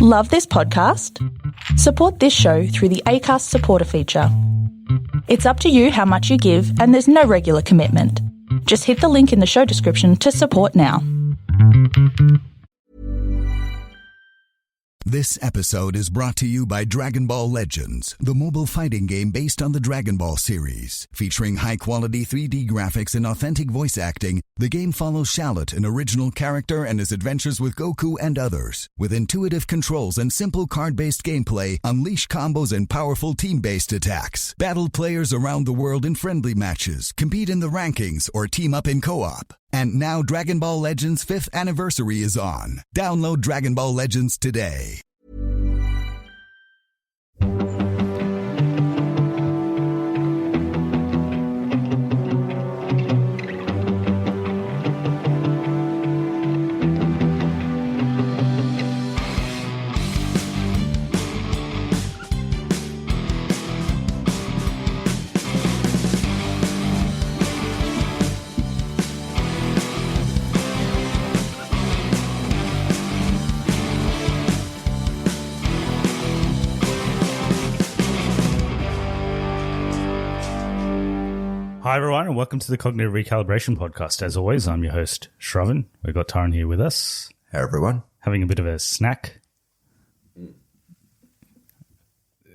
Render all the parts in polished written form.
Love this podcast? Support this show through the Acast supporter feature. It's up to you how much you give, and there's no regular commitment. Just hit the link in the show description to support now. This episode is brought to you by Dragon Ball Legends, the mobile fighting game based on the Dragon Ball series. Featuring high-quality 3D graphics and authentic voice acting, the game follows Shallot, an original character, and his adventures with Goku and others. With intuitive controls and simple card-based gameplay, unleash combos and powerful team-based attacks. Battle players around the world in friendly matches, compete in the rankings, or team up in co-op. And now Dragon Ball Legends' 5th anniversary is on. Download Dragon Ball Legends today. Hi everyone and welcome to the Cognitive Recalibration podcast. As always, I'm your host, Shravan. We've got Taran here with us. Hey everyone. Having a bit of a snack.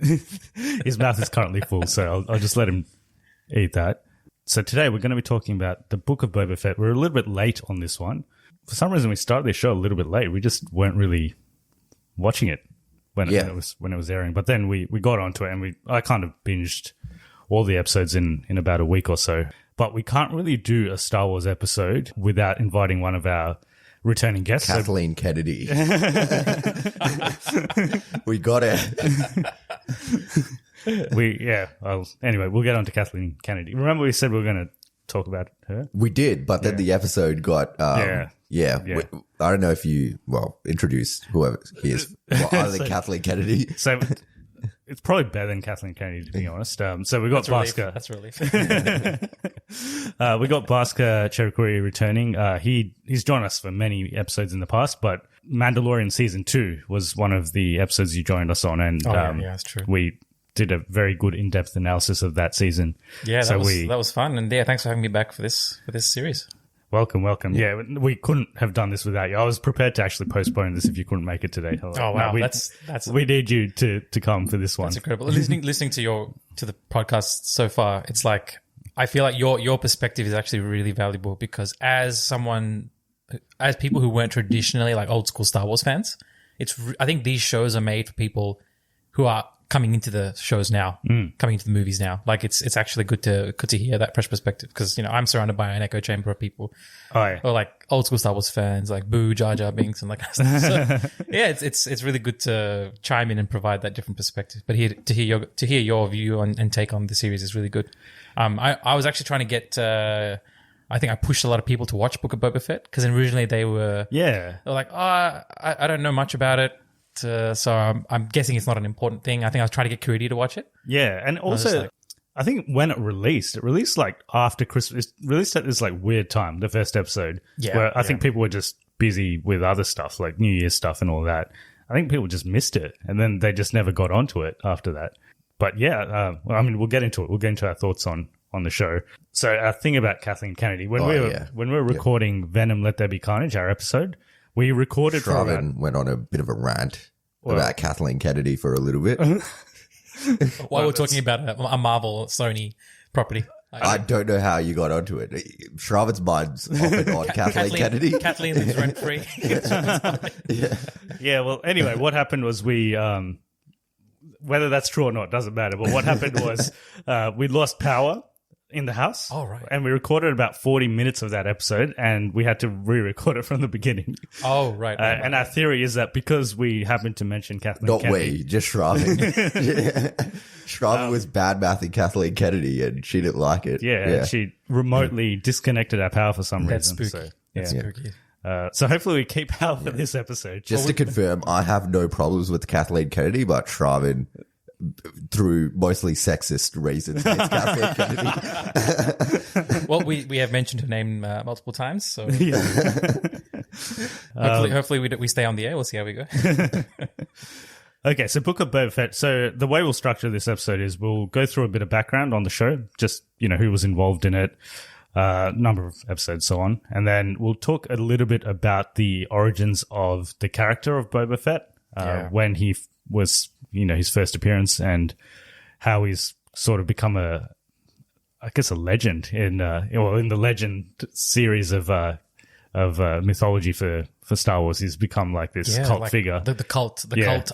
His mouth is currently full, so I'll just let him eat that. So today we're going to be talking about the Book of Boba Fett. We're a little bit late on this one. For some reason we started this show a little bit late. We just weren't really watching it when it was airing. But then we got onto it and I kind of binged all the episodes in about a week or so. But we can't really do a Star Wars episode without inviting one of our returning guests. Kathleen Kennedy. We got it. Anyway, we'll get on to Kathleen Kennedy. Remember we said we were going to talk about her? We did, but then the episode got... I don't know if you, introduce whoever he is. Other than Kathleen Kennedy. So... It's probably better than Kathleen Kennedy, to be honest. So we got Bhaskar. That's a relief. We got Bhaskar Cherukuri returning. He's joined us for many episodes in the past, but Mandalorian Season 2 was one of the episodes you joined us on. And that's true. We did a very good in-depth analysis of that season. Yeah, that was fun. And thanks for having me back for this series. Welcome. Yeah, we couldn't have done this without you. I was prepared to actually postpone this if you couldn't make it today. Oh wow, that's we need you to come for this one. That's incredible. Listening to the podcast so far, it's like I feel like your perspective is actually really valuable because as people who weren't traditionally like old school Star Wars fans, I think these shows are made for people who are coming into the shows now, coming into the movies now. Like it's actually good to hear that fresh perspective because I'm surrounded by an echo chamber of people, who are like old school Star Wars fans, like Boo, Jar Jar Binks, and like that stuff. So yeah, it's really good to chime in and provide that different perspective. But to hear your view and take on the series is really good. I was actually trying to get. I think I pushed a lot of people to watch Book of Boba Fett because originally they were like, I don't know much about it. So I'm guessing it's not an important thing. I think I was trying to get Curiosity to watch it. Yeah, and also I think when it released like after Christmas. It released at this like weird time, the first episode. Yeah, where I think people were just busy with other stuff like New Year's stuff and all that. I think people just missed it, and then they just never got onto it after that. But yeah, we'll get into it. We'll get into our thoughts on the show. So our thing about Kathleen Kennedy when we were recording Venom: Let There Be Carnage, our episode. We recorded Shravan went on a bit of a rant about Kathleen Kennedy for a little bit. While we're talking about a Marvel Sony property. I don't know how you got onto it. Shravan's mind's often on Kathleen Kennedy. Kathleen is rent-free. Yeah, well, anyway, what happened was we... whether that's true or not doesn't matter, but what happened was we lost power in the house. Oh, right. And we recorded about 40 minutes of that episode and we had to re-record it from the beginning. Oh, right. And our theory is that because we happened to mention Kathleen Kennedy. Not we, just Shravan. Shravan was bad-mouthing Kathleen Kennedy and she didn't like it. Yeah. She remotely disconnected our power for some reason. That's spooky. That's spooky. So hopefully we keep power for this episode. Just to confirm, I have no problems with Kathleen Kennedy, but Shravan, through mostly sexist reasons, hates Kathleen Kennedy. Well, we have mentioned her name multiple times, so Hopefully we stay on the air. We'll see how we go. Okay, so Book of Boba Fett. So the way we'll structure this episode is we'll go through a bit of background on the show, just, who was involved in it, number of episodes, so on. And then we'll talk a little bit about the origins of the character of Boba Fett, when he was, his first appearance, and how he's sort of become a legend in the Legend series of mythology for Star Wars. He's become like this cult figure, the cult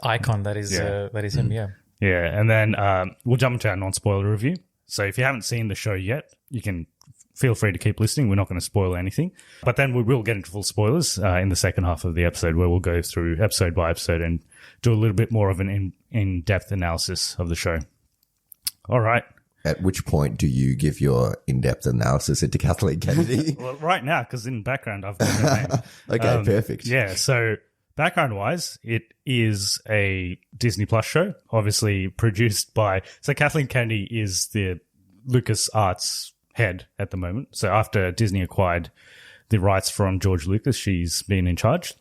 icon that is him. Yeah, and then we'll jump into our non-spoiler review. So if you haven't seen the show yet, you can feel free to keep listening. We're not going to spoil anything, but then we will get into full spoilers in the second half of the episode, where we'll go through episode by episode and do a little bit more of an in-depth analysis of the show. All right. At which point do you give your in-depth analysis into Kathleen Kennedy? Well, right now, because in background I've got her name. Okay, perfect. Yeah, so background-wise, it is a Disney Plus show, obviously produced by... So Kathleen Kennedy is the LucasArts head at the moment. So after Disney acquired the rights from George Lucas, she's been in charge.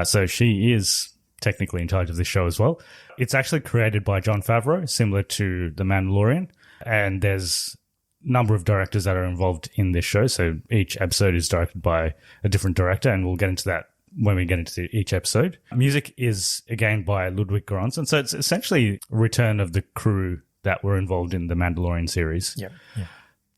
So she is technically in charge of this show as well. It's actually created by Jon Favreau, similar to The Mandalorian. And there's a number of directors that are involved in this show. So each episode is directed by a different director, and we'll get into that when we get into each episode. Music is, again, by Ludwig Göransson. So it's essentially a return of the crew that were involved in the Mandalorian series. Yeah.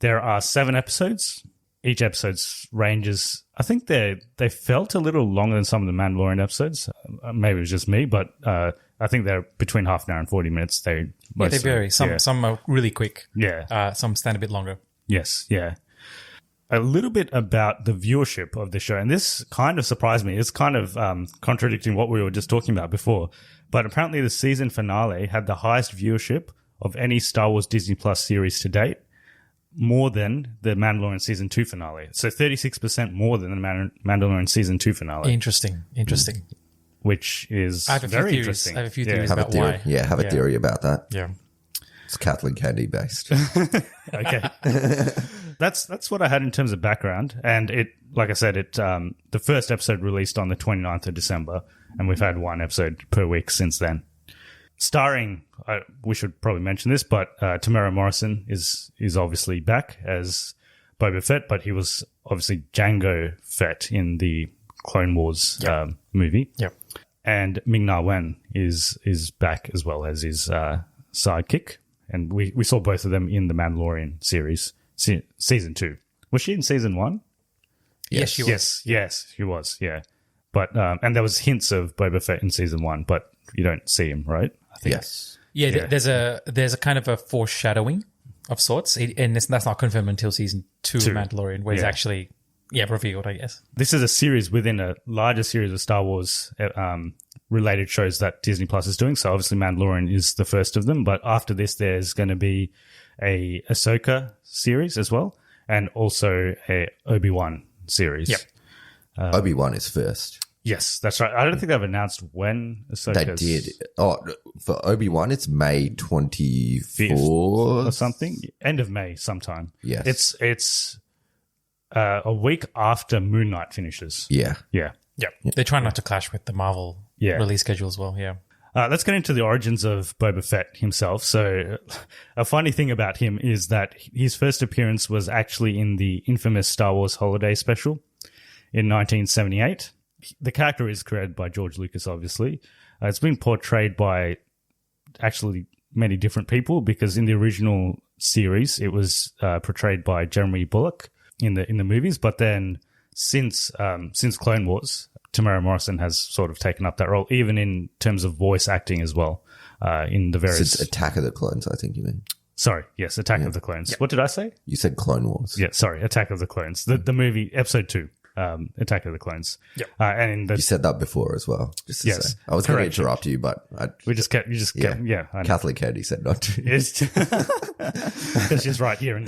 There are 7 episodes. Each episode ranges... I think they felt a little longer than some of the Mandalorian episodes. Maybe it was just me, but... I think they're between half an hour and 40 minutes. They vary. Some are really quick. Yeah. Some stand a bit longer. Yes, yeah. A little bit about the viewership of the show, and this kind of surprised me. It's kind of contradicting what we were just talking about before, but apparently the season finale had the highest viewership of any Star Wars Disney Plus series to date, more than the Mandalorian Season 2 finale. So 36% more than the Mandalorian Season 2 finale. Interesting. Which is very interesting. I have a few theories about why. Yeah, have a theory about that. Yeah. It's Kathleen Kennedy based. Okay. That's what I had in terms of background. And it, like I said, the first episode released on the 29th of December, and we've had 1 episode per week since then. Starring, we should probably mention this, but Tamara Morrison is obviously back as Boba Fett, but he was obviously Jango Fett in the Clone Wars movie. Yep. And Ming-Na Wen is back as well as his sidekick. And we saw both of them in the Mandalorian series, season 2. Was she in season 1? Yes, she was. Yes, she was, yeah. But and there was hints of Boba Fett in season 1, but you don't see him, right? I think. Yes. Yeah, there's a kind of a foreshadowing of sorts, and that's not confirmed until season 2 of Mandalorian, where he's actually... Yeah, revealed, I guess. This is a series within a larger series of Star Wars related shows that Disney Plus is doing. So obviously Mandalorian is the first of them. But after this, there's going to be a Ahsoka series as well, and also a Obi-Wan series. Yep. Obi-Wan is first. Yes, that's right. I don't think they've announced when Ahsoka. They did. Oh, for Obi-Wan, it's May 24th or something. End of May sometime. Yes. It's a week after Moon Knight finishes. Yeah. They try not to clash with the Marvel release schedule as well. Yeah. Let's get into the origins of Boba Fett himself. So a funny thing about him is that his first appearance was actually in the infamous Star Wars Holiday Special in 1978. The character is created by George Lucas, obviously. It's been portrayed by actually many different people, because in the original series, it was portrayed by Jeremy Bulloch in the movies, but then since Clone Wars, Tamara Morrison has sort of taken up that role, even in terms of voice acting as well. In the various Since Attack of the Clones, I think you mean. Sorry, yes, Attack of the Clones. Yep. What did I say? You said Clone Wars. Yeah, sorry, Attack of the Clones. The movie episode 2, Attack of the Clones. Yep. And you said that before as well. Just to say. I was going to interrupt you, but you just kept. Kathleen Kennedy said not to. Because she's right here.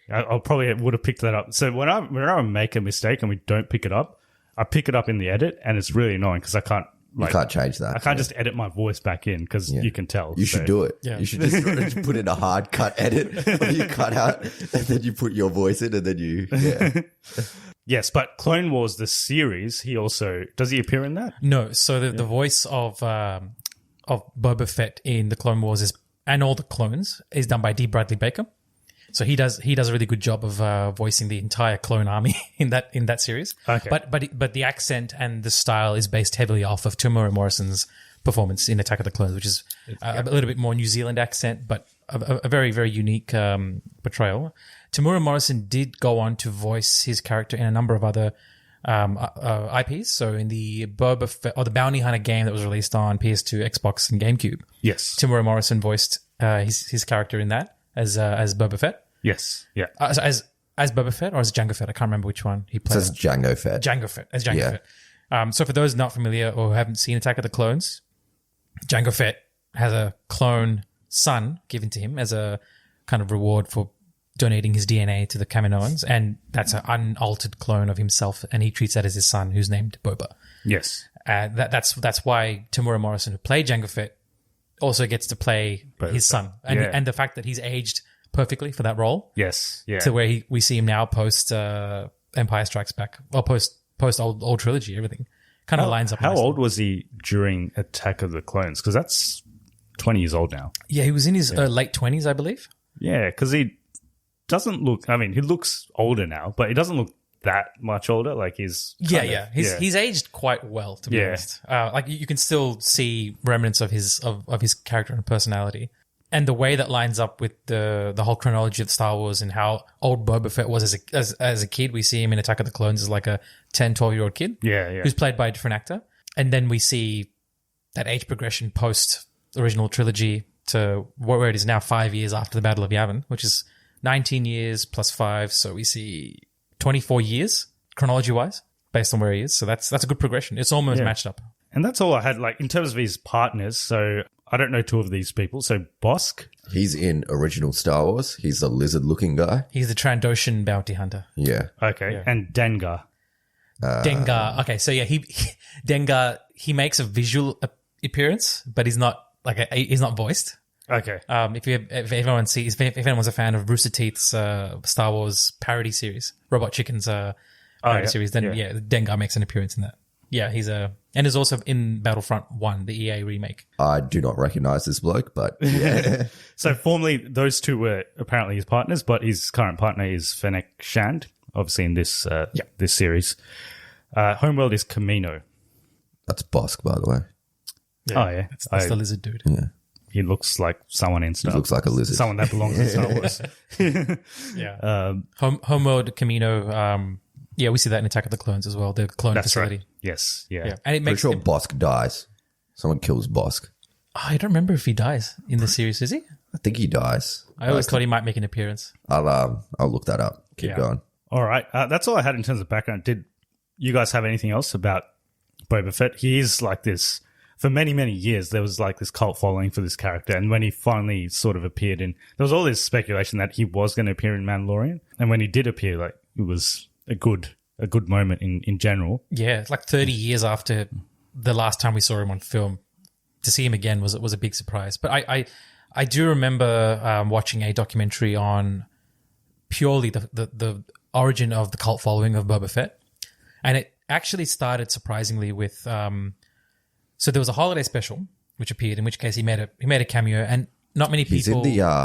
I probably would have picked that up. So when I make a mistake and we don't pick it up, I pick it up in the edit, and it's really annoying because I can't. You can't change that. I can't just edit my voice back in because you can tell. You should do it. Yeah. You should just put in a hard cut edit where you cut out and then you put your voice in and then you. Yeah. Yes, but Clone Wars, the series, does he appear in that? No, so the voice of Boba Fett in the Clone Wars and all the clones is done by D. Bradley Baker. So he does a really good job of voicing the entire clone army in that series. Okay. But the accent and the style is based heavily off of Temuera Morrison's performance in Attack of the Clones, which is a little bit more New Zealand accent, but a very, very unique portrayal. Temuera Morrison did go on to voice his character in a number of other IPs. So in the Boba Fett, or the Bounty Hunter game that was released on PS2, Xbox, and GameCube. Yes. Temuera Morrison voiced his character in that as Boba Fett. Yes. Yeah. As Boba Fett or as Jango Fett? I can't remember which one he played. It says Jango Fett. Jango Fett. So for those not familiar or who haven't seen Attack of the Clones, Jango Fett has a clone son given to him as a kind of reward for donating his DNA to the Kaminoans, and that's an unaltered clone of himself, and he treats that as his son, who's named Boba. Yes. That's why Temuera Morrison, who played Jango Fett, also gets to play his son, and the fact that he's aged perfectly for that role. Yes. Yeah. To where we see him now post Empire Strikes Back, or post old trilogy, everything kind of lines up. How nicely. old was he during Attack of the Clones? Because that's 20 years old now. Yeah, he was in his late 20s, I believe. Yeah, because he doesn't look. I mean, he looks older now, but he doesn't look that much older. Like he's he's aged quite well, to be honest. Like you can still see remnants of his character and personality, and the way that lines up with the whole chronology of Star Wars and how old Boba Fett was as a kid. We see him in Attack of the Clones as like a 10, 12-year-old kid, who's played by a different actor, and then we see that age progression post original trilogy to where it is now 5 years after the Battle of Yavin, which is 19 years plus 5, so we see 24 years chronology-wise based on where he is. So that's a good progression. It's almost matched up. And that's all I had, like, in terms of his partners. So I don't know two of these people. So Bosk. He's in original Star Wars. He's a lizard-looking guy. He's the Trandoshan bounty hunter. Yeah. Okay. Yeah. And Dengar. Dengar. Okay, so yeah, Dengar, he makes a visual appearance, but he's not he's not voiced. Okay. If anyone's a fan of Rooster Teeth's Star Wars parody series, Robot Chicken's parody series, then Dengar makes an appearance in that. Yeah, and is also in Battlefront 1, the EA remake. I do not recognize this bloke, but yeah. So formerly those two were apparently his partners, but his current partner is Fennec Shand, obviously in this this series. Homeworld is Camino. That's Bosk, by the way. Yeah. Oh yeah, that's the lizard dude. Yeah. He looks like someone in Star Wars. He looks like a lizard. Someone that belongs in Star Wars. Yeah. Homeworld, Camino. We see that in Attack of the Clones as well. The clone facility. Right. Yes. Yeah. And it makes Pretty sure Bosk dies. Someone kills Bosk. I don't remember if he dies in the series. Is he? I think he dies. I always thought he might make an appearance. I'll look that up. Keep going. All right. That's all I had in terms of background. Did you guys have anything else about Boba Fett? He is like this. For many, many years, there was like this cult following for this character. And when he finally sort of appeared there was all this speculation that he was going to appear in Mandalorian. And when he did appear, like, it was a good moment in general. Yeah, it's like 30 years after the last time we saw him on film. To see him again was a big surprise. But I do remember watching a documentary on purely the origin of the cult following of Boba Fett. And it actually started surprisingly with... So there was a holiday special which appeared, in which case he made a cameo, and not many people. He's in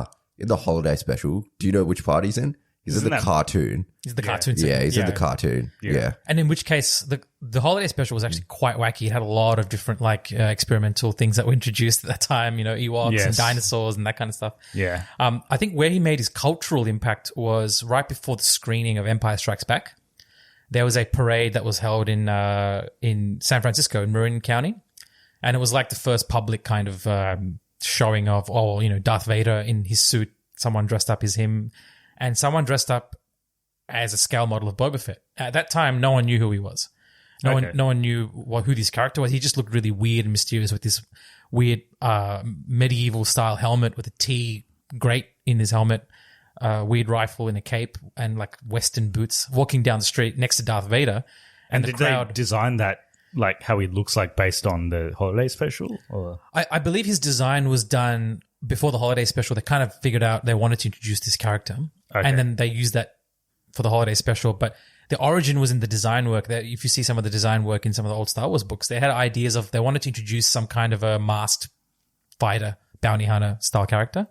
the holiday special. Do you know which part he's in? He's in the cartoon. He's the cartoon. Yeah, he's in the cartoon. Yeah. And in which case the holiday special was actually quite wacky. It had a lot of different experimental things that were introduced at that time. Ewoks and dinosaurs and that kind of stuff. Yeah. I think where he made his cultural impact was right before the screening of Empire Strikes Back. There was a parade that was held in San Francisco in Marin County. And it was like the first public kind of showing of, Darth Vader in his suit, someone dressed up as him, and someone dressed up as a scale model of Boba Fett. At that time, no one knew who he was. No one knew who this character was. He just looked really weird and mysterious with this weird medieval-style helmet with a T grate in his helmet, weird rifle and a cape, and like Western boots, walking down the street next to Darth Vader. And did they design that? Like how he looks like based on the holiday special? Or? I believe his design was done before the holiday special. They kind of figured out they wanted to introduce this character. Okay. And then they used that for the holiday special. But the origin was in the design work. That if you see some of the design work in some of the old Star Wars books, they had ideas of they wanted to introduce some kind of a masked fighter, bounty hunter style character.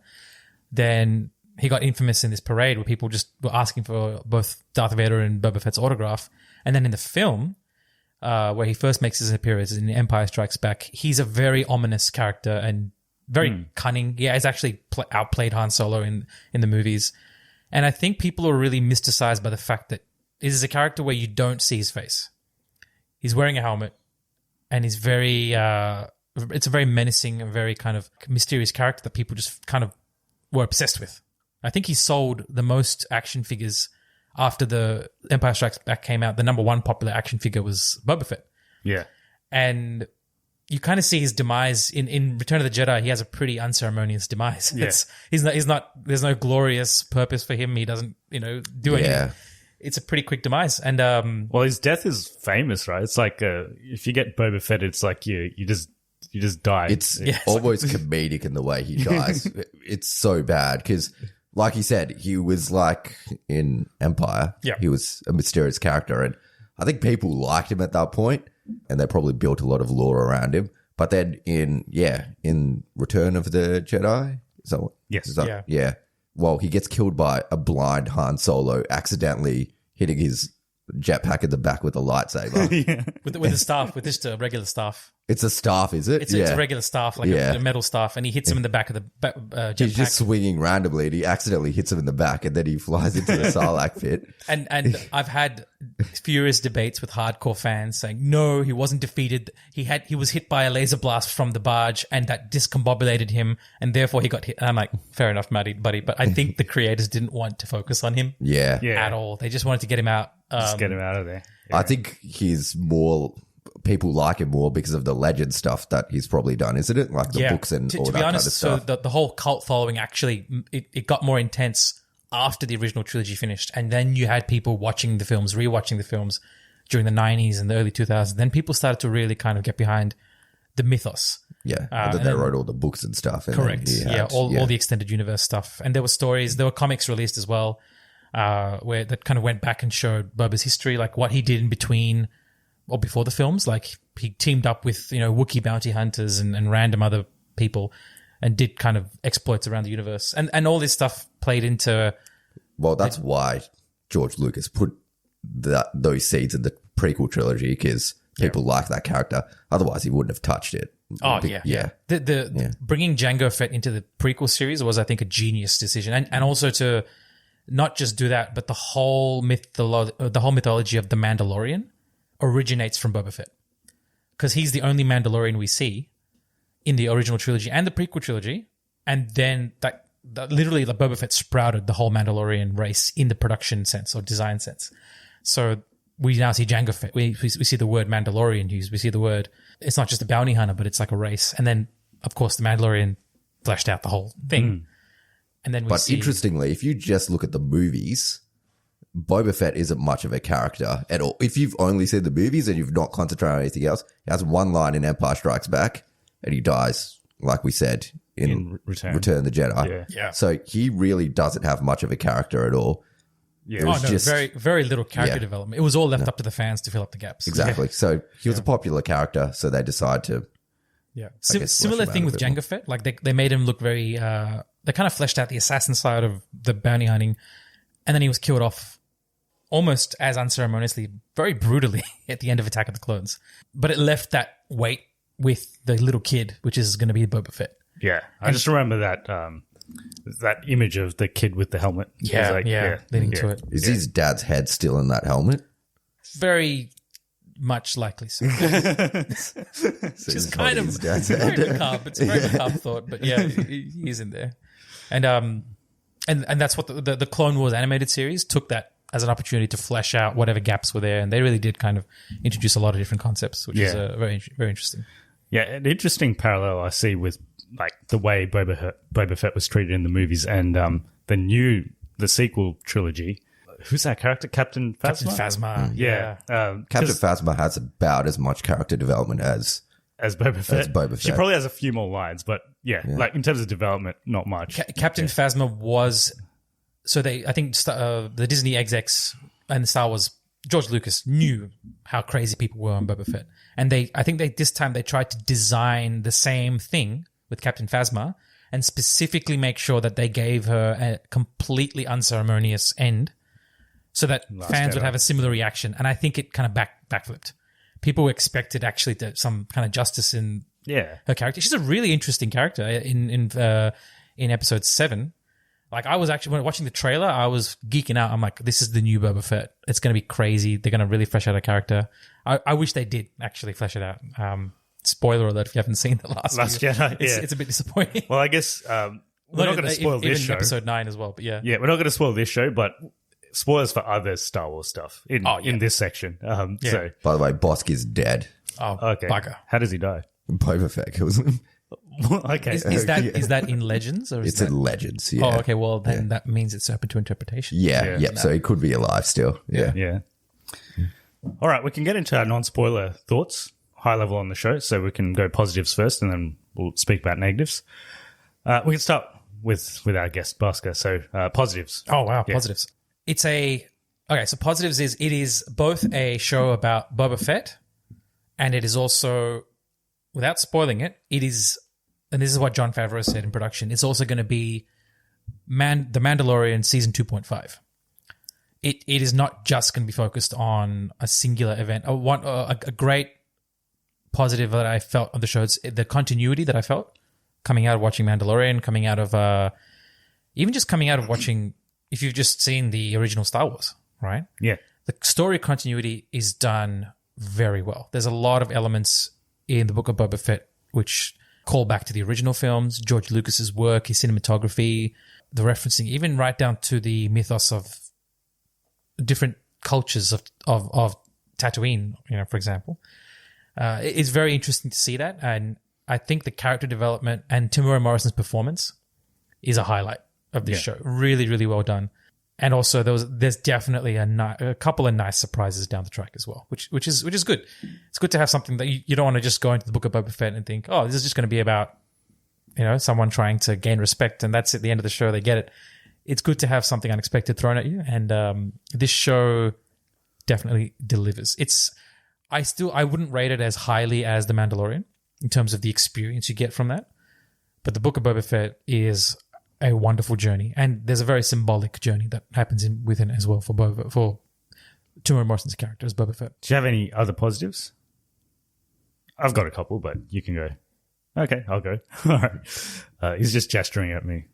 Then he got infamous in this parade where people just were asking for both Darth Vader and Boba Fett's autograph. And then in the film, where he first makes his appearance in Empire Strikes Back, he's a very ominous character and very cunning. Yeah, he's actually outplayed Han Solo in the movies. And I think people are really mysticized by the fact that this is a character where you don't see his face. He's wearing a helmet and he's very, it's a very menacing and very kind of mysterious character that people just kind of were obsessed with. I think he sold the most action figures after the Empire Strikes Back came out. The number one popular action figure was Boba Fett. Yeah. And you kind of see his demise in Return of the Jedi. He has a pretty unceremonious demise. Yeah. He's not, there's no glorious purpose for him. He doesn't, do anything. Yeah. It's a pretty quick demise. And, well, his death is famous, right? It's like, if you get Boba Fett, it's like you just die. It's almost comedic in the way he dies. It's so bad because, like he said, he was like in Empire. Yeah. He was a mysterious character. And I think people liked him at that point, and they probably built a lot of lore around him. But then in Return of the Jedi, yeah. Well, he gets killed by a blind Han Solo accidentally hitting his jetpack in the back with a lightsaber. Yeah. With the staff, with just a regular staff. It's a staff, is it? It's a regular staff, like a metal staff, and he hits him in the back of the jetpack. He's just swinging randomly, and he accidentally hits him in the back, and then he flies into the Sarlacc pit. And I've had furious debates with hardcore fans saying, no, he wasn't defeated. He was hit by a laser blast from the barge, and that discombobulated him, and therefore he got hit. And I'm like, fair enough, buddy. But I think the creators didn't want to focus on him at all. They just wanted to get him out. Just get him out of there. Yeah. I think he's more... People like him more because of the legend stuff that he's probably done, isn't it? Like the books and all that kind of stuff. So the whole cult following actually, it got more intense after the original trilogy finished. And then you had people watching the films, rewatching the films during the 90s and the early 2000s. Then people started to really kind of get behind the mythos. Yeah, and then they wrote all the books and stuff. And correct. All the extended universe stuff. And there were stories, there were comics released as well, where that kind of went back and showed Boba's history, like what he did in between or before the films. Like he teamed up with, Wookiee bounty hunters and random other people and did kind of exploits around the universe. And all this stuff played into... Well, that's why George Lucas put those seeds in the prequel trilogy, because people like that character. Otherwise, he wouldn't have touched it. Oh, yeah. The bringing Jango Fett into the prequel series was, I think, a genius decision. And also to not just do that, but the whole mythology of the Mandalorian originates from Boba Fett, because he's the only Mandalorian we see in the original trilogy and the prequel trilogy, and then that literally like Boba Fett sprouted the whole Mandalorian race in the production sense or design sense. So we now see Jango Fett. We see the word Mandalorian used. We see the word. It's not just a bounty hunter, but it's like a race. And then, of course, the Mandalorian fleshed out the whole thing. And then interestingly, if you just look at the movies, Boba Fett isn't much of a character at all. If you've only seen the movies and you've not concentrated on anything else, he has one line in Empire Strikes Back and he dies, like we said, in Return of the Jedi. Yeah. So he really doesn't have much of a character at all. Yeah. Very, very little character development. It was all left up to the fans to fill up the gaps. Exactly. Yeah. So he was a popular character, so they decide to... Yeah. Similar thing with Jango Fett. Like they made him look very... they kind of fleshed out the assassin side of the bounty hunting, and then he was killed off almost as unceremoniously, very brutally at the end of Attack of the Clones. But it left that weight with the little kid, which is going to be Boba Fett. Yeah. I just remember that image of the kid with the helmet. Leading to it. Is his dad's head still in that helmet? Very much likely so. Just kind of very macabre. It's a very macabre thought, but yeah, he's in there. And that's what the Clone Wars animated series took that as an opportunity to flesh out whatever gaps were there, and they really did kind of introduce a lot of different concepts, which is very, very interesting. Yeah, an interesting parallel I see with like the way Boba Fett was treated in the movies and the sequel trilogy. Who's that character? Captain Phasma? Captain Phasma. Yeah. Captain Phasma has about as much character development as Boba Fett. She probably has a few more lines, but like in terms of development, not much. Captain Phasma was... So I think the Disney execs and Star Wars George Lucas knew how crazy people were on Boba Fett. And I think this time they tried to design the same thing with Captain Phasma and specifically make sure that they gave her a completely unceremonious end so that fans would have a similar reaction. And I think it kind of backflipped. People expected actually some kind of justice in her character. She's a really interesting character in episode 7. Like, I was actually, when watching the trailer, I was geeking out. I'm like, this is the new Boba Fett. It's going to be crazy. They're going to really flesh out a character. I wish they did actually flesh it out. Spoiler alert if you haven't seen the last Jedi. It's a bit disappointing. Well, I guess we're not going to spoil this show. Even episode 9 as well, but yeah. Yeah, we're not going to spoil this show, but spoilers for other Star Wars stuff in this section. So, By the way, Bosk is dead. Oh, okay. bugger. How does he die? Boba Fett kills him. Okay. Is that in Legends? Or is It's that... in Legends, yeah. Oh, okay. Well, then that means it's open to interpretation. Yeah. So he could be alive still. Yeah. Yeah. All right, we can get into our non-spoiler thoughts, high level on the show, so we can go positives first, and then we'll speak about negatives. We can start with our guest, Bhaskar. So, positives. Oh, wow. Yeah. Positives. So positives is it is both a show about Boba Fett, and it is also, without spoiling it, it is, and this is what Jon Favreau said in production, it's also going to be The Mandalorian Season 2.5. It is not just going to be focused on a singular event. A great positive that I felt on the show is the continuity that I felt coming out of watching Mandalorian, coming out of even just coming out of watching, if you've just seen the original Star Wars, right? Yeah. The story continuity is done very well. There's a lot of elements in the Book of Boba Fett which call back to the original films, George Lucas's work, his cinematography, the referencing, even right down to the mythos of different cultures of Tatooine, for example. It's very interesting to see that, and I think the character development and Temuera Morrison's performance is a highlight of this show. Really, really well done. And also, there's definitely a couple of nice surprises down the track as well, which is good. It's good to have something that you don't want to just go into the Book of Boba Fett and think, oh, this is just going to be about someone trying to gain respect, and that's at the end of the show they get it. It's good to have something unexpected thrown at you, and this show definitely delivers. I wouldn't rate it as highly as The Mandalorian in terms of the experience you get from that, but the Book of Boba Fett is a wonderful journey, and there's a very symbolic journey that happens within as well for Temuera Morrison's character as Boba Fett. Do you have any other positives? I've got a couple, but you can go. Okay, I'll go. All right. He's just gesturing at me.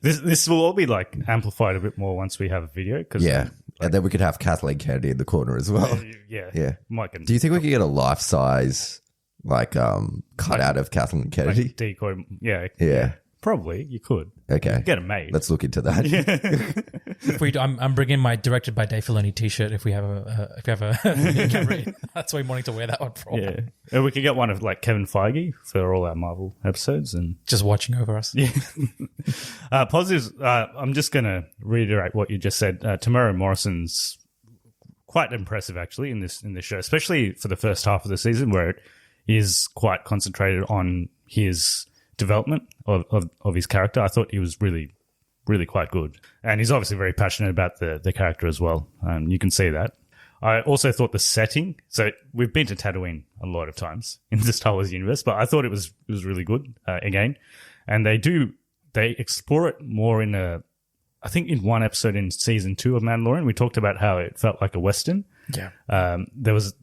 This will all be like amplified a bit more once we have a video. And then we could have Kathleen Kennedy in the corner as well. Yeah. Do you think we could get a life-size cutout of Kathleen Kennedy? Like decoy. Yeah. Probably you could. Okay, get it made. Let's look into that. If I'm bringing my directed by Dave Filoni T-shirt. If we have a camera, that's why I'm wanting to wear that one for. Yeah, and we could get one of like Kevin Feige for all our Marvel episodes and just watching over us. Yeah. Positives. I'm just gonna reiterate what you just said. Temuera Morrison's quite impressive actually in this show, especially for the first half of the season where it is quite concentrated on his development of his character. I thought he was really, really quite good. And he's obviously very passionate about the character as well. You can see that. I also thought the setting, so we've been to Tatooine a lot of times in the Star Wars universe, but I thought it was really good again. And they explore it more I think in one episode in season 2 of Mandalorian, we talked about how it felt like a Western. Yeah. There was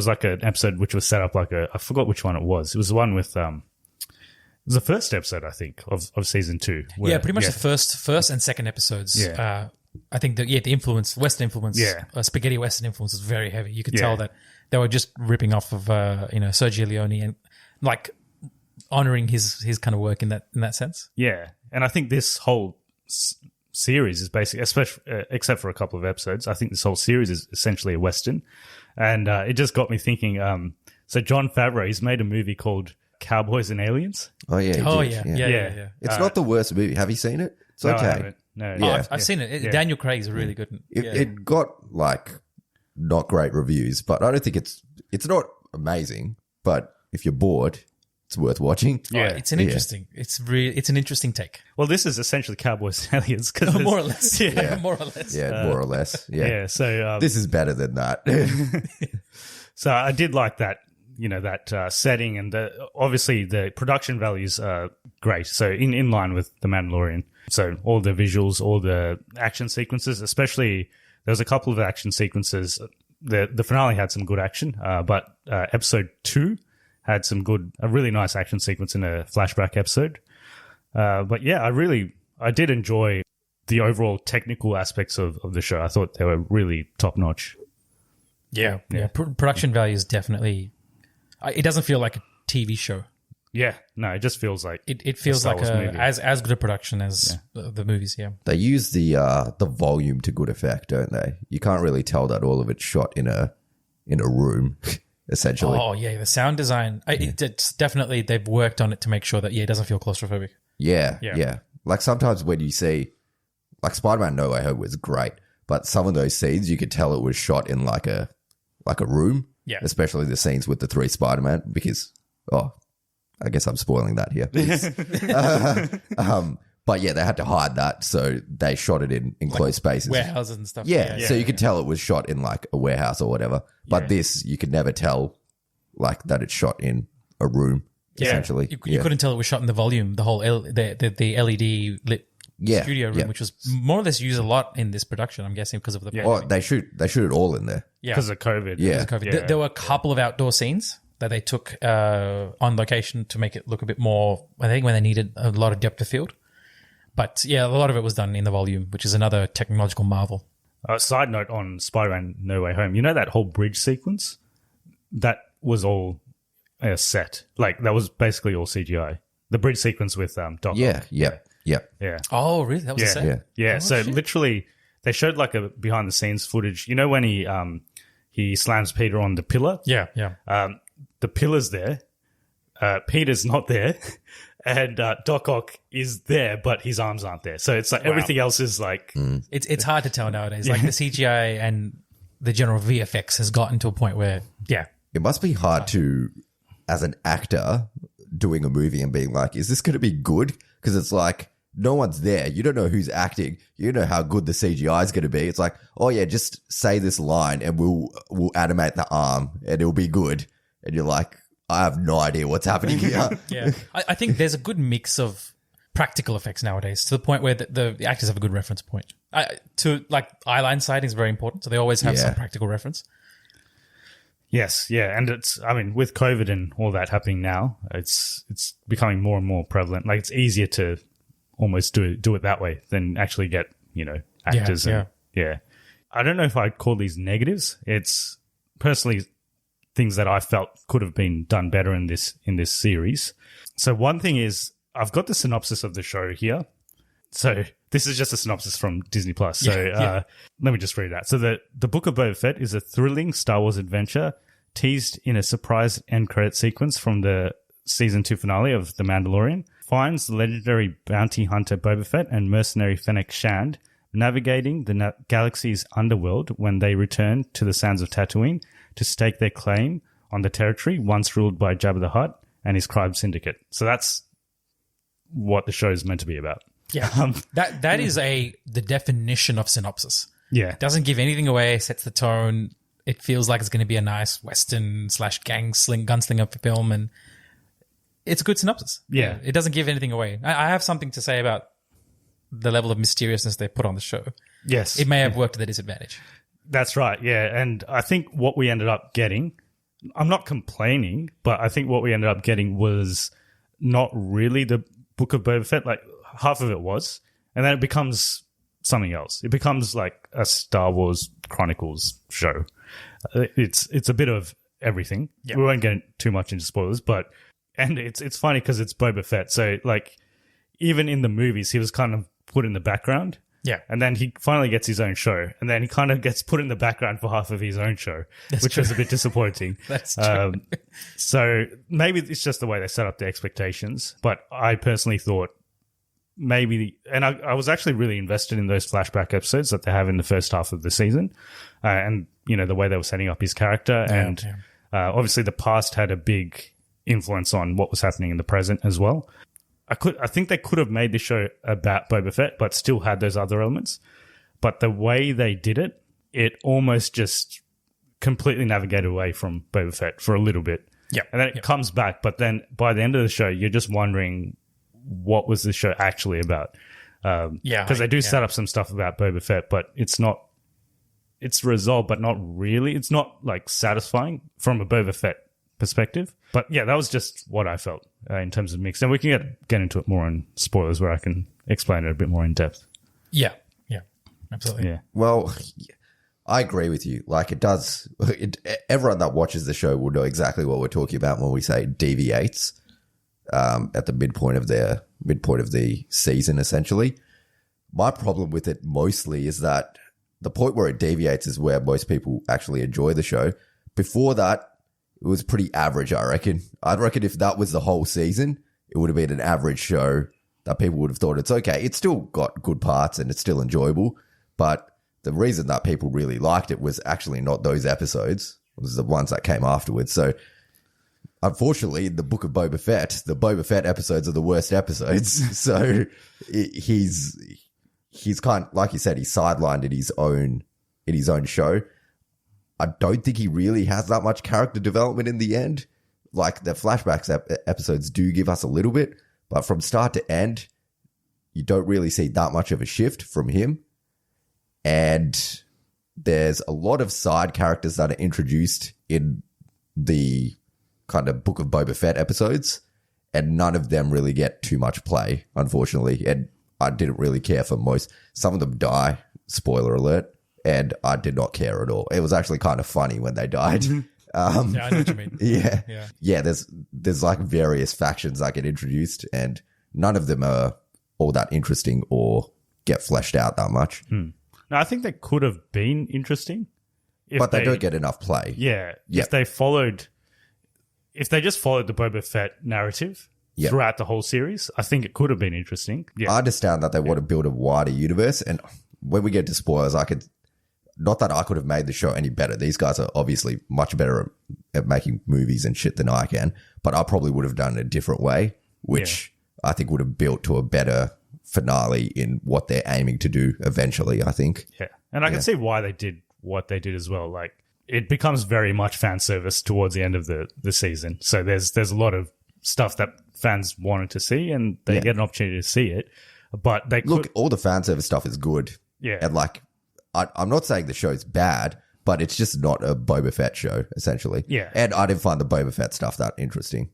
like an episode which was set up like I forgot which one it was. It was the one with, it was the first episode, I think, of season 2. Where, pretty much the first and second episodes. Yeah. I think the influence, Western influence, spaghetti Western influence was very heavy. You could tell that they were just ripping off of Sergio Leone and like honoring his kind of work in that sense. Yeah, and I think this whole series is basically, especially except for a couple of episodes, I think this whole series is essentially a Western, and it just got me thinking. So Jon Favreau, he's made a movie called Cowboys and Aliens. Oh yeah. Yeah. It's not the worst movie. Have you seen it? It's okay. I haven't. No. I've seen it. Daniel Craig's really good. It got like not great reviews, but I don't think it's not amazing. But if you're bored, it's worth watching. Yeah. It's an interesting. It's an interesting take. Well, this is essentially Cowboys and Aliens. 'Cause More or less. Yeah. More or less. Yeah, more or less. Yeah. Yeah. So This is better than that. So I did like that, that setting, and obviously the production values are great. So in line with The Mandalorian. So all the visuals, all the action sequences, especially there was a couple of action sequences. The finale had some good action, but episode 2 had a really nice action sequence in a flashback episode. But yeah, I did enjoy the overall technical aspects of the show. I thought they were really top notch. Yeah. Production value is definitely. It doesn't feel like a TV show. Yeah, no, it just feels like it feels like as good a production as the movies. Yeah, they use the volume to good effect, don't they? You can't really tell that all of it's shot in a room, essentially. Oh yeah, the sound design. It's definitely they've worked on it to make sure that it doesn't feel claustrophobic. Yeah. Like sometimes when you see, like Spider-Man No Way Home was great, but some of those scenes you could tell it was shot in like a room. Yeah, especially the scenes with the 3 Spider-Man because I guess I'm spoiling that here. But yeah, they had to hide that, so they shot it in like closed spaces. Warehouses and stuff. Yeah, so you could tell it was shot in like a warehouse or whatever. But this, you could never tell like that it's shot in a room, essentially. You couldn't tell it was shot in the volume, the whole the LED lit studio room, which was more or less used a lot in this production, I'm guessing, because of the pandemic. They shoot it all in there. Yeah. Because of COVID. Yeah. There were a couple of outdoor scenes that they took on location to make it look a bit more, I think, when they needed a lot of depth of field. But yeah, a lot of it was done in the volume, which is another technological marvel. Side note on Spider-Man No Way Home, that whole bridge sequence? That was all a set. Like, that was basically all CGI. The bridge sequence with Doc. Yeah. Oh, really? That was a set? Yeah. Oh, so shit. literally, they showed like a behind-the-scenes footage. When he slams Peter on the pillar? Yeah. The pillar's there. Peter's not there. And Doc Ock is there, but his arms aren't there. So it's like everything else is like... It's hard to tell nowadays. Like the CGI and the general VFX has gotten to a point where, It must be hard to, as an actor, doing a movie and being like, is this going to be good? Because it's like, no one's there. You don't know who's acting. You don't know how good the CGI is going to be. It's like, oh yeah, just say this line and we'll animate the arm and it'll be good. And you're like, I have no idea what's happening here. Yeah. I think there's a good mix of practical effects nowadays to the point where the actors have a good reference point. Eyeline sighting is very important. So they always have some practical reference. Yes, yeah. And with COVID and all that happening now, it's becoming more and more prevalent. Like, it's easier to almost do it that way than actually get, actors. Yeah. I don't know if I'd call these negatives. It's personally things that I felt could have been done better in this series. So one thing is, I've got the synopsis of the show here. So this is just a synopsis from Disney Plus. So let me just read that. So the Book of Boba Fett is a thrilling Star Wars adventure teased in a surprise end credit sequence from the season 2 finale of The Mandalorian. Finds the legendary bounty hunter Boba Fett and mercenary Fennec Shand navigating the galaxy's underworld when they return to the sands of Tatooine to stake their claim on the territory once ruled by Jabba the Hutt and his crime syndicate. So that's what the show is meant to be about. Yeah, that is the definition of synopsis. Yeah. It doesn't give anything away, sets the tone. It feels like it's going to be a nice Western / gunslinger film, and it's a good synopsis. Yeah. It doesn't give anything away. I have something to say about the level of mysteriousness they put on the show. Yes. It may have worked to their disadvantage. That's right, yeah. And I think what we ended up getting, I'm not complaining, but I think what we ended up getting was not really the Book of Boba Fett. Like, half of it was, and then it becomes something else. It becomes like a Star Wars Chronicles show. It's a bit of everything. Yep. We won't get too much into spoilers, and it's funny because it's Boba Fett. So like, even in the movies, he was kind of put in the background. Yeah. And then he finally gets his own show. And then he kind of gets put in the background for half of his own show, which was a bit disappointing. That's true. So maybe it's just the way they set up the expectations. But I personally thought maybe, and I was actually really invested in those flashback episodes that they have in the first half of the season. And, the way they were setting up his character. Obviously the past had a big influence on what was happening in the present as well. I think they could have made the show about Boba Fett, but still had those other elements. But the way they did it, it almost just completely navigated away from Boba Fett for a little bit. Yeah. And then it comes back, but then by the end of the show, you're just wondering what was the show actually about. Because they do set up some stuff about Boba Fett, but it's resolved, but not really. It's not like satisfying from a Boba Fett perspective. But yeah, that was just what I felt in terms of mix. And we can get into it more on spoilers where I can explain it a bit more in depth. Yeah. Absolutely. Yeah. Well, I agree with you. Like it does. Everyone that watches the show will know exactly what we're talking about when we say deviates at the midpoint of the season. Essentially, my problem with it mostly is that the point where it deviates is where most people actually enjoy the show. Before that, it was pretty average. I reckon. I'd reckon if that was the whole season, it would have been an average show that people would have thought it's okay. It's still got good parts and it's still enjoyable. But the reason that people really liked it was actually not those episodes. It was the ones that came afterwards. So, unfortunately, in the Book of Boba Fett, the Boba Fett episodes are the worst episodes. So, he's kind of, like you said, he's sidelined in his own show. I don't think he really has that much character development in the end. Like, the flashbacks episodes do give us a little bit, but from start to end, you don't really see that much of a shift from him. And there's a lot of side characters that are introduced in the kind of Book of Boba Fett episodes, and none of them really get too much play, unfortunately. And I didn't really care for most. Some of them die, spoiler alert, and I did not care at all. It was actually kind of funny when they died. Yeah, I know what you mean. Yeah. There's like various factions that get introduced, and none of them are all that interesting or get fleshed out that much. No, I think they could have been interesting. But they don't get enough play. Yeah. Yep. If they just followed the Boba Fett narrative throughout the whole series, I think it could have been interesting. Yeah. I understand that they want to build a wider universe. And when we get to spoilers, not that I could have made the show any better. These guys are obviously much better at making movies and shit than I can. But I probably would have done it a different way, which I think would have built to a better finale in what they're aiming to do eventually, I think. Yeah. And I can see why they did what they did as well. Like, it becomes very much fan service towards the end of the season. So there's a lot of stuff that fans wanted to see, and they get an opportunity to see it. But look, all the fan service stuff is good. Yeah. And like, I'm not saying the show's bad, but it's just not a Boba Fett show, essentially. Yeah. And I didn't find the Boba Fett stuff that interesting.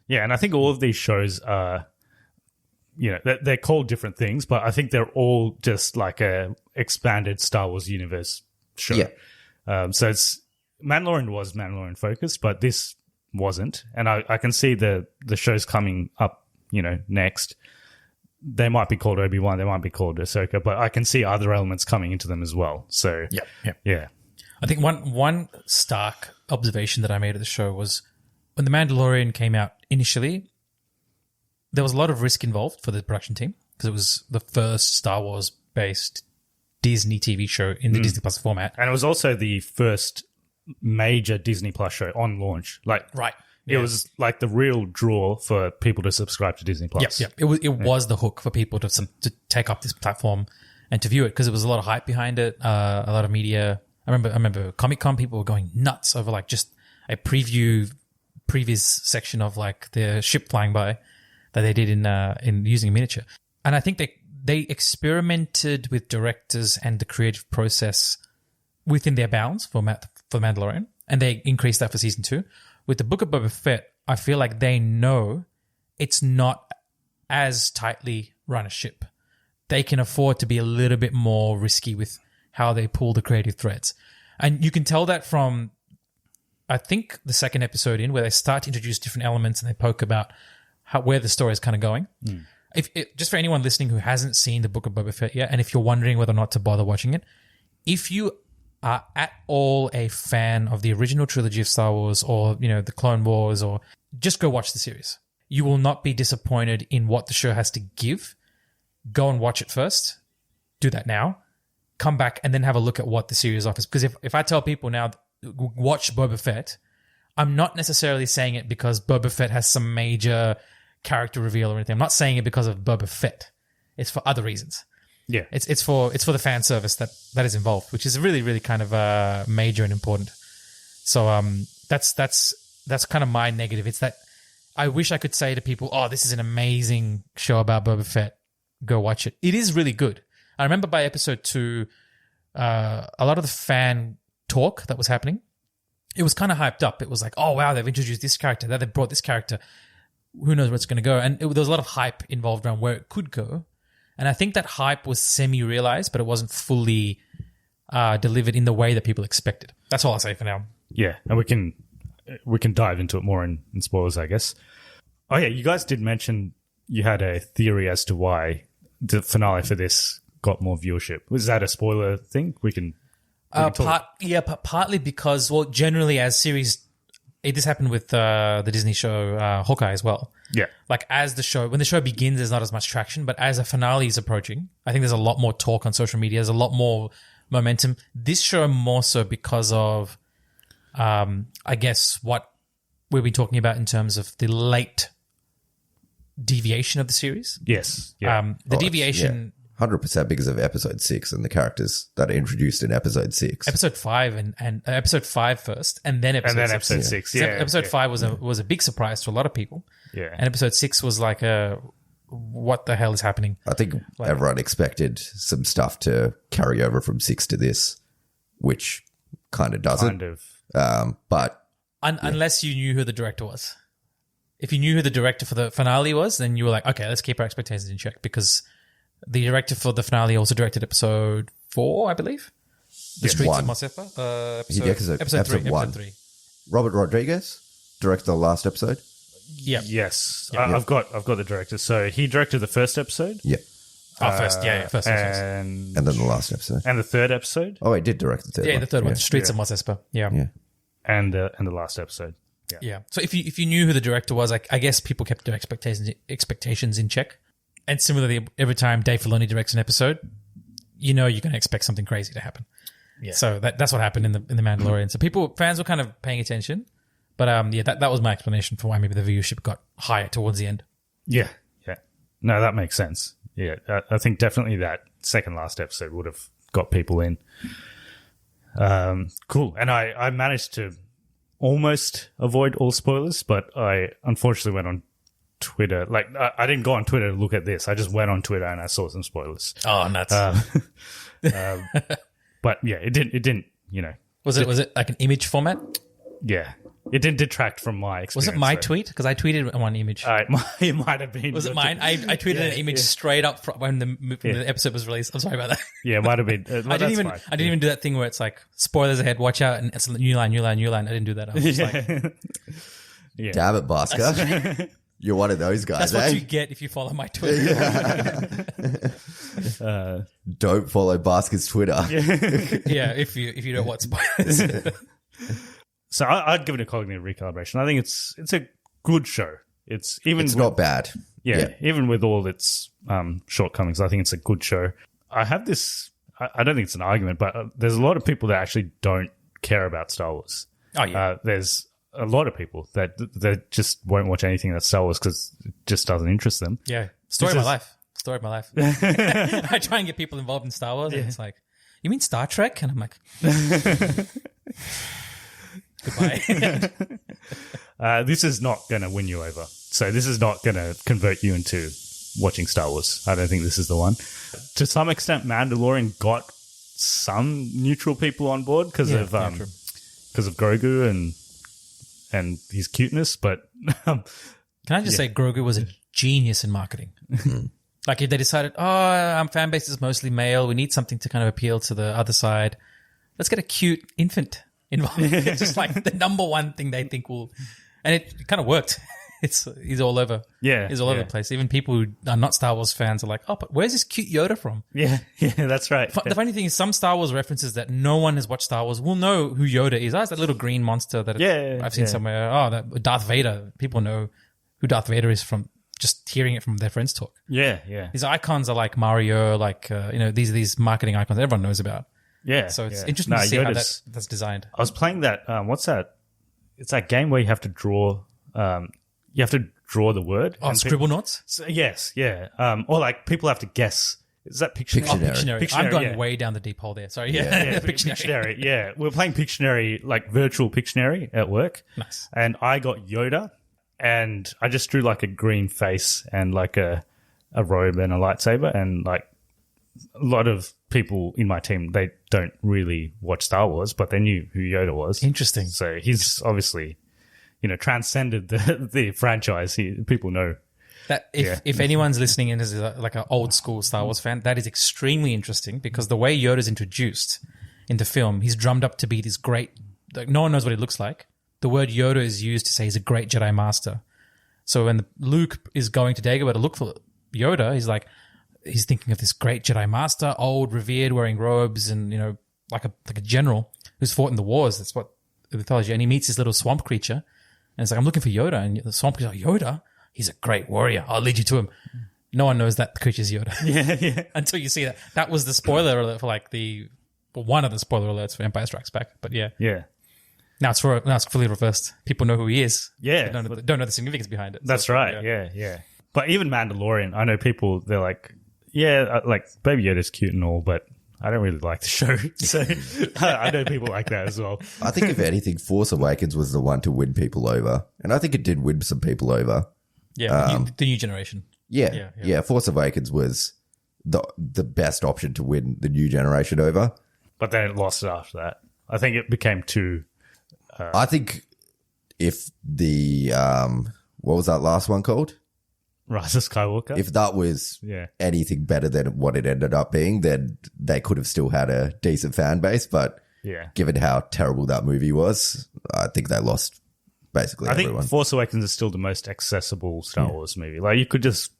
Yeah, and I think all of these shows are, they're called different things, but I think they're all just like a expanded Star Wars universe show. Yeah. So Mandalorian was Mandalorian focused, but this wasn't. And I can see the shows coming up, next. They might be called Obi-Wan, they might be called Ahsoka, but I can see other elements coming into them as well. So yeah. I think one stark observation that I made of the show was when The Mandalorian came out initially, there was a lot of risk involved for the production team because it was the first Star Wars-based Disney TV show in the Disney Plus format. And it was also the first major Disney Plus show on launch. It was like the real draw for people to subscribe to Disney Plus. Yep. It was the hook for people to take up this platform and to view it because there was a lot of hype behind it, a lot of media. I remember Comic-Con people were going nuts over like just a previous section of like the ship flying by that they did in using a miniature. And I think they experimented with directors and the creative process within their bounds for Mandalorian, and they increased that for season 2. With the Book of Boba Fett, I feel like they know it's not as tightly run a ship. They can afford to be a little bit more risky with how they pull the creative threads. And you can tell that from, I think, the second episode in, where they start to introduce different elements and they poke about where the story is kind of going. Just for anyone listening who hasn't seen the Book of Boba Fett yet, and if you're wondering whether or not to bother watching it, if you are at all a fan of the original trilogy of Star Wars or, the Clone Wars, or just go watch the series. You will not be disappointed in what the show has to give. Go and watch it first. Do that now. Come back and then have a look at what the series offers. Because if I tell people now, watch Boba Fett, I'm not necessarily saying it because Boba Fett has some major character reveal or anything. I'm not saying it because of Boba Fett. It's for other reasons. Yeah. It's for the fan service that is involved, which is really, really kind of major and important. So that's kind of my negative. It's that I wish I could say to people, oh, this is an amazing show about Boba Fett. Go watch it. It is really good. I remember by episode 2, a lot of the fan talk that was happening, it was kind of hyped up. It was like, oh, wow, they've introduced this character. They've brought this character. Who knows where it's going to go? And there was a lot of hype involved around where it could go. And I think that hype was semi-realized, but it wasn't fully delivered in the way that people expected. That's all I'll say for now. Yeah, and we can dive into it more in spoilers, I guess. Oh, yeah, you guys did mention you had a theory as to why the finale for this got more viewership. Was that a spoiler thing? We can partly because, well, generally as series, this happened with the Disney show Hawkeye as well. Yeah. Like when the show begins, there's not as much traction, but as a finale is approaching, I think there's a lot more talk on social media. There's a lot more momentum. This show more so because of, I guess, what we've been talking about in terms of the late deviation of the series. Yes. Yeah. The deviation... 100% because of episode 6 and the characters that are introduced in episode 6. Episode 5 and episode 5 first, and then episode 6. Yeah. Episode 5 was a big surprise to a lot of people. Yeah. And episode 6 was like what the hell is happening? I think everyone expected some stuff to carry over from 6 to this, which kind of doesn't. But unless you knew who the director was. If you knew who the director for the finale was, then you were like, okay, let's keep our expectations in check, because the director for the finale also directed episode 4, I believe. The Streets of Mosepa. Episode 3. Robert Rodriguez directed the last episode. Yeah. Yes. I've got the director. So he directed the first episode. Yeah. First episode. And then the last episode. And the third episode. Oh, he did direct the third one. Yeah, the third one. Streets of Mosepa. Yeah. And the last episode. Yeah. So if you knew who the director was, I guess people kept their expectations in check. And similarly, every time Dave Filoni directs an episode, you're going to expect something crazy to happen. Yeah. So that's what happened in the Mandalorian. So fans were kind of paying attention, but that was my explanation for why maybe the viewership got higher towards the end. Yeah. No, that makes sense. Yeah, I think definitely that second last episode would have got people in. Cool. And I managed to almost avoid all spoilers, but I unfortunately went on Twitter. Like, I didn't go on Twitter to look at this. I just went on Twitter and I saw some spoilers. Oh, nuts. But yeah, it didn't, Was it like an image format? Yeah. It didn't detract from my experience. Was it my tweet? Because I tweeted one image. It might have been. Was it mine? I tweeted an image straight up when the episode was released. I'm sorry about that. Yeah, it might have been. I didn't even do that thing where it's like, spoilers ahead, watch out, and it's new line. I didn't do that. I was just like... Yeah. Damn it, Bhaskar. You're one of those guys, That's what you get if you follow my Twitter. Don't follow Bhaskar's Twitter. Yeah, if you don't want spoilers. So I'd give it a cognitive recalibration. I think it's a good show. It's not bad. Yeah, even with all its shortcomings, I think it's a good show. I have this. I don't think it's an argument, but there's a lot of people that actually don't care about Star Wars. Oh yeah, there's a lot of people that just won't watch anything that's Star Wars because it just doesn't interest them. Yeah, story of my life. I try and get people involved in Star Wars, and it's like, you mean Star Trek? And I'm like, goodbye. This is not going to win you over. So this is not going to convert you into watching Star Wars. I don't think this is the one. To some extent, Mandalorian got some neutral people on board because of Grogu and his cuteness, but can I just say Grogu was a genius in marketing. Like, if they decided, our fan base is mostly male, we need something to kind of appeal to the other side, let's get a cute infant involved. It's just like the number one thing they think will, and it kind of worked. He's all over. Yeah. He's all over the place. Even people who are not Star Wars fans are like, oh, but where's this cute Yoda from? Yeah, that's right. The funny thing is, some Star Wars references that no one has watched Star Wars will know who Yoda is. Oh, it's that little green monster that I've seen somewhere. Oh, that Darth Vader. People know who Darth Vader is from just hearing it from their friends talk. Yeah. These icons are like Mario, like, these marketing icons everyone knows about. Yeah. So it's interesting to see how that's designed. I was playing that, what's that it's that game where you have to draw. You have to draw the word. Oh, scribble notes? So, yes, yeah. Or like people have to guess. Is that Pictionary? Pictionary. Pictionary. I'm going way down the deep hole there. Sorry. Yeah. Pictionary. Yeah. We're playing Pictionary, like virtual Pictionary at work. Nice. And I got Yoda, and I just drew like a green face and like a robe and a lightsaber. And like a lot of people in my team, they don't really watch Star Wars, but they knew who Yoda was. Interesting. So he's obviously, transcended the franchise. People know. That if anyone's listening and is like an old school Star Wars fan, that is extremely interesting because the way Yoda's introduced in the film, he's drummed up to be this great, like no one knows what he looks like. The word Yoda is used to say he's a great Jedi Master. So when Luke is going to Dagobah to look for Yoda, he's thinking of this great Jedi Master, old, revered, wearing robes and, like a general who's fought in the wars. That's what the mythology. And he meets this little swamp creature and it's like, I'm looking for Yoda. And the swamp creature's like, Yoda? He's a great warrior. I'll lead you to him. No one knows that the creature's Yoda. Yeah. Until you see that. That was the spoiler alert for one of the spoiler alerts for Empire Strikes Back. But yeah. Yeah. Now it's fully reversed. People know who he is. Yeah. Don't know the significance behind it. That's right. Yeah. But even Mandalorian, I know people, they're like, yeah, like Baby Yoda's cute and all, but I don't really like the show. So I know people like that as well. I think if anything, Force Awakens was the one to win people over. And I think it did win some people over. Yeah, the new generation. Yeah. Force Awakens was the best option to win the new generation over. But then it lost it after that. I think it became too... I think if the... what was that last one called? Rise of Skywalker. If that was anything better than what it ended up being, then they could have still had a decent fan base. But given how terrible that movie was, I think they lost basically everyone. I think Force Awakens is still the most accessible Star Wars movie. Like you could just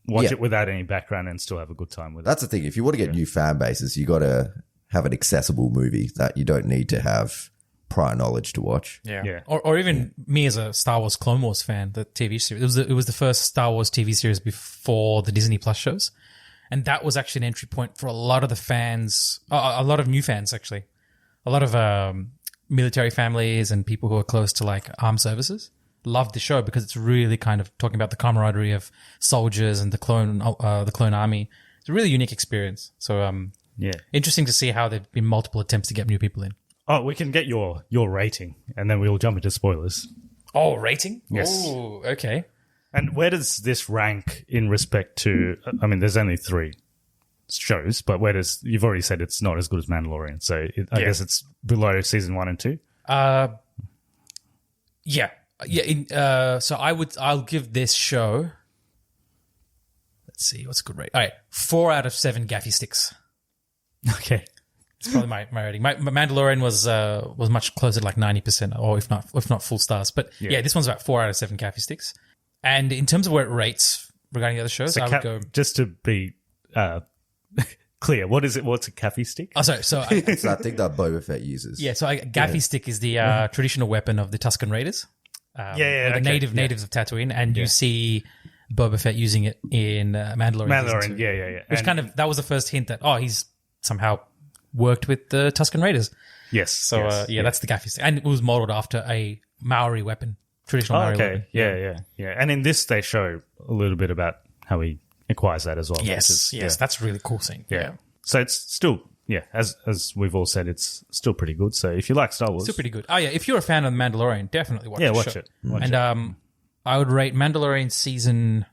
watch it without any background and still have a good time with it. That's the thing. If you want to get new fan bases, you got to have an accessible movie that you don't need to have prior knowledge to watch. Yeah. Or even me as a Star Wars Clone Wars fan, the TV series. It was the first Star Wars TV series before the Disney Plus shows. And that was actually an entry point for a lot of the fans, a lot of new fans actually. A lot of military families and people who are close to like armed services loved the show because it's really kind of talking about the camaraderie of soldiers and the clone army. It's a really unique experience. So interesting to see how there've been multiple attempts to get new people in. Oh, we can get your rating, and then we'll jump into spoilers. Oh, rating? Yes. Oh, okay. And where does this rank in respect to... I mean, there's only 3 shows, but where does... You've already said it's not as good as Mandalorian, so I guess it's below season 1 and 2? Yeah. So I'll give this show... Let's see, what's a good rate? All right, 4 out of 7 gaffy sticks. Okay. It's probably my rating. My Mandalorian was much closer to like 90%, or if not full stars. But yeah, this one's about 4 out of 7 gaffy sticks. And in terms of where it rates regarding the other shows, I would go... Just to be clear, what's a gaffy stick? Oh, sorry. So it's that thing that Boba Fett uses. Yeah, so gaffy stick is the traditional weapon of the Tusken Raiders. The natives of Tatooine, and you see Boba Fett using it in Mandalorian. Yeah. Which that was the first hint that he's somehow worked with the Tusken Raiders. Yes. So that's the gaffy stick, and it was modeled after a Maori weapon, traditional Maori weapon. Yeah. And in this, they show a little bit about how he acquires that as well. Yes, that's a really cool scene. Yeah. So it's still, as we've all said, it's still pretty good. So if you like Star Wars, still pretty good. Oh yeah, if you're a fan of The Mandalorian, definitely watch it. Watch it. I would rate Mandalorian season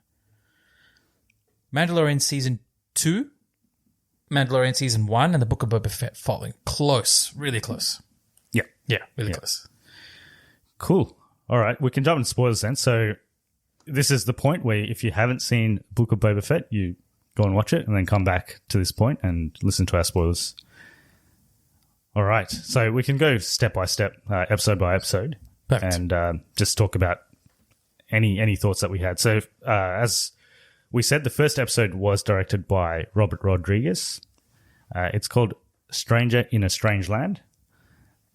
2. Mandalorian season 1 and the Book of Boba Fett following. Close. Really close. Yeah. Really close. Cool. All right. We can jump into spoilers then. So this is the point where if you haven't seen Book of Boba Fett, you go and watch it and then come back to this point and listen to our spoilers. All right. So we can go step by step, episode by episode. Perfect. And just talk about any thoughts that we had. So as we said, the first episode was directed by Robert Rodriguez. It's called Stranger in a Strange Land.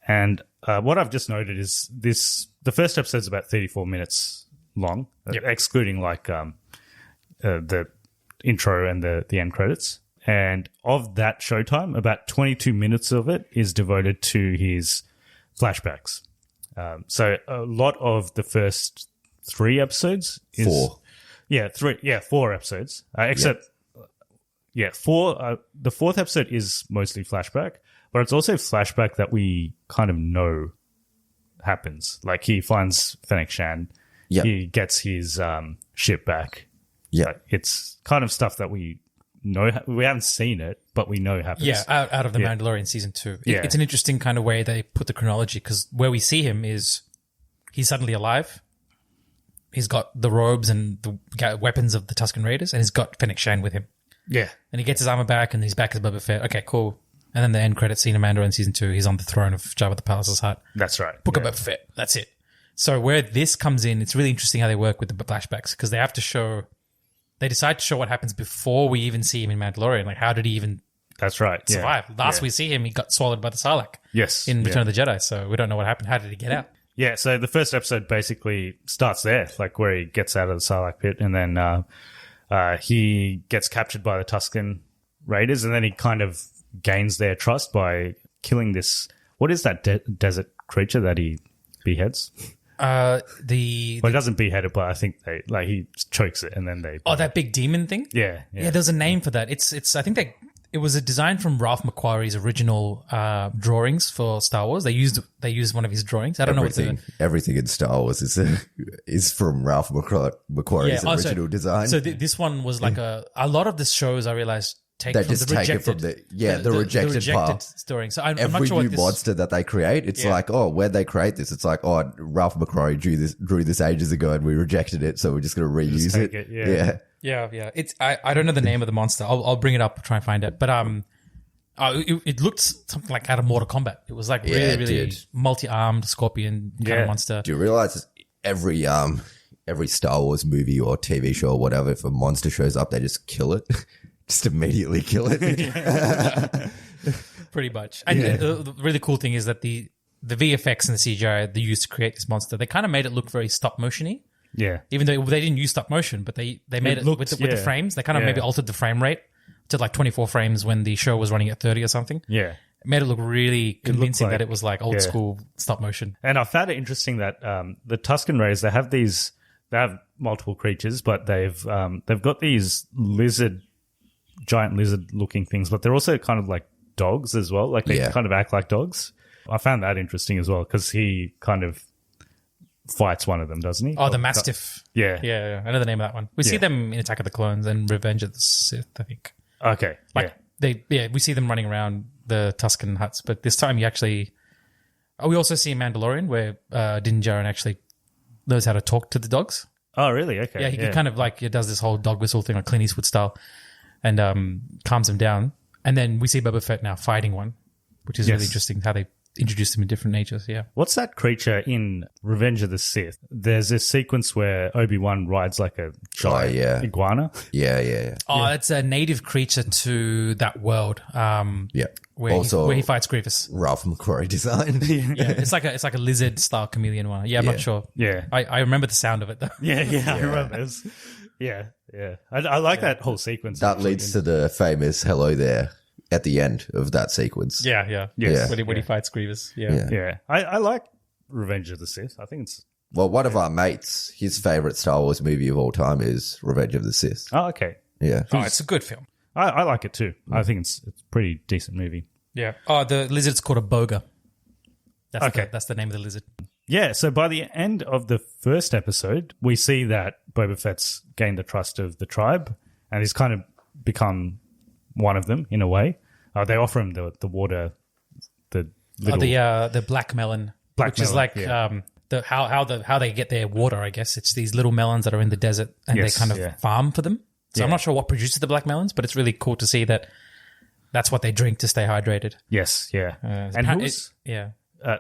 And what I've just noted is the first episode is about 34 minutes long, excluding like the intro and the end credits. And of that showtime, about 22 minutes of it is devoted to his flashbacks. So a lot of the first 3 episodes is 4. Yeah, 3. Yeah, 4 episodes. Except, 4. The 4th episode is mostly flashback, but it's also flashback that we kind of know happens. Like he finds Fennec Shan. Yep. He gets his ship back. Yeah. It's kind of stuff that we know. We haven't seen it, but we know happens. Yeah, out of the Mandalorian season 2. Yeah. It's an interesting kind of way they put the chronology, because where we see him is he's suddenly alive. He's got the robes and the weapons of the Tusken Raiders, and he's got Fennec Shan with him. Yeah. And he gets his armor back, and he's back as Boba Fett. Okay, cool. And then the end credit scene of Mandalorian season 2, he's on the throne of Jabba the Palace's hut. That's right. Book of Boba Fett. That's it. So where this comes in, it's really interesting how they work with the flashbacks, because they have to show, they decide to show what happens before we even see him in Mandalorian. Like, how did he even That's right. survive? Yeah. Last we see him, he got swallowed by the Sarlacc. Yes. In Return of the Jedi. So we don't know what happened. How did he get out? Yeah, so the first episode basically starts there, like where he gets out of the Sarlacc pit, and then he gets captured by the Tusken Raiders, and then he kind of gains their trust by killing this. What is that desert creature that he beheads? Well, he doesn't behead it, but I think he chokes it, and then they. Oh, that big demon thing. Yeah. There's a name for that. It's. I think it was a design from Ralph McQuarrie's original drawings for Star Wars. They used one of his drawings. I don't know what everything in Star Wars is from Ralph McQuarrie's original design. So this one was like a lot of the shows I realized take they from just the take rejected, it from the rejected part. Story. So I'm Every not sure new what this monster that they create, it's like, oh, where'd they create this? It's like, oh, Ralph McQuarrie drew this ages ago and we rejected it, so we're just going to reuse it. Yeah. It's I don't know the name of the monster. I'll bring it up, try and find it. But it looked something like out of Mortal Kombat. It was like really multi-armed scorpion kind of monster. Do you realize every Star Wars movie or TV show or whatever, if a monster shows up, they just kill it. Just immediately kill it. Pretty much. And the really cool thing is that the VFX and the CGI they used to create this monster, they kind of made it look very stop motion-y. Yeah. Even though they didn't use stop motion, but they made it with the frames. They kind of maybe altered the frame rate to like 24 frames when the show was running at 30 or something. Yeah. It made it look really convincing that it was like old school stop motion. And I found it interesting that the Tusken Raiders, they have multiple creatures, but they've got these giant lizard-looking things, but they're also kind of like dogs as well. Like they kind of act like dogs. I found that interesting as well because he kind of fights one of them, doesn't he? Oh, the Mastiff. Yeah. I know the name of that one. We see them in Attack of the Clones and Revenge of the Sith, I think. Okay. We see them running around the Tusken huts, but this time we also see Mandalorian where Din Djarin actually knows how to talk to the dogs. Oh, really? Okay. Yeah, he kind of like does this whole dog whistle thing like Clint Eastwood style and calms them down. And then we see Boba Fett now fighting one, which is really interesting how they introduced him in different natures. Yeah. What's that creature in Revenge of the Sith? There's this sequence where Obi-Wan rides like a giant iguana. Yeah. Oh, it's a native creature to that world. Where he fights Grievous. Ralph McQuarrie design. It's like a lizard style chameleon one. Yeah, I'm not sure. Yeah. I remember the sound of it though. Yeah. I remember this. Yeah. I like that whole sequence. That leads to the famous hello there at the end of that sequence. Yeah. When he fights Grievous. Yeah. I like Revenge of the Sith. I think it's... Well, one of our mates, his favorite Star Wars movie of all time is Revenge of the Sith. Oh, okay. Yeah. Oh, it's a good film. I like it too. I think it's a pretty decent movie. Yeah. Oh, the lizard's called a boga. That's the name of the lizard. Yeah, so by the end of the first episode, we see that Boba Fett's gained the trust of the tribe and he's kind of become one of them in a way. They offer him the water, the black melon, is like how they get their water. I guess it's these little melons that are in the desert and they kind of farm for them. So I'm not sure what produces the black melons, but it's really cool to see that that's what they drink to stay hydrated. Yes, yeah,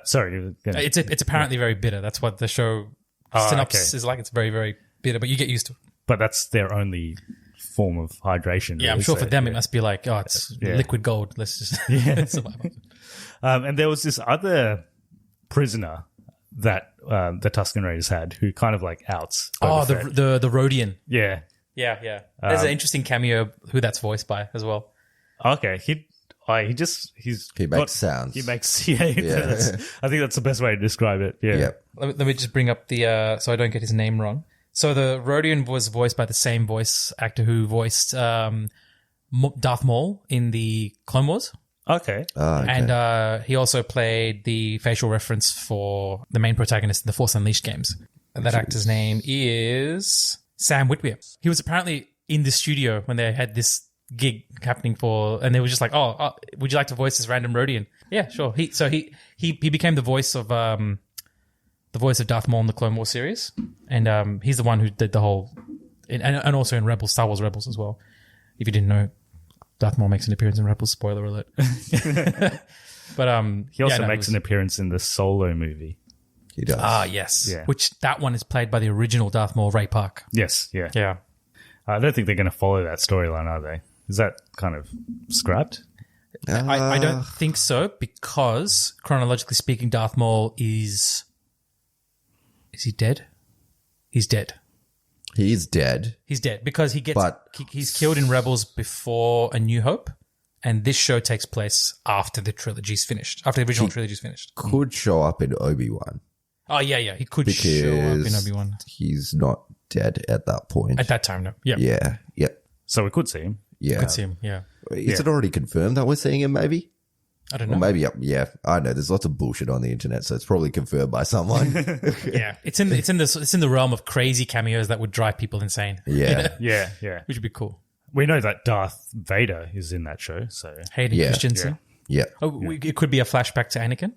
sorry, it's apparently very bitter. That's what the show synopsis is like. It's very, very bitter, but you get used to it. But that's their only form of hydration. Yeah, I'm sure for them it must be like, it's liquid gold. Let's just survive. And there was this other prisoner that the Tusken Raiders had who kind of like outs Boba Fett. the Rhodian. Yeah. There's an interesting cameo who that's voiced by as well. Okay. He makes sounds. He makes I think that's the best way to describe it. Yeah. Yep. Let me just bring up the so I don't get his name wrong. So the Rodian was voiced by the same voice actor who voiced Darth Maul in the Clone Wars. Okay. And he also played the facial reference for the main protagonist in the Force Unleashed games. And that actor's name is Sam Witwer. He was apparently in the studio when they had this gig happening and they were just like, oh, would you like to voice this random Rodian? Yeah, sure. He became the voice of Darth Maul in the Clone Wars series, and he's the one who did the whole, and also in Rebels, Star Wars Rebels as well. If you didn't know, Darth Maul makes an appearance in Rebels. Spoiler alert. But he also makes an appearance in the Solo movie. He does. Ah, yes. Yeah. Which that one is played by the original Darth Maul, Ray Park. Yes. Yeah. Yeah. I don't think they're going to follow that storyline, are they? Is that kind of scrapped? I don't think so, because chronologically speaking, Darth Maul is he dead? He's dead. He is dead. He's dead because he's killed in Rebels before A New Hope, and this show takes place after the trilogy's finished, after the original trilogy's finished. Could show up in Obi-Wan. Oh yeah, he could show up in Obi-Wan. He's not dead at that point. At that time, no. Yeah. Yeah. So we could see him. Yeah. Could see him, yeah. Is it already confirmed that we're seeing him, maybe? I don't know. Or maybe, yeah. I know there's lots of bullshit on the internet, so it's probably confirmed by someone. Yeah. It's in the realm of crazy cameos that would drive people insane. Yeah. Yeah. Which would be cool. We know that Darth Vader is in that show, so Hayden Christensen. Yeah. It could be a flashback to Anakin.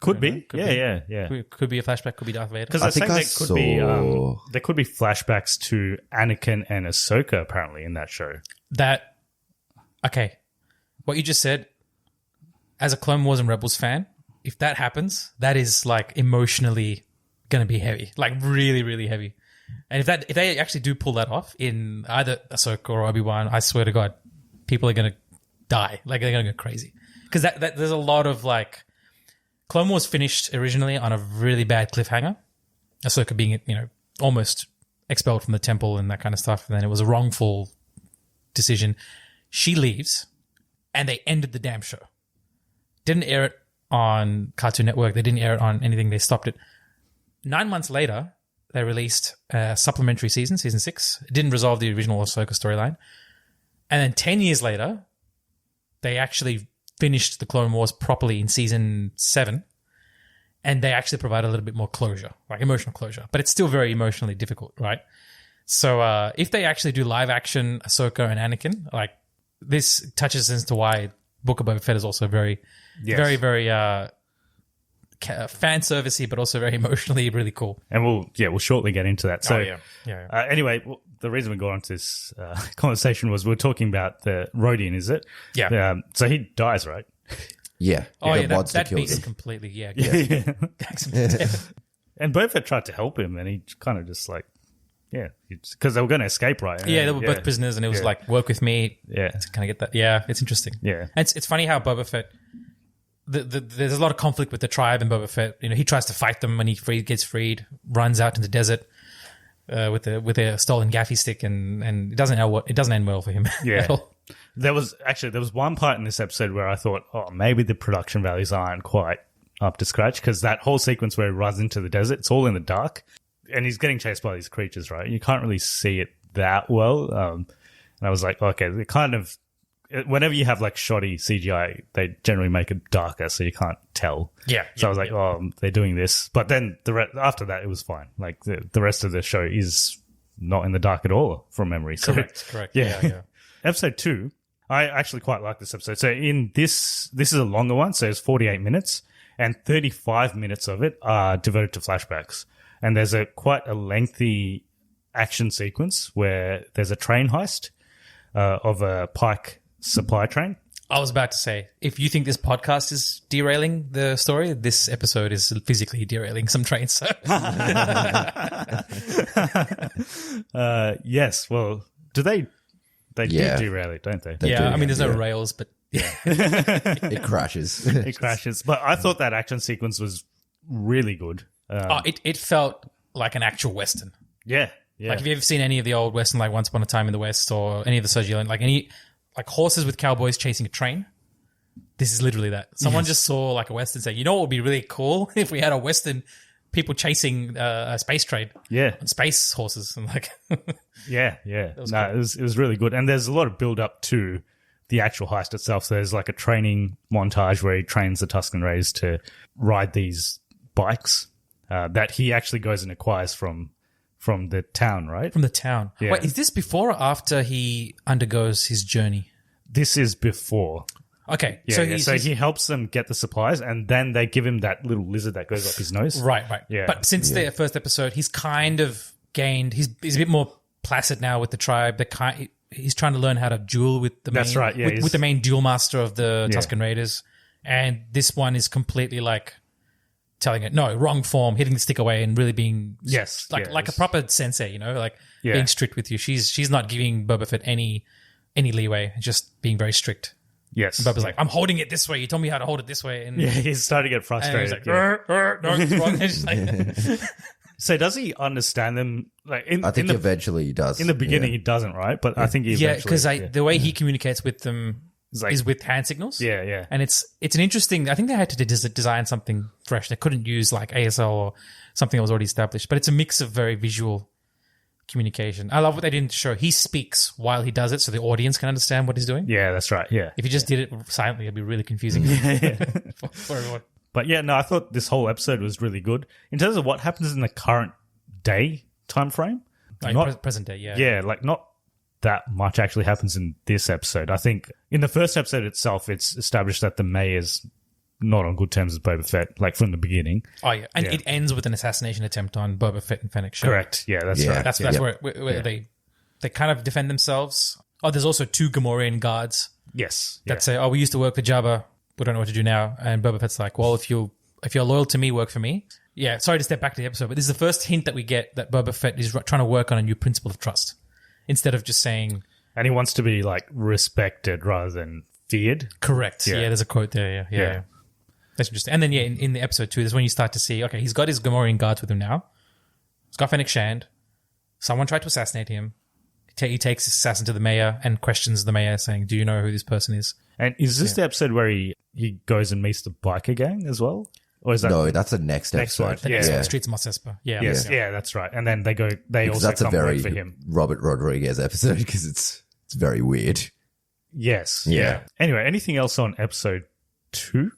Could be. Yeah. Could be a flashback, could be Darth Vader. Because I think there could be flashbacks to Anakin and Ahsoka apparently in that show. Okay, what you just said, as a Clone Wars and Rebels fan, if that happens, that is like emotionally going to be heavy, like really, really heavy. And if they actually do pull that off in either Ahsoka or Obi-Wan, I swear to God, people are going to die. Like they're going to go crazy. Because there's a lot of like, Clone Wars finished originally on a really bad cliffhanger. Ahsoka being, almost expelled from the temple and that kind of stuff. And then it was a wrongful decision. She leaves and they ended the damn show. Didn't air it on Cartoon Network. They didn't air it on anything. They stopped it. 9 months later, they released a supplementary season 6. It didn't resolve the original Ahsoka storyline. And then 10 years later, they actually finished the Clone Wars properly in season 7. And they actually provide a little bit more closure, like emotional closure. But it's still very emotionally difficult, right? So if they actually do live action Ahsoka and Anakin, like this touches into why Book of Boba Fett is also very, very fan servicey, but also very emotionally really cool. And we'll shortly get into that. So anyway, the reason we got onto this conversation was we're talking about the Rodian, is it? Yeah. So he dies, right? Yeah. That beats him completely. Yeah. And Boba Fett tried to help him, and he kind of just like, because they were going to escape, right? Yeah, they were both prisoners, and it was like, work with me. Yeah. To kind of get that. Yeah, it's interesting. Yeah. And it's funny how Boba Fett, there's a lot of conflict with the tribe and Boba Fett. He tries to fight them when he gets freed, runs out in the desert with a stolen gaffy stick, and it doesn't end well for him at all. There was one part in this episode where I thought, maybe the production values aren't quite up to scratch, because that whole sequence where he runs into the desert, it's all in the dark, and he's getting chased by these creatures, right? You can't really see it that well. And I was like, okay, they kind of, whenever you have like shoddy CGI, they generally make it darker, so you can't tell. Yeah. So I was like, they're doing this. But then after that, it was fine. Like the rest of the show is not in the dark at all from memory. So, Correct. Yeah. Episode 2, I actually quite like this episode. So in this is a longer one, so it's 48 minutes, and 35 minutes of it are devoted to flashbacks. And there's quite a lengthy action sequence where there's a train heist of a Pike supply train. I was about to say, if you think this podcast is derailing the story, this episode is physically derailing some trains. So. Yes. Well, do they do derail it, don't they? I mean, there's no rails, but it crashes. It crashes. But I thought that action sequence was really good. It felt like an actual Western. Yeah. Like, have you ever seen any of the old Western, like Once Upon a Time in the West, or any of the Sergio, like horses with cowboys chasing a train? This is literally that. Someone just saw like a Western, say, you know what would be really cool if we had a Western people chasing a space trade, on space horses, and like, It was really good, and there's a lot of build up to the actual heist itself. So there's like a training montage where he trains the Tusken Raiders to ride these bikes that he actually goes and acquires from the town, right? From the town. Yeah. Wait, is this before or after he undergoes his journey? This is before. Okay. Yeah, so he helps them get the supplies, and then they give him that little lizard that goes up his nose. Right. Yeah. But since the first episode, he's kind of gained. He's a bit more placid now with the tribe. He's trying to learn how to duel with the That's right. Yeah, with the main duel master of the Tusken Raiders, and this one is completely like telling it no, wrong form, hitting the stick away, and really being like a proper sensei. You know, like being strict with you. She's not giving Boba Fett any leeway, just being very strict. Yes. And Boba's like, I'm holding it this way. You told me how to hold it this way. And he's starting to get frustrated. And he's like, no, it's wrong. It's like, so does he understand them? Like, I think eventually he does. In the beginning, he doesn't, right? But I think he eventually... because the way he communicates with them is with hand signals. Yeah. And it's an interesting... I think they had to design something fresh. They couldn't use like ASL or something that was already established. But it's a mix of very visual communication. I love what they didn't show. He speaks while he does it so the audience can understand what he's doing. Yeah, that's right. Yeah. If he just did it silently, it'd be really confusing for everyone. But yeah, no, I thought this whole episode was really good. In terms of what happens in the current day time frame. Like present day, yeah. Yeah, like not that much actually happens in this episode. I think in the first episode itself, it's established that the mayor's not on good terms with Boba Fett, like from the beginning. Oh, yeah. And it ends with an assassination attempt on Boba Fett and Fennec Shand. Correct. Yeah, that's right. That's where they kind of defend themselves. Oh, there's also 2 Gamorrean guards. Yes. That say, we used to work for Jabba. We don't know what to do now. And Boba Fett's like, well, if you're loyal to me, work for me. Yeah, sorry to step back to the episode, but this is the first hint that we get that Boba Fett is trying to work on a new principle of trust instead of just saying... And he wants to be, like, respected rather than feared. Correct. Yeah, there's a quote there. Yeah. That's interesting. And then, in the episode 2, that's when you start to see, okay, he's got his Gamorrean guards with him now. He's got Fennec Shand. Someone tried to assassinate him. He takes his assassin to the mayor and questions the mayor, saying, do you know who this person is? And is this the episode where he goes and meets the biker gang as well? Or is that no, that's the next episode. The next one, the Streets of Mos Espa. Yeah. Yes, yeah, that's right. And then they also that's come a very for him. Robert Rodriguez episode because it's very weird. Yes. Yeah. Anyway, anything else on episode 2?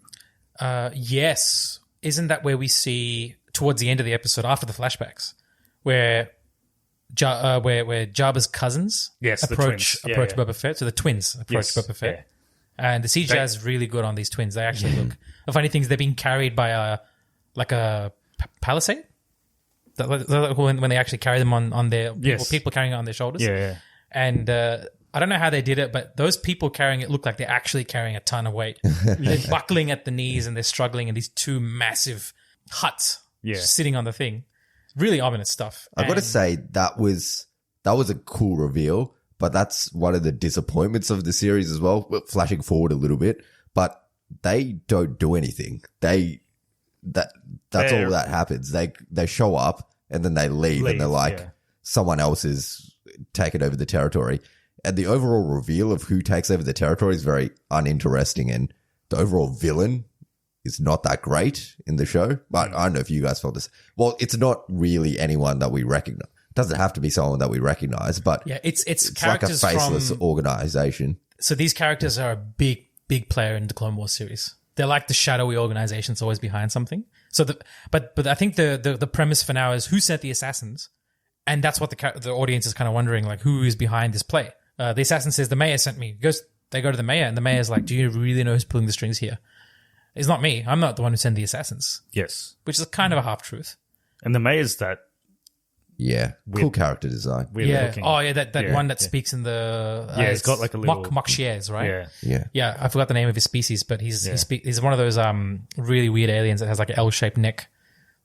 Yes. Isn't that where we see towards the end of the episode after the flashbacks where Jabba's cousins approach Boba Fett? So the twins approach Boba Fett. Yeah. And the CGI is really good on these twins. They actually look... The funny thing is they're being carried by a palisade. When they actually carry them on their... People carrying it on their shoulders. Yeah. And I don't know how they did it, but those people carrying it look like they're actually carrying a ton of weight. They're buckling at the knees and they're struggling in these 2 massive huts sitting on the thing. Really ominous stuff. I've got to say, that was a cool reveal. But that's one of the disappointments of the series as well, flashing forward a little bit. But they don't do anything. That's all that happens. They show up and then they leave and they're like, someone else is taking over the territory. And the overall reveal of who takes over the territory is very uninteresting. And the overall villain is not that great in the show. But I don't know if you guys felt this. Well, it's not really anyone that we recognize. Doesn't have to be someone that we recognize, but it's characters like a faceless organization. So these characters are a big player in the Clone Wars series. They're like the shadowy organization that's always behind something. So, but I think the premise for now is who sent the assassins, and that's what the audience is kind of wondering, like who is behind this play. The assassin says the mayor sent me. They go to the mayor, and the mayor's like, "Do you really know who's pulling the strings here? It's not me. I'm not the one who sent the assassins." Yes, which is kind of a half truth. And the mayor's that. Yeah, cool character design. Looking. Oh, yeah, that one that speaks in the... it's got like a little... Mokshiers, right? Yeah, I forgot the name of his species, but he's one of those really weird aliens that has like an L-shaped neck.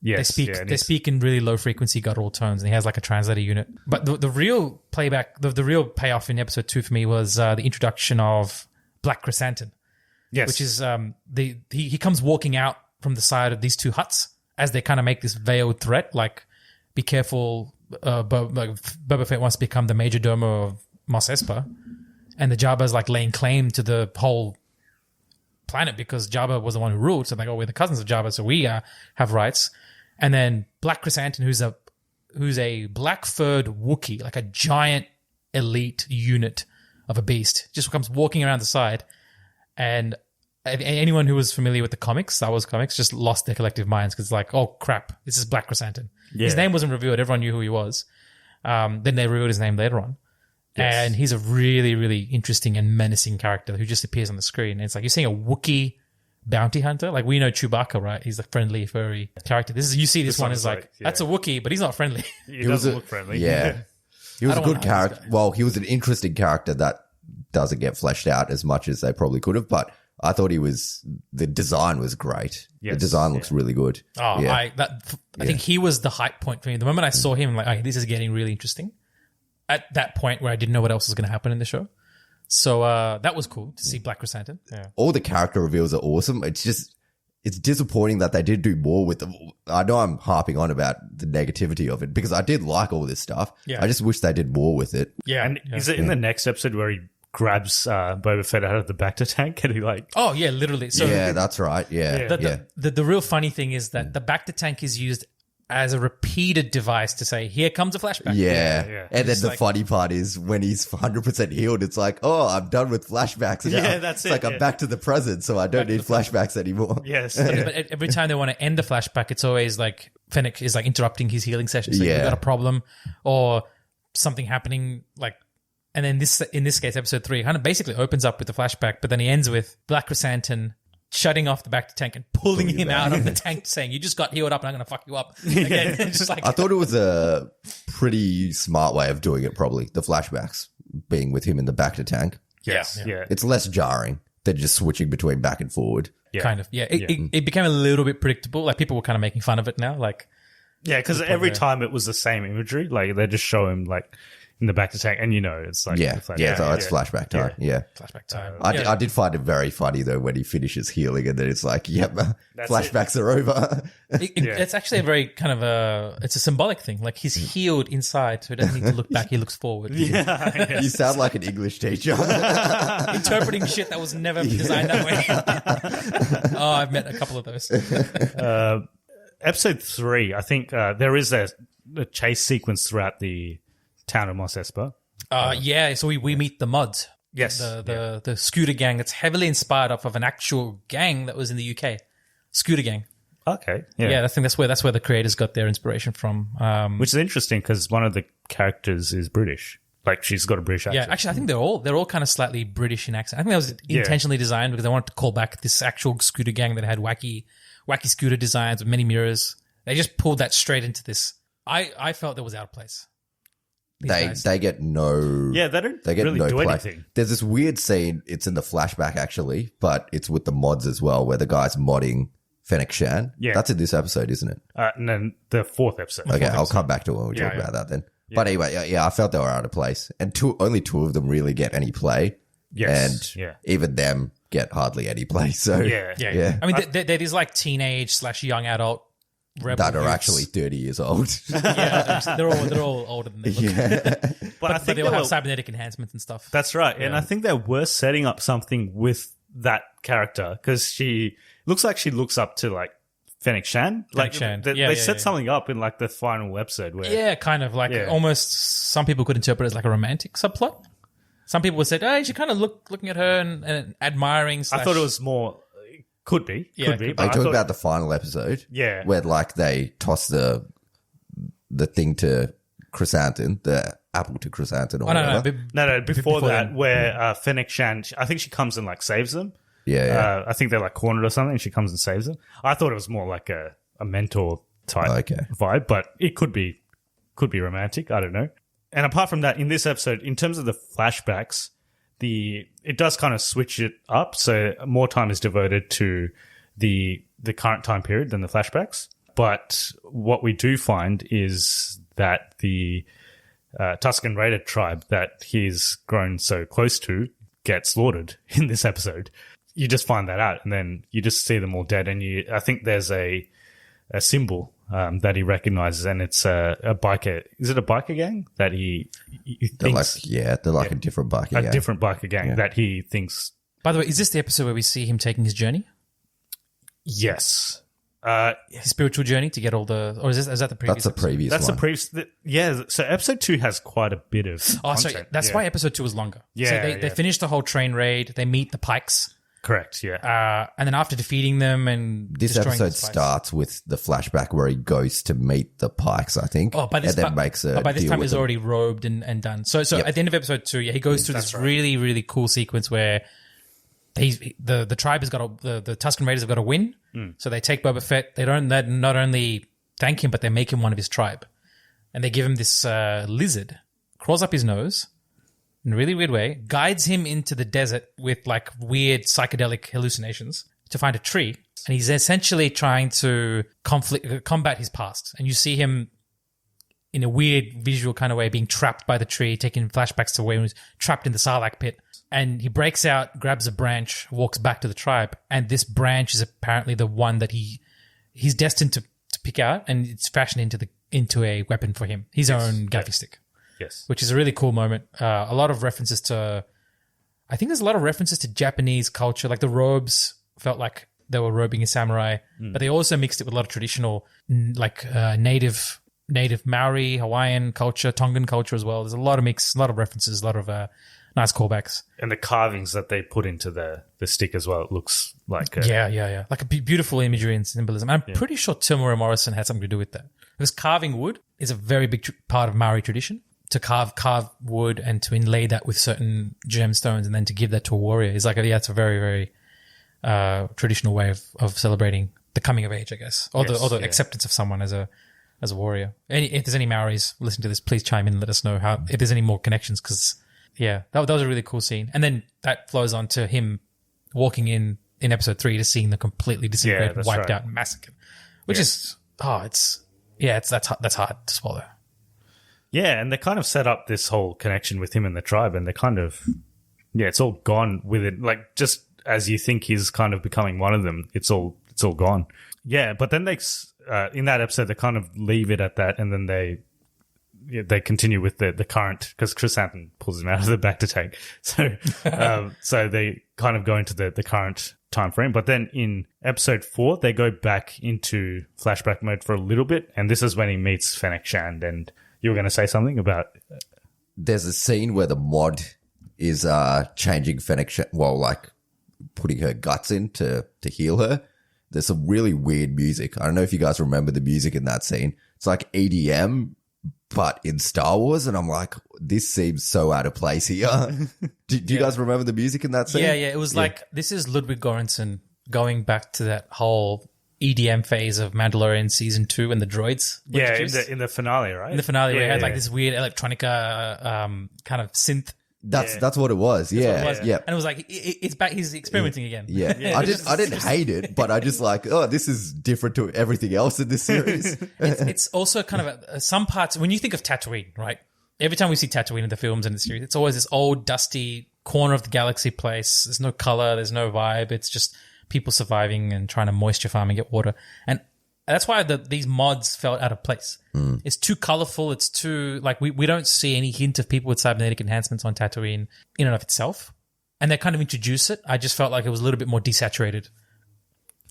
Yes. They speak in really low frequency guttural tones, and he has like a translator unit. But the real playback, the real payoff in episode 2 for me was the introduction of Black Chrysanthemum. Yes. Which is he comes walking out from the side of these 2 huts as they kind of make this veiled threat, like... Be careful, Boba Fett wants to become the major domo of Mos Espa, and the Jabba's like laying claim to the whole planet because Jabba was the one who ruled. So like, oh, we're the cousins of Jabba, so we have rights. And then Black Chrysanthemum, who's a black-furred Wookiee, like a giant elite unit of a beast, just comes walking around the side. And anyone who was familiar with the comics, Star Wars comics, just lost their collective minds because it's like, oh, crap, this is Black Chrysanthemum. Yeah. His name wasn't revealed. Everyone knew who he was. Then they revealed his name later on. Yes. And he's a really, really interesting and menacing character who just appears on the screen. And it's like you're seeing a Wookiee bounty hunter. Like we know Chewbacca, right? He's a friendly, furry character. You see this one is like, that's a Wookiee, but he's not friendly. He doesn't look friendly. Yeah. He was a good character. Well, he was an interesting character that doesn't get fleshed out as much as they probably could have, but I thought the design was great. Yes. The design looks really good. Oh, yeah. I think he was the hype point for me. The moment I saw him, I'm like, this is getting really interesting. At that point where I didn't know what else was going to happen in the show. So that was cool to see Black Chrysanthemum. Yeah. All the character reveals are awesome. It's disappointing that they did do more with them. I know I'm harping on about the negativity of it because I did like all this stuff. Yeah. I just wish they did more with it. Yeah. And is it in the next episode where he grabs Boba Fett out of the Bacta tank and he like... Oh, yeah, literally. So yeah, that's right. Yeah. The real funny thing is that the Bacta tank is used as a repeated device to say, here comes a flashback. Yeah. And then the funny part is when he's 100% healed, it's like, oh, I'm done with flashbacks. Yeah, that's it. It's like I'm back to the present, so I don't need flashbacks anymore. Yes. But every time they want to end the flashback, it's always like Fennec is like interrupting his healing session. So you've got a problem or something happening like... And then in this case, episode 3 kind of basically opens up with the flashback, but then he ends with Black Chrysanthemum shutting off the Bacta tank and pulling him out of the tank saying, you just got healed up and I'm going to fuck you up. Again, it's just like, I thought it was a pretty smart way of doing it, probably. The flashbacks being with him in the Bacta tank. Yes. Yeah. It's less jarring than just switching between back and forward. Yeah. Kind of. Yeah. It became a little bit predictable. Like people were kind of making fun of it now. Like, yeah, because every time it was the same imagery. Like they just show him like in the Bacta tank, and it's like it's flashback time. Yeah, flashback time. I did find it very funny though when he finishes healing, and then it's like, flashbacks are over. It's actually a very kind of it's a symbolic thing. Like he's healed inside, so he doesn't need to look back. He looks forward. You sound like an English teacher interpreting shit that was never designed that way. Oh, I've met a couple of those. Episode 3, I think there is a chase sequence throughout the town of Mos Espa. So we meet the mods. Yes. The scooter gang that's heavily inspired off of an actual gang that was in the UK. Scooter gang. Okay. Yeah, I think that's where the creators got their inspiration from. Which is interesting because one of the characters is British. Like she's got a British accent. Yeah, actually I think they're all kind of slightly British in accent. I think that was intentionally designed because they wanted to call back this actual scooter gang that had wacky scooter designs with many mirrors. They just pulled that straight into this. I felt that was out of place. They get no... Yeah, they don't really do anything. There's this weird scene, it's in the flashback actually, but it's with the mods as well, where the guy's modding Fennec Shan. Yeah. That's in this episode, isn't it? And then the 4th episode. Okay, I'll come back to it when we talk about that then. Yeah. But anyway, I felt they were out of place. And only 2 of them really get any play. Yes. And even them get hardly any play. So yeah. I mean, they're these like teenage / young adult rebel that are youths. Actually 30 years old. they're all older than they look. Yeah. but I think they all have cybernetic enhancements and stuff. That's right. Yeah. And I think they were setting up something with that character because she looks up to like Fennec Shan. They set something up in like the final episode where kind of like almost some people could interpret it as like a romantic subplot. Some people would say, "Oh, she kind of looking at her and admiring." I thought it was more. Could be. Are you talking about the final episode? Yeah. Where like they toss the thing to Chrysanthemum, the apple to Chrysanthemum or whatever. No, before that, where Fennec Shan, I think she comes and like saves them. Yeah. I think they're like cornered or something and she comes and saves them. I thought it was more like a mentor type vibe, but it could be romantic. I don't know. And apart from that, in this episode, in terms of the flashbacks, it does kind of switch it up. So more time is devoted to the current time period than the flashbacks. But what we do find is that the Tusken Raider tribe that he's grown so close to get slaughtered in this episode. You just find that out and then you just see them all dead. And I think there's a symbol that he recognizes, and it's a biker. Is it a biker gang that he thinks? They're like a different biker gang. A different biker gang that he thinks By the way, is this the episode where we see him taking his journey? Yes. His spiritual journey to get all the... Or is that the previous That's the previous That's one. the previous... Yeah, so episode 2 has quite a bit of content. Sorry. That's why episode 2 was longer. Yeah, So they finish the whole train raid. They meet the Pikes. Correct, yeah. And then after defeating them and This destroying episode the Pikes- starts with the flashback where he goes to meet the Pikes, I think. Oh, by this, and then makes a by this deal time with he's them. already robed and done. So Yep. at the end of episode 2, he goes through this really, really cool sequence where the tribe has got the Tusken Raiders have got to win. So they take Boba Fett. They not only thank him, but they make him one of his tribe, and they give him this lizard, crawls up his nose in a really weird way, guides him into the desert with like weird psychedelic hallucinations to find a tree, and he's essentially trying to combat his past. And you see him in a weird visual kind of way being trapped by the tree, taking flashbacks to where he was trapped in the Sarlacc pit. And he breaks out, grabs a branch, walks back to the tribe, and this branch is apparently the one that he's destined to pick out, and it's fashioned into a weapon for him, his own gaffi stick. Yes. Which is a really cool moment. A lot of references to... I think there's a lot of references to Japanese culture. Like the robes felt like they were robing a samurai, but they also mixed it with a lot of traditional, native Maori, Hawaiian culture, Tongan culture as well. There's a lot of mix, a lot of references, a lot of nice callbacks. And the carvings that they put into the stick as well, it looks like... Yeah. Like a beautiful imagery and symbolism. And I'm pretty sure Timura Morrison had something to do with that. Because carving wood is a very big part of Maori tradition. To carve wood and to inlay that with certain gemstones and then to give that to a warrior is like, it's a very, very traditional way of celebrating the coming of age, I guess, or the acceptance of someone as a warrior. If there's any Maoris listening to this, please chime in and let us know if there's any more connections, because that was a really cool scene. And then that flows on to him walking in episode 3 to seeing the completely disintegrated, wiped out massacre, which is that's hard to swallow. Yeah, and they kind of set up this whole connection with him and the tribe, and they kind of, it's all gone with it. Like, just as you think he's kind of becoming one of them, it's all gone. Yeah, but then they, in that episode, they kind of leave it at that, and then they continue with the current, because Chris Anton pulls him out of the back to take. So, so they kind of go into the current time frame. But then in episode 4, they go back into flashback mode for a little bit, and this is when he meets Fennec Shand. And you were going to say something about... There's a scene where the mod is changing Fennec Shand, like putting her guts in to heal her. There's some really weird music. I don't know if you guys remember the music in that scene. It's like EDM, but in Star Wars, and I'm like, this seems so out of place here. Do you guys remember the music in that scene? Yeah. It was like, this is Ludwig Göransson going back to that whole EDM phase of Mandalorian season 2 and the droids. Yeah, in the finale, right? In the finale, where it had like this weird electronica kind of synth. That's what it was. Yeah. And it was like, it's back. He's experimenting again. Yeah. I didn't hate it, but I just like, this is different to everything else in this series. It's also kind of some parts, when you think of Tatooine, right? Every time we see Tatooine in the films and the series, it's always this old, dusty corner of the galaxy place. There's no color. There's no vibe. It's just people surviving and trying to moisture farm and get water. And that's why these mods felt out of place. It's too colorful. It's too, like, we don't see any hint of people with cybernetic enhancements on Tatooine in and of itself. And they kind of introduce it. I just felt like it was a little bit more desaturated.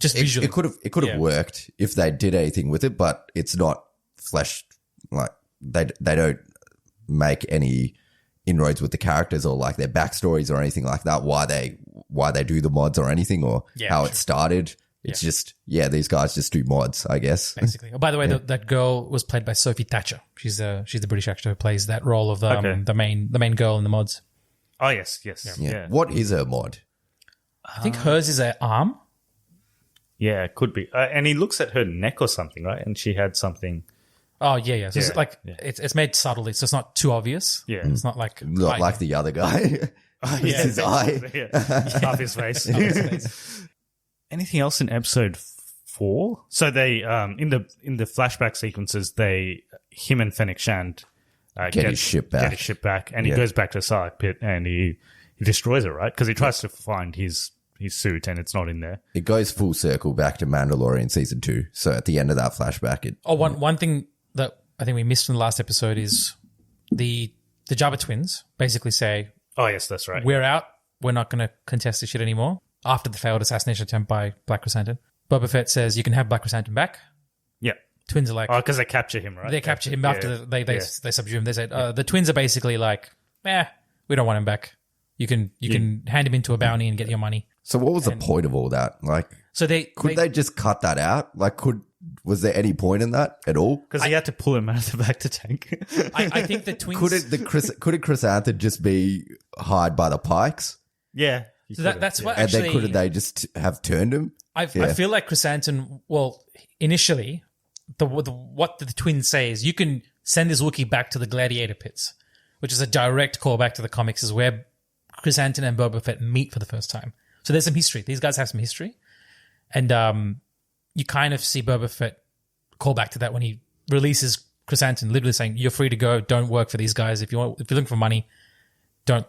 Just visually. It could have worked if they did anything with it, but it's not fleshed. Like, they don't make any inroads with the characters or like their backstories or anything like that, why they do the mods or anything, or how it started. It's just, these guys just do mods, I guess. Basically. Oh, by the way, that girl was played by Sophie Thatcher. She's the British actor who plays that role of the main girl in the mods. Oh, yes. Yeah. What is her mod? I think hers is an arm. Yeah, it could be. And he looks at her neck or something, right? And she had something. Oh, yeah. So it's like, it's made subtly, so it's not too obvious. Yeah. It's not like... Not like the other guy. It's his eye. Half his face. Anything else in episode 4? So they, in the flashback sequences, him and Fennec Shand get his ship back. And he goes back to the Sarlacc pit and he destroys it, right? Because he tries to find his suit and it's not in there. It goes full circle back to Mandalorian season 2. So at the end of that flashback, one thing that I think we missed in the last episode is the Jabba twins basically say, "Oh yes, that's right. We're out. we're not going to contest this shit anymore after the failed assassination attempt by Black Chrysanthemum. Boba Fett says, you can have Black Chrysanthemum back. Yeah. Twins are like... Oh, because they capture him, right? They capture him after they subdue him. They said, the twins are basically like, we don't want him back. You can hand him into a bounty and get your money. So what was the point of all that? Like, so they just cut that out? Like, was there any point in that at all? Because he had to pull him out of the bacta tank. I think the twins... Could a Chrysanthemum just be hired by the Pikes? Yeah. So that's what And actually... then couldn't they just have turned him? I feel like Chrysanthemum... Well, initially, what the twins say is you can send this Wookiee back to the gladiator pits, which is a direct callback to the comics, is where Chrysanthemum and Boba Fett meet for the first time. So there's some history. These guys have some history. And you kind of see Boba Fett call back to that when he releases Chrysanthemum, literally saying, you're free to go. Don't work for these guys. If you're looking for money, don't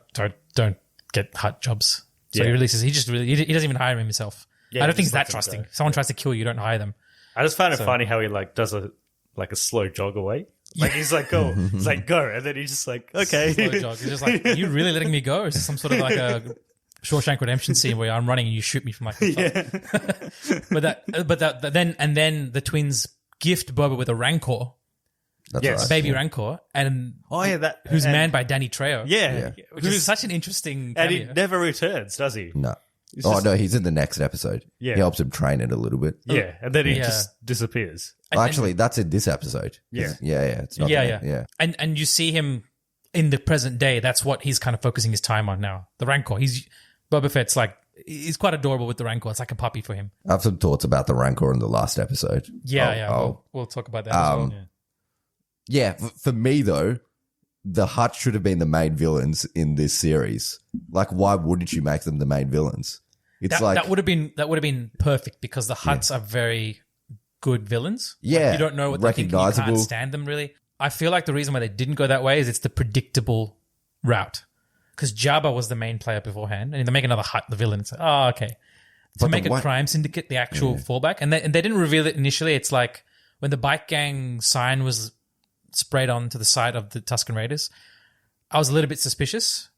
get hut jobs. So he releases, he doesn't even hire him himself. Yeah, I don't think he's that trusting. If someone tries to kill you, don't hire them. I just found it funny how he like does a slow jog away. Like he's like, go. He's like, go. And then he's just like, okay. Slow jog. He's just like, are you really letting me go? Or is this some sort of like a Shawshank Redemption scene where I'm running and you shoot me from like but then the twins gift Boba with a Rancor. That's right. A baby Rancor. And who's manned by Danny Trejo. Yeah. Which is such an interesting cameo. And he never returns, does he? No. No, he's in the next episode. Yeah. He helps him train it a little bit. Yeah, and then he just disappears. Actually, that's in this episode. Yeah. Yeah. It's not yeah. And you see him in the present day. That's what he's kind of focusing his time on now. The Rancor. Boba Fett's like, he's quite adorable with the Rancor. It's like a puppy for him. I have some thoughts about the Rancor in the last episode. We'll talk about that as well. Yeah, for me though, the Hutt should have been the main villains in this series. Like, why wouldn't you make them the main villains? It's that would have been perfect because the Hutts are very good villains. Yeah, like you don't know what they're thinking. You can't stand them really. I feel like the reason why they didn't go that way is it's the predictable route. Because Jabba was the main player beforehand, and they make another Hutt the villain. It's like, oh, okay. To make a crime syndicate the actual fallback, and they didn't reveal it initially. It's like when the bike gang sign was sprayed onto the side of the Tusken Raiders, I was a little bit suspicious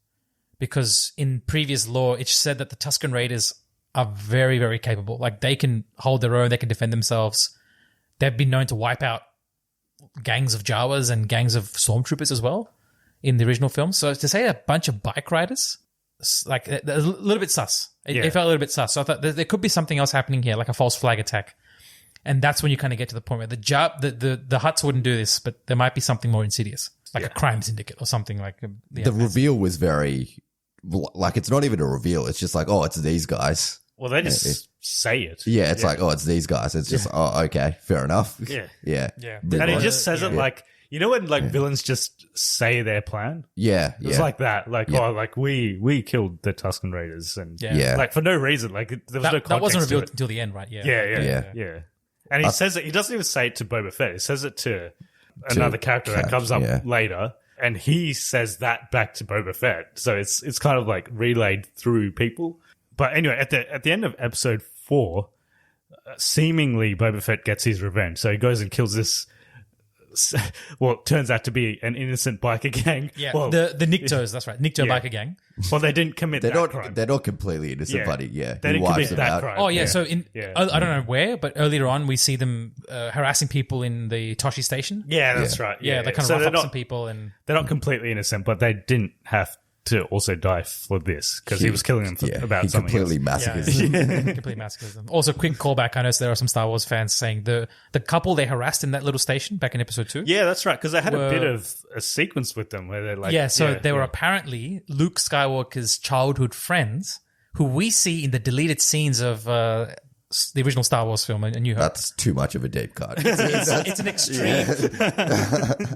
because in previous lore, it said that the Tusken Raiders are very, very capable. Like they can hold their own, they can defend themselves. They've been known to wipe out gangs of Jawas and gangs of stormtroopers as well in the original film. So to say a bunch of bike riders, like a little bit sus. It felt a little bit sus. So I thought there could be something else happening here, like a false flag attack. And that's when you kind of get to the point where the Hutts wouldn't do this, but there might be something more insidious, like a crime syndicate or something like. The reveal was very, like, it's not even a reveal. It's just like, oh, it's these guys. Well, they just say it. Yeah, it's like, oh, it's these guys. It's just, oh, okay, fair enough. Yeah. And he just says it like, you know when like villains just say their plan? Yeah. It's like that. Like, oh, like we killed the Tusken Raiders and like for no reason. Like there was no context. That wasn't revealed until the end, right? Yeah. And he says it, he doesn't even say it to Boba Fett. He says it to another character that comes up later. And he says that back to Boba Fett. So it's kind of like relayed through people. But anyway, at the end of episode 4, seemingly Boba Fett gets his revenge. So he goes and kills this, well, it turns out to be an innocent biker gang. Yeah, well, the Niktos, that's right. Nikto biker gang. Well, they didn't commit that crime. They're not completely innocent, buddy. Yeah. They didn't commit that crime. Oh, yeah. So I don't know where, but earlier on we see them harassing people in the Toshi station. Yeah, that's right. Yeah, they kind of rough up some people. And they're not completely innocent, but they didn't have to also die for this because he was killing them about something completely massacred them. Completely massacred them. Also, quick callback. I noticed there are some Star Wars fans saying the couple they harassed in that little station back in episode 2. Yeah, that's right. Because they had a bit of a sequence with them where they're like, they were apparently Luke Skywalker's childhood friends, who we see in the deleted scenes of the original Star Wars film, A New Hope. That's too much of a deep cut. It's an extreme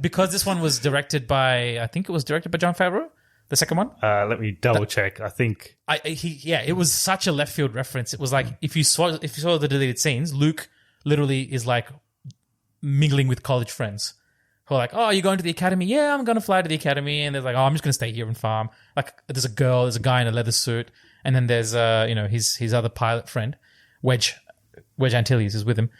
because this one was directed by, I think it was directed by Jon Favreau. The second one? Let me double check. I think it was such a left field reference. It was like if you saw the deleted scenes, Luke literally is like mingling with college friends who are like, "Oh, you're going to the academy? Yeah, I'm going to fly to the academy." And they're like, "Oh, I'm just going to stay here and farm." Like there's a guy in a leather suit, and then there's his other pilot friend, Wedge Antilles is with him,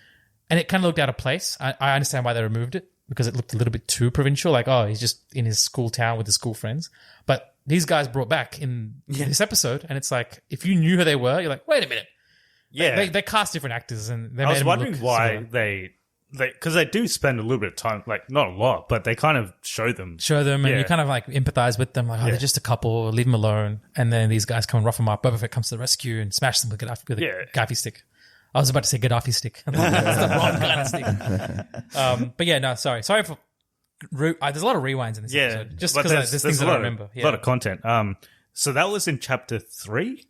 and it kind of looked out of place. I understand why they removed it, because it looked a little bit too provincial. Like, oh, he's just in his school town with his school friends. But these guys brought back in this episode, and it's like, if you knew who they were, you're like, wait a minute. Yeah. They cast different actors, and they I made was them wondering look why similar. because they do spend a little bit of time, like not a lot, but they kind of show them. And Yeah. you kind of like empathize with them, like, oh, they're just a couple, leave them alone. And then these guys come and rough them up. Boba Fett comes to the rescue and smashes them with a gaffy stick. I was about to say Gaddafi stick. That's the wrong kind of stick. But yeah, no, sorry for. There's a lot of rewinds in this episode, just but because there's things that I remember. A lot of content. So that was in chapter 3.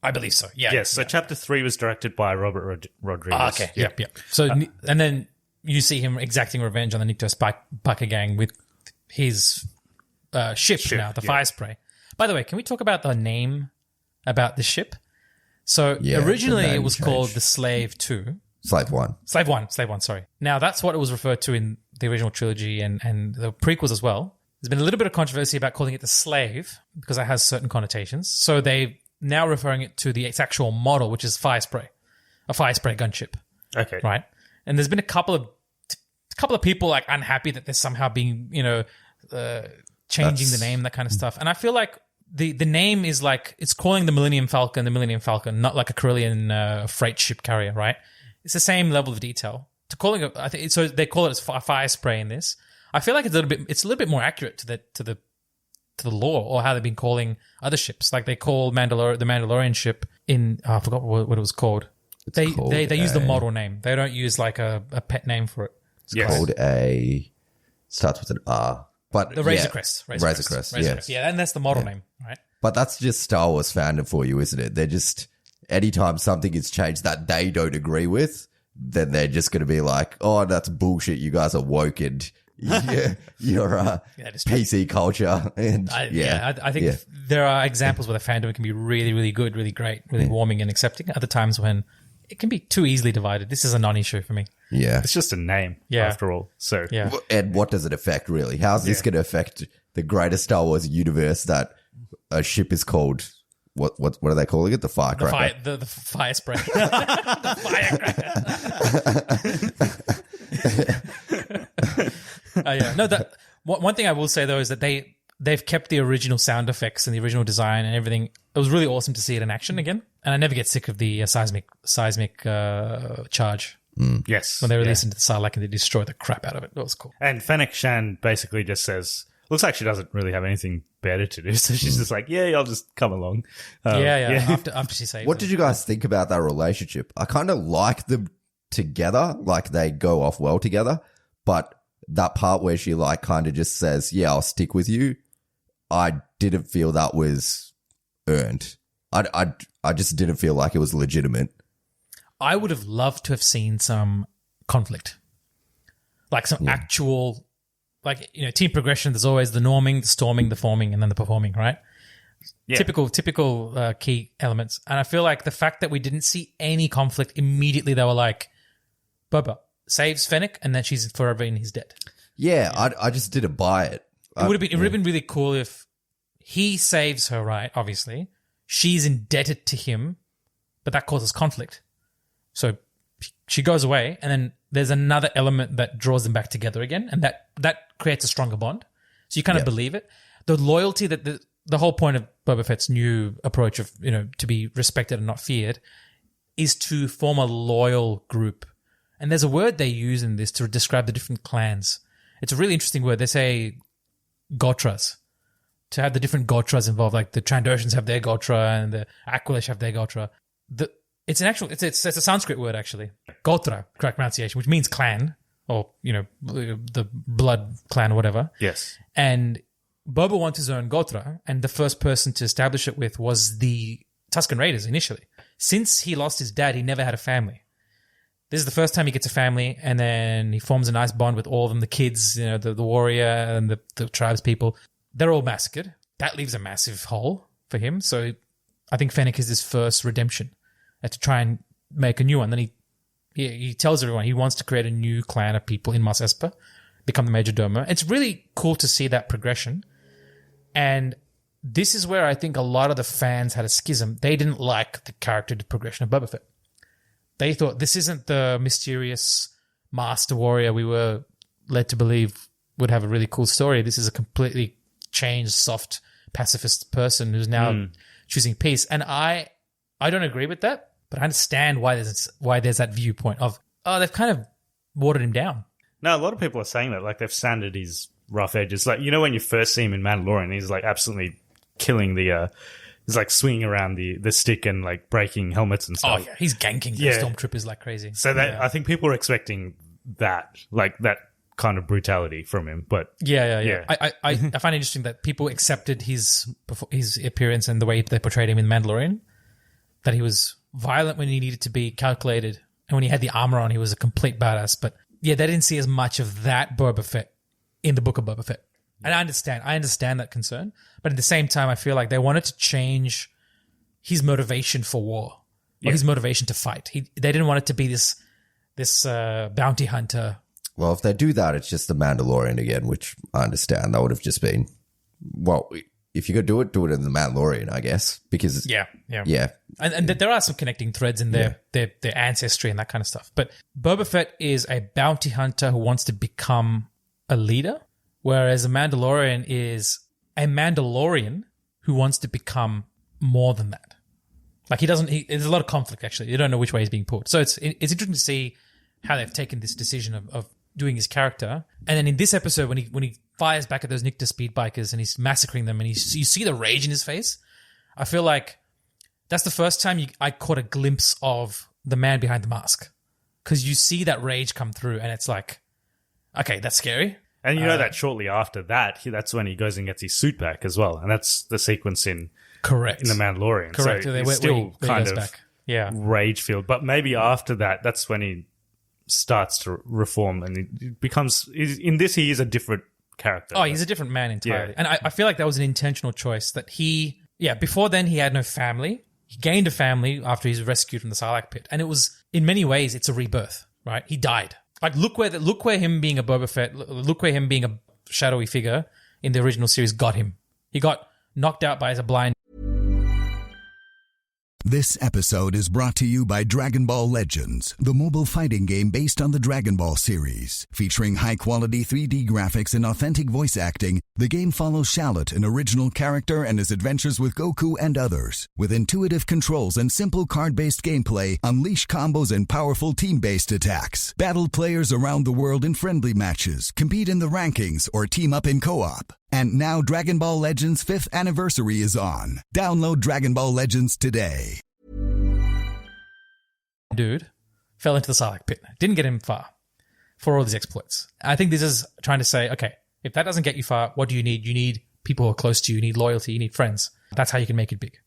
I believe so. Yeah. Yes. So chapter 3 was directed by Robert Rodriguez. Okay. Yep. So and then you see him exacting revenge on the Nikto Biker gang with his ship now, the Fire Spray. By the way, can we talk about the name about the ship? So originally it was called the Slave 2. Slave 1. Slave 1, sorry. Now that's what it was referred to in the original trilogy and the prequels as well. There's been a little bit of controversy about calling it the Slave because it has certain connotations. So they now referring it to its actual model, which is Fire Spray, a Fire Spray gunship. Okay. Right? And there's been a couple of people like unhappy that they're somehow being, changing the name, that kind of stuff. And I feel like the name is like, it's calling the Millennium Falcon, not like a Corellian freight ship carrier, right? It's the same level of detail. So they call it as Fire Spray in this. I feel like it's a little bit more accurate to the lore or how they've been calling other ships. Like they call the Mandalorian ship in, I forgot what it was called. They use the model name. They don't use like a pet name for it. It's called starts with an R. But the Razor Crest. Razor Crest, yes. Yeah, and that's the model name, right? But that's just Star Wars fandom for you, isn't it? They're just, anytime something is changed that they don't agree with, then they're just going to be like, oh, that's bullshit. You guys are woke and you're PC culture. And I think there are examples where the fandom can be really, really good, really great, really warming and accepting. Other times when it can be too easily divided. This is a non-issue for me. Yeah. It's just a name after all. So yeah. And what does it affect really? How's this going to affect the greater Star Wars universe that a ship is called? What are they calling it? The firecracker. The fire spray. The firecracker. No, one thing I will say though is that they've kept the original sound effects and the original design and everything. It was really awesome to see it in action again. And I never get sick of the seismic charge. Yes. When they release into the Sarlacc and they destroy the crap out of it. That was cool. And Fennec Shan basically just says, looks like she doesn't really have anything better to do. So she's just like, I'll just come along. After she saves What did you guys think about that relationship? I kind of like them together. Like they go off well together. But that part where she like kind of just says, I'll stick with you. I didn't feel that was earned. I just didn't feel like it was legitimate. I would have loved to have seen some conflict. Like some actual, like, team progression. There's always the norming, the storming, the forming, and then the performing, right? Yeah. Typical key elements. And I feel like the fact that we didn't see any conflict, immediately they were like, Boba saves Fennec and then she's forever in his debt. Yeah, I just didn't buy it. It would have been really cool if he saves her, right? Obviously. She's indebted to him, but that causes conflict. So she goes away, and then there's another element that draws them back together again, and that creates a stronger bond. So you kind of believe it. The loyalty that the whole point of Boba Fett's new approach of, to be respected and not feared is to form a loyal group. And there's a word they use in this to describe the different clans. It's a really interesting word. They say Gotras. To have the different Gotras involved, like the Trandoshans have their Gotra and the Aqualish have their Gotra. It's a Sanskrit word actually. Gotra, correct pronunciation, which means clan or, the blood clan or whatever. Yes. And Boba wants his own Gotra, and the first person to establish it with was the Tusken Raiders initially. Since he lost his dad, he never had a family. This is the first time he gets a family, and then he forms a nice bond with all of them, the kids, the warrior and the tribes people. They're all massacred. That leaves a massive hole for him. So I think Fennec is his first redemption. To try and make a new one. Then he tells everyone he wants to create a new clan of people in Mos Espa, become the Major Domo. It's really cool to see that progression. And this is where I think a lot of the fans had a schism. They didn't like the character progression of Boba Fett. They thought this isn't the mysterious master warrior we were led to believe would have a really cool story. This is a completely changed, soft pacifist person who's now choosing peace. And I don't agree with that, but I understand why there's that viewpoint of, they've kind of watered him down. No, a lot of people are saying that, like they've sanded his rough edges. Like, you know, when you first see him in Mandalorian, he's like absolutely killing he's like swinging around the stick and like breaking helmets and stuff. Oh yeah, he's ganking the stormtroopers like crazy. So I think people are expecting that, like that kind of brutality from him. But yeah. I find it interesting that people accepted his appearance and the way they portrayed him in Mandalorian, that he was violent when he needed to be, calculated, and when he had the armor on, he was a complete badass. But yeah, they didn't see as much of that Boba Fett in the Book of Boba Fett. And I understand that concern, but at the same time, I feel like they wanted to change his motivation for war, or his motivation to fight. They didn't want it to be this bounty hunter. Well, if they do that, it's just the Mandalorian again, which I understand. That would have just been, well, if you're going to do it in the Mandalorian, I guess, because yeah. And there are some connecting threads in their ancestry and that kind of stuff. But Boba Fett is a bounty hunter who wants to become a leader, whereas a Mandalorian is a Mandalorian who wants to become more than that. Like there's a lot of conflict actually. You don't know which way he's being pulled. So it's interesting to see how they've taken this decision of doing his character. And then in this episode, when he fires back at those Nicta speed bikers and he's massacring them, and you see the rage in his face, I feel like that's the first time I caught a glimpse of the man behind the mask, because you see that rage come through, and it's like, okay, that's scary. And you know that shortly after that, that's when he goes and gets his suit back as well, and that's the sequence in The Mandalorian. Correct. So he's still kind of back. rage filled, but maybe after that's when he starts to reform, and it becomes, in this he is a different character. Oh, he's a different man entirely. And I feel like that was an intentional choice that before then he had no family. He gained a family after he's rescued from the Sarlacc pit. And it was, in many ways, it's a rebirth, right? He died. Like, look where him being a Boba Fett, look where him being a shadowy figure in the original series got him. He got knocked out by a blind. This episode is brought to you by Dragon Ball Legends, the mobile fighting game based on the Dragon Ball series. Featuring high-quality 3D graphics and authentic voice acting, the game follows Shallot, an original character, and his adventures with Goku and others. With intuitive controls and simple card-based gameplay, unleash combos and powerful team-based attacks. Battle players around the world in friendly matches, compete in the rankings, or team up in co-op. And now Dragon Ball Legends 5th anniversary is on. Download Dragon Ball Legends today. Dude fell into the Sarlacc pit. Didn't get him far for all these exploits. I think this is trying to say, okay, if that doesn't get you far, what do you need? You need people who are close to you. You need loyalty. You need friends. That's how you can make it big.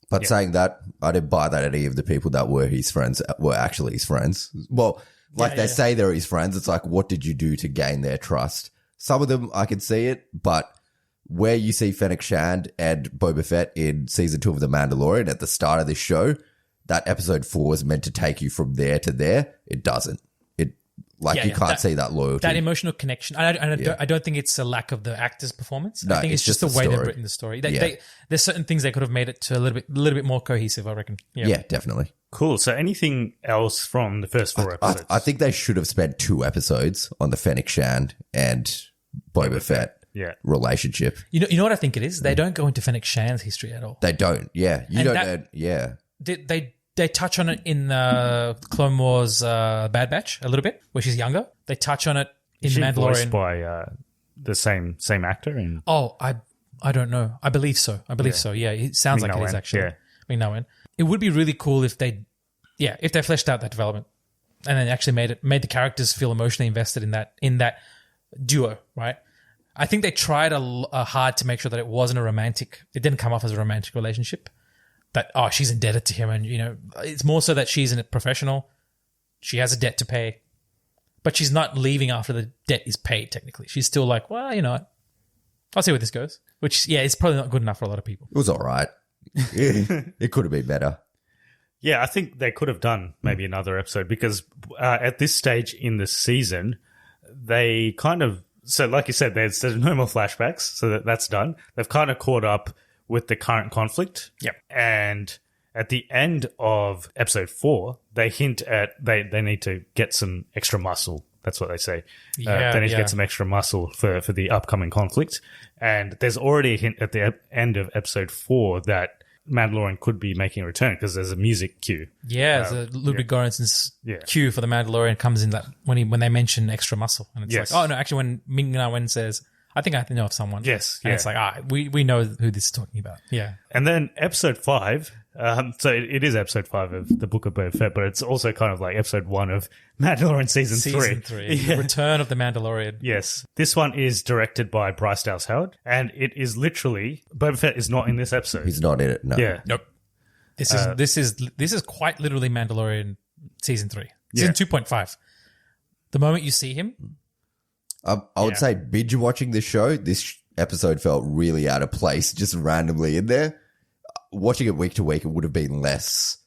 But saying that, I didn't buy that any of the people that were his friends were actually his friends. Well, they say they're his friends. It's like, what did you do to gain their trust? Some of them, I can see it, but where you see Fennec Shand and Boba Fett in season 2 of The Mandalorian at the start of this show, that episode 4 is meant to take you from there to there. It doesn't. You can't see that loyalty. That emotional connection. I don't think it's a lack of the actor's performance. No, I think it's just the way they've written the story. There's certain things they could have made it to a little bit more cohesive, I reckon. Yeah, definitely. Cool. So anything else from the first 4 episodes? I think they should have spent 2 episodes on the Fennec Shand and Boba Fett relationship. You know what I think it is? They don't go into Fennec Shand's history at all. They don't. Yeah. They touch on it in Clone Wars Bad Batch a little bit, where she's younger. They touch on it in The Mandalorian. Voiced by the same actor? I don't know. I believe so. Yeah, it sounds like it is actually. Yeah. Ming-Na Wen. It would be really cool if they fleshed out that development and then actually made the characters feel emotionally invested in that duo, right? I think they tried hard to make sure that it wasn't it didn't come off as a romantic relationship. That, she's indebted to him, and, it's more so that she's a professional. She has a debt to pay, but she's not leaving after the debt is paid, technically. She's still like, well, you know what? I'll see where this goes. Which, it's probably not good enough for a lot of people. It was all right. It could have been better. Yeah, I think they could have done maybe another episode, because at this stage in the season, they kind of, so like you said, there's no more flashbacks, so that's done. They've kind of caught up with the current conflict. Yep. And at the end of episode 4, they hint at they need to get some extra muscle That's what they say. Yeah, they need to yeah. get some extra muscle for the upcoming conflict. And there's already a hint at the end of episode 4 that Mandalorian could be making a return because there's a music cue. Yeah, so Ludwig Göransson's Yeah. cue for the Mandalorian comes in that when they mention extra muscle, and it's Yes. like, oh no, actually, when Ming-Na Wen says, "I think I know of someone," Yes, and yeah. it's like, we know who this is talking about. Yeah, And then episode 5, so it is episode 5 of the Book of Boba Fett, but it's also kind of like episode 1 of Mandalorian season 3. Season 3, The Return of the Mandalorian. Yes. This one is directed by Bryce Dallas Howard, and it is literally, Boba Fett is not in this episode. He's not in it. No. Yeah. Nope. This is quite literally Mandalorian season 3, season 2.5. The moment you see him, I would say binge watching this show, this episode felt really out of place, just randomly in there. Watching it week to week, it would have been less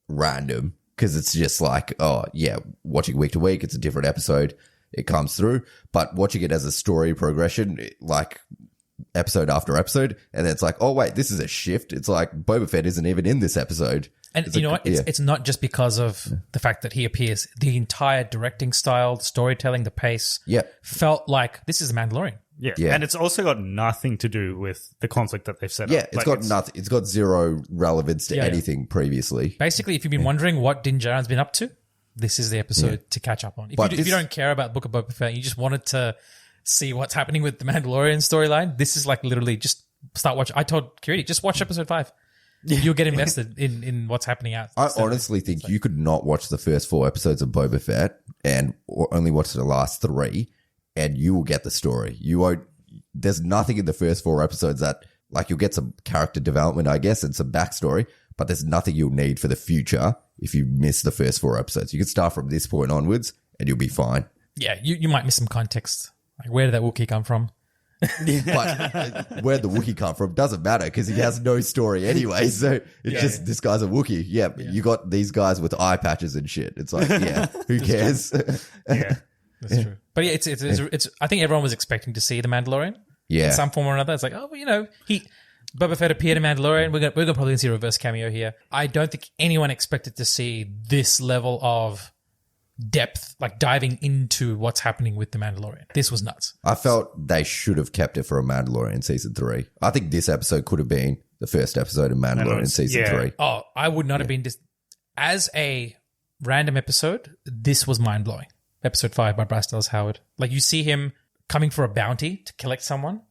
random because it's just like, oh yeah, watching week to week, it's a different episode. It comes through, but watching it as a story progression, like episode after episode, and then it's like, oh wait, this is a shift. It's like Boba Fett isn't even in this episode. and It's you know like, what? It's not just because of the fact that he appears. The entire directing style, the storytelling, the pace, Yeah. felt like this is the Mandalorian. Yeah. Yeah. And it's also got nothing to do with the conflict that they've set Yeah, up. it's Like, got nothing. It's got zero relevance to Yeah. anything previously. Basically, if you've been wondering what Din Djarin's been up to, this is the episode to catch up on. But If you don't care about Book of Boba Fett, you just wanted to see what's happening with the Mandalorian storyline, this is like literally just start watching. I told Kiriti, just watch episode 5. You'll get invested in what's happening out. I honestly think you could not watch the first 4 episodes of Boba Fett and only watch the last 3, and you will get the story. You won't. There's nothing in the first 4 episodes that, like, you'll get some character development, I guess, and some backstory, but there's nothing you'll need for the future if you miss the first 4 episodes. You can start from this point onwards, and you'll be fine. Yeah, you might miss some context. Like, where did that Wookiee come from? But where the Wookiee come from doesn't matter because he has no story anyway. So it's just this guy's a Wookiee. Yeah, you got these guys with eye patches and shit. It's like, yeah, who cares? Yeah. That's true. But yeah, it's. I think everyone was expecting to see the Mandalorian Yeah. in some form or another. It's like, oh, well, you know, Boba Fett appeared in Mandalorian. We're gonna probably see a reverse cameo here. I don't think anyone expected to see this level of depth, like diving into what's happening with the Mandalorian. This was nuts. I felt they should have kept it for a Mandalorian season 3. I think this episode could have been the first episode of Mandalorian season 3. Oh, I would not have been as a random episode. This was mind blowing. Episode 5 by Bryce Dallas Howard. Like, you see him coming for a bounty to collect someone.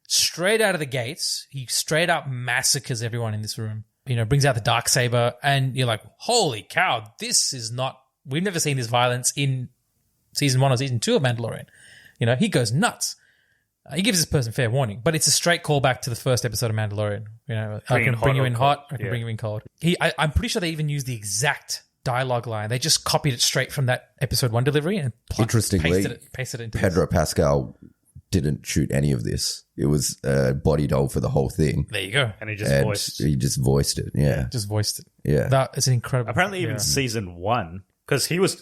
Straight out of the gates, he straight up massacres everyone in this room. You know, brings out the Darksaber, and you're like, holy cow, this is not. We've never seen this violence in season 1 or season 2 of Mandalorian. You know, he goes nuts. He gives this person fair warning, but it's a straight callback to the first episode of Mandalorian. You know, I can bring you in hot, I can bring you in cold. I'm pretty sure they even used the exact dialogue line. They just copied it straight from that episode 1 delivery and Interestingly, pasted it into Pedro Pascal didn't shoot any of this. It was a body doll for the whole thing. There you go. And he just And voiced. he just voiced it. Yeah. Just voiced it. Yeah. That is an incredible. Apparently, even season 1, because he was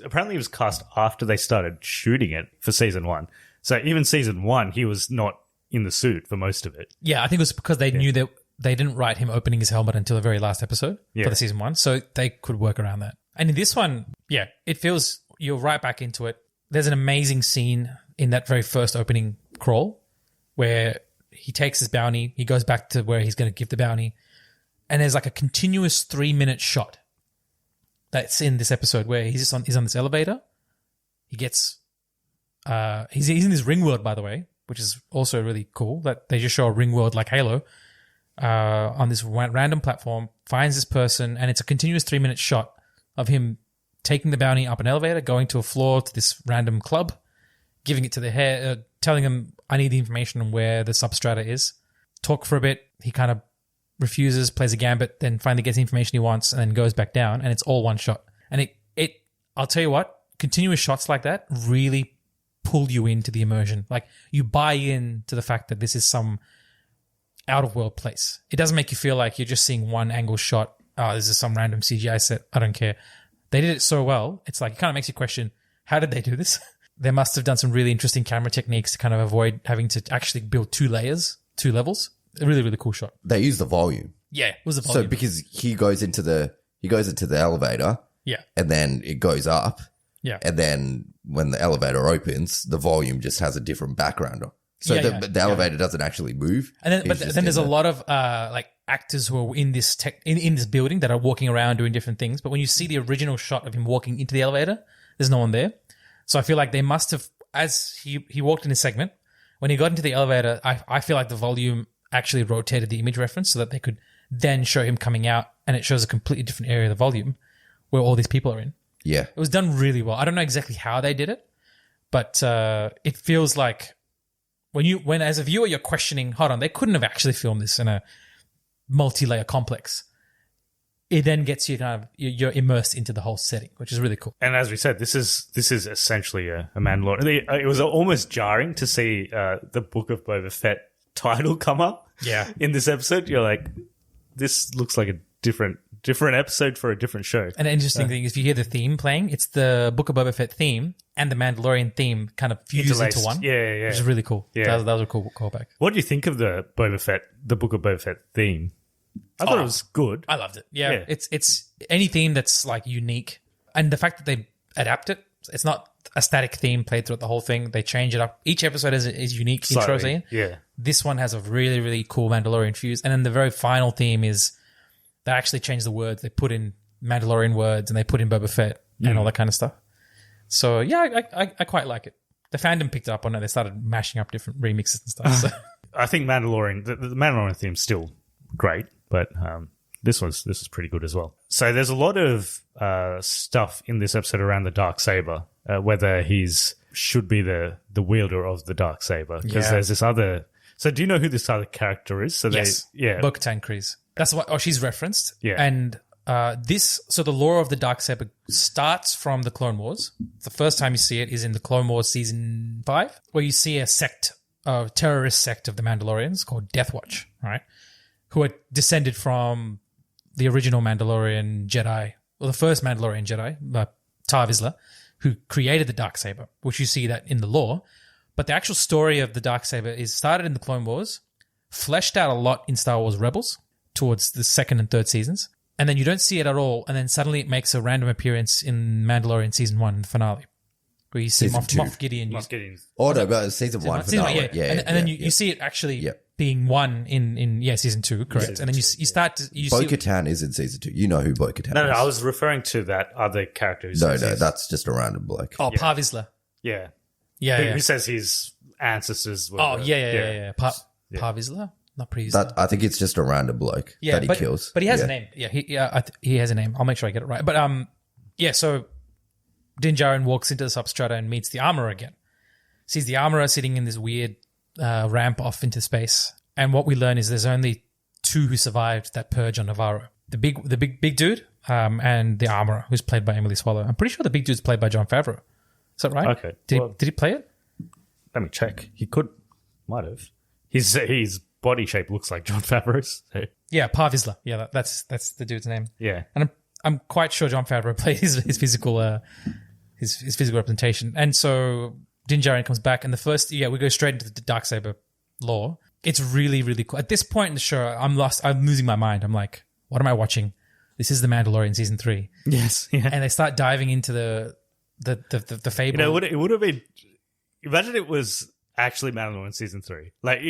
cast after they started shooting it for season 1. So even season 1, he was not in the suit for most of it. Yeah, I think it was because they knew that they didn't write him opening his helmet until the very last episode for the season 1, so they could work around that. And in this one, yeah, it feels you're right back into it. There's an amazing scene in that very first opening crawl where he takes his bounty, he goes back to where he's going to give the bounty, and there's like a continuous 3-minute shot that's in this episode where he's on this elevator. He gets he's in this ring world, by the way, which is also really cool that they just show a ring world like Halo on this random platform, finds this person, and it's a continuous 3-minute shot of him taking the bounty up an elevator, going to a floor to this random club, giving it to the head, telling him, I need the information on where the substrata is. Talk for a bit. He kind of refuses, plays a gambit, then finally gets the information he wants, and then goes back down, and it's all one shot. And I'll tell you what, continuous shots like that really pull you into the immersion. Like, you buy in to the fact that this is some out-of-world place. It doesn't make you feel like you're just seeing one angle shot. Oh, this is some random CGI set. I don't care. They did it so well. It's like, it kind of makes you question, how did they do this? They must have done some really interesting camera techniques to kind of avoid having to actually build 2 levels. A really, really cool shot. They use the volume. Yeah, it was the volume. So because he goes into the elevator, yeah. and then it goes up. Yeah. And then when the elevator opens, the volume just has a different background. So the elevator doesn't actually move. And then, but then there's a lot of like actors who are in this in this building that are walking around doing different things. But when you see the original shot of him walking into the elevator, there's no one there. So I feel like they must have, as he walked in his segment, when he got into the elevator, I feel like the volume actually rotated the image reference so that they could then show him coming out, and it shows a completely different area of the volume where all these people are in. Yeah. It was done really well. I don't know exactly how they did it, but it feels like when as a viewer you're questioning, hold on, they couldn't have actually filmed this in a multi-layer complex. It then gets you kind of, you're immersed into the whole setting, which is really cool. And as we said, this is essentially a Mandalorian. It was almost jarring to see the Book of Boba Fett title come up. Yeah. In this episode, you're like, this looks like a different episode for a different show. And an interesting thing is, if you hear the theme playing, it's the Book of Boba Fett theme and the Mandalorian theme kind of fused into one. Yeah. Which is really cool. Yeah. That was a cool callback. What do you think of the Book of Boba Fett theme? I thought it was good. I loved it. Yeah. It's any theme that's like unique. And the fact that they adapt it, it's not a static theme played throughout the whole thing. They change it up. Each episode is unique intros in. Yeah. This one has a really, really cool Mandalorian fuse. And then the very final theme is they actually change the words. They put in Mandalorian words and they put in Boba Fett and all that kind of stuff. So, yeah, I quite like it. The fandom picked up on it. They started mashing up different remixes and stuff. So. I think Mandalorian, the Mandalorian theme's still great, but this is pretty good as well. So there's a lot of stuff in this episode around the Darksaber, whether he's should be the wielder of the Darksaber, because there's this other. So do you know who this other character is? So yes, Bo-Katan Kryze. That's what. Oh, she's referenced. Yeah, and so the lore of the Darksaber starts from the Clone Wars. The first time you see it is in the Clone Wars season 5, where you see a terrorist sect of the Mandalorians called Death Watch, right? Who are descended from the original Mandalorian Jedi, or the first Mandalorian Jedi, Tar Vizsla, who created the Darksaber, which you see that in the lore. But the actual story of the Darksaber is started in the Clone Wars, fleshed out a lot in Star Wars Rebels towards the 2nd and 3rd seasons, and then you don't see it at all, and then suddenly it makes a random appearance in Mandalorian season 1, the finale, where you see Moff Gideon. Oh, no, but season 1 finale. And then you see it actually being one in season 2, correct? And then you start to Bo-Katan is in season 2. You know who Bo-Katan is. No, I was referring to that other character. No, that's just a random bloke. Oh, Tar Vizsla. Yeah. Yeah. Who says his ancestors were... Oh, yeah. Tar Vizsla? Not pretty. I think it's just a random bloke that he kills. But he has a name. Yeah, he has a name. I'll make sure I get it right. But so Din Djarin walks into the substrata and meets the Armorer again. Sees the Armorer sitting in this weird ramp off into space. And what we learn is there's only 2 who survived that purge on Navarro. The big dude and the Armorer, who's played by Emily Swallow. I'm pretty sure the big dude's played by Jon Favreau. Is that right? Okay. Did he play it? Let me check. He might have. His body shape looks like Jon Favreau's. So. Yeah, Tar Vizsla. Yeah, that's the dude's name. Yeah. And I'm quite sure Jon Favreau played his physical his physical representation. And so Din Djarin comes back, and the first we go straight into the Darksaber lore. It's really, really cool. At this point in the show, I'm lost. I'm losing my mind. I'm like, what am I watching? This is The Mandalorian season 3. Yes. Yeah. And they start diving into the fable. You know, it would have been. Imagine it was actually Mandalorian season 3. Like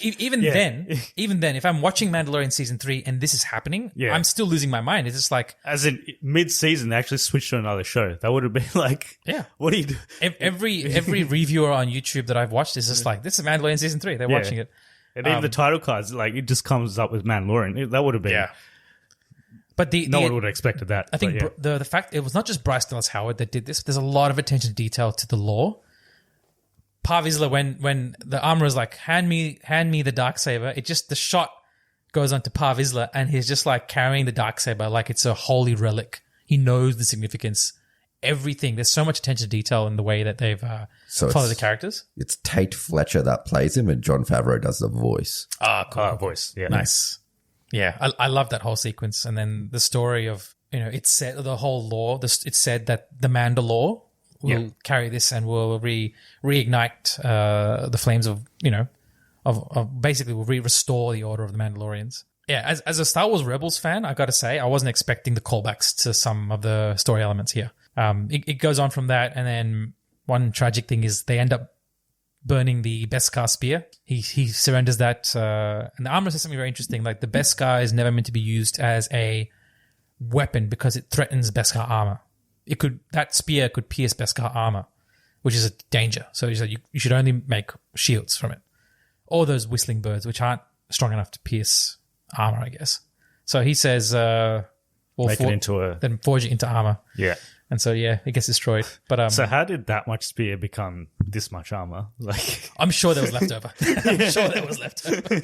even then, if I'm watching Mandalorian season 3 and this is happening, I'm still losing my mind. It's just like, as in mid-season, they actually switched to another show. That would have been like, what do you do? Every reviewer on YouTube that I've watched is just like, this is Mandalorian season 3. They're watching it. And even the title cards, like, it just comes up with Mandalorian. That would have been. Yeah. But no one would have expected that. I think the fact it was not just Bryce Dallas Howard that did this. There's a lot of attention to detail to the lore. Tar Vizsla, when the Armorer is like, hand me the Darksaber, the shot goes on to Tar Vizsla, and he's just like carrying the Darksaber like it's a holy relic. He knows the significance, everything. There's so much attention to detail in the way that they've followed the characters. It's Tate Fletcher that plays him, and Jon Favreau does the voice. Cool. Voice. Yeah. Nice. Yeah, I love that whole sequence. And then the story of, it's said, the whole lore, it's said that the Mandalore will carry this and will reignite the flames of basically will restore the Order of the Mandalorians. Yeah, as a Star Wars Rebels fan, I got to say, I wasn't expecting the callbacks to some of the story elements here. It goes on from that, and then one tragic thing is they end up burning the Beskar spear. He surrenders that, and the armor says something very interesting. Like the Beskar is never meant to be used as a weapon because it threatens Beskar armor. That spear could pierce Beskar armor, which is a danger. So you should only make shields from it, or those whistling birds, which aren't strong enough to pierce armor, I guess. So he says, then forge it into armor. Yeah. And so, yeah, it gets destroyed. But so how did that much spear become this much armor? Like, I'm sure there was leftover.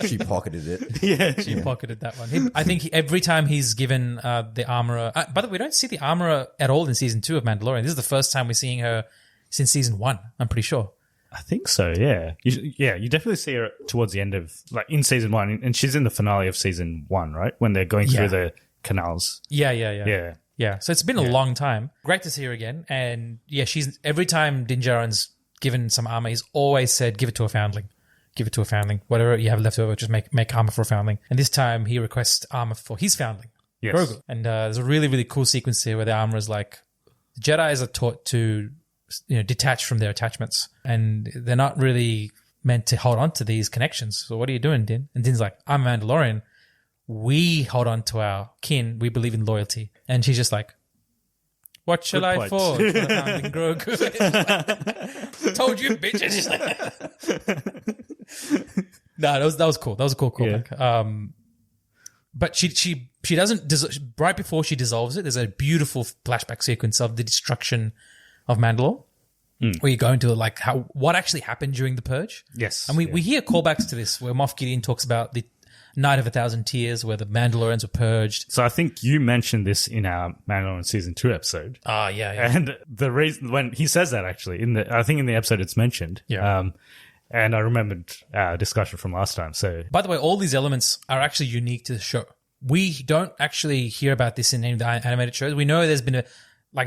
She pocketed it. Yeah. She pocketed that one. I think every time he's given the armorer... by the way, we don't see the armorer at all in Season 2 of Mandalorian. This is the first time we're seeing her since Season 1, I'm pretty sure. I think so, yeah. You definitely see her towards the end of... Like, in Season 1, and she's in the finale of Season 1, right? When they're going through the canals. Yeah, so it's been a long time. Great to see her again. And yeah, she's every time Din Djarin's given some armor, he's always said, give it to a foundling. Give it to a foundling. Whatever you have left over, just make armor for a foundling. And this time he requests armor for his foundling, Grogu. And there's a really, really cool sequence here where the armor is like, the Jedis are taught to detach from their attachments. And they're not really meant to hold on to these connections. So what are you doing, Din? And Din's like, I'm a Mandalorian. We hold on to our kin. We believe in loyalty. And she's just like, what shall I forge for the foundling Grogu? Told you, bitch. And she's like, no, that was cool. That was a cool callback. Yeah. But she doesn't, right before she dissolves it, there's a beautiful flashback sequence of the destruction of Mandalore. Where you go into like what actually happened during the purge. Yes. And we hear callbacks to this where Moff Gideon talks about the Night of 1,000 Tears, where the Mandalorians were purged. So I think you mentioned this in our Mandalorian Season 2 episode. Yeah. And the reason, when he says that actually, I think in the episode it's mentioned. Yeah. And I remembered our discussion from last time. So, by the way, all these elements are actually unique to the show. We don't actually hear about this in any of the animated shows. We know there's been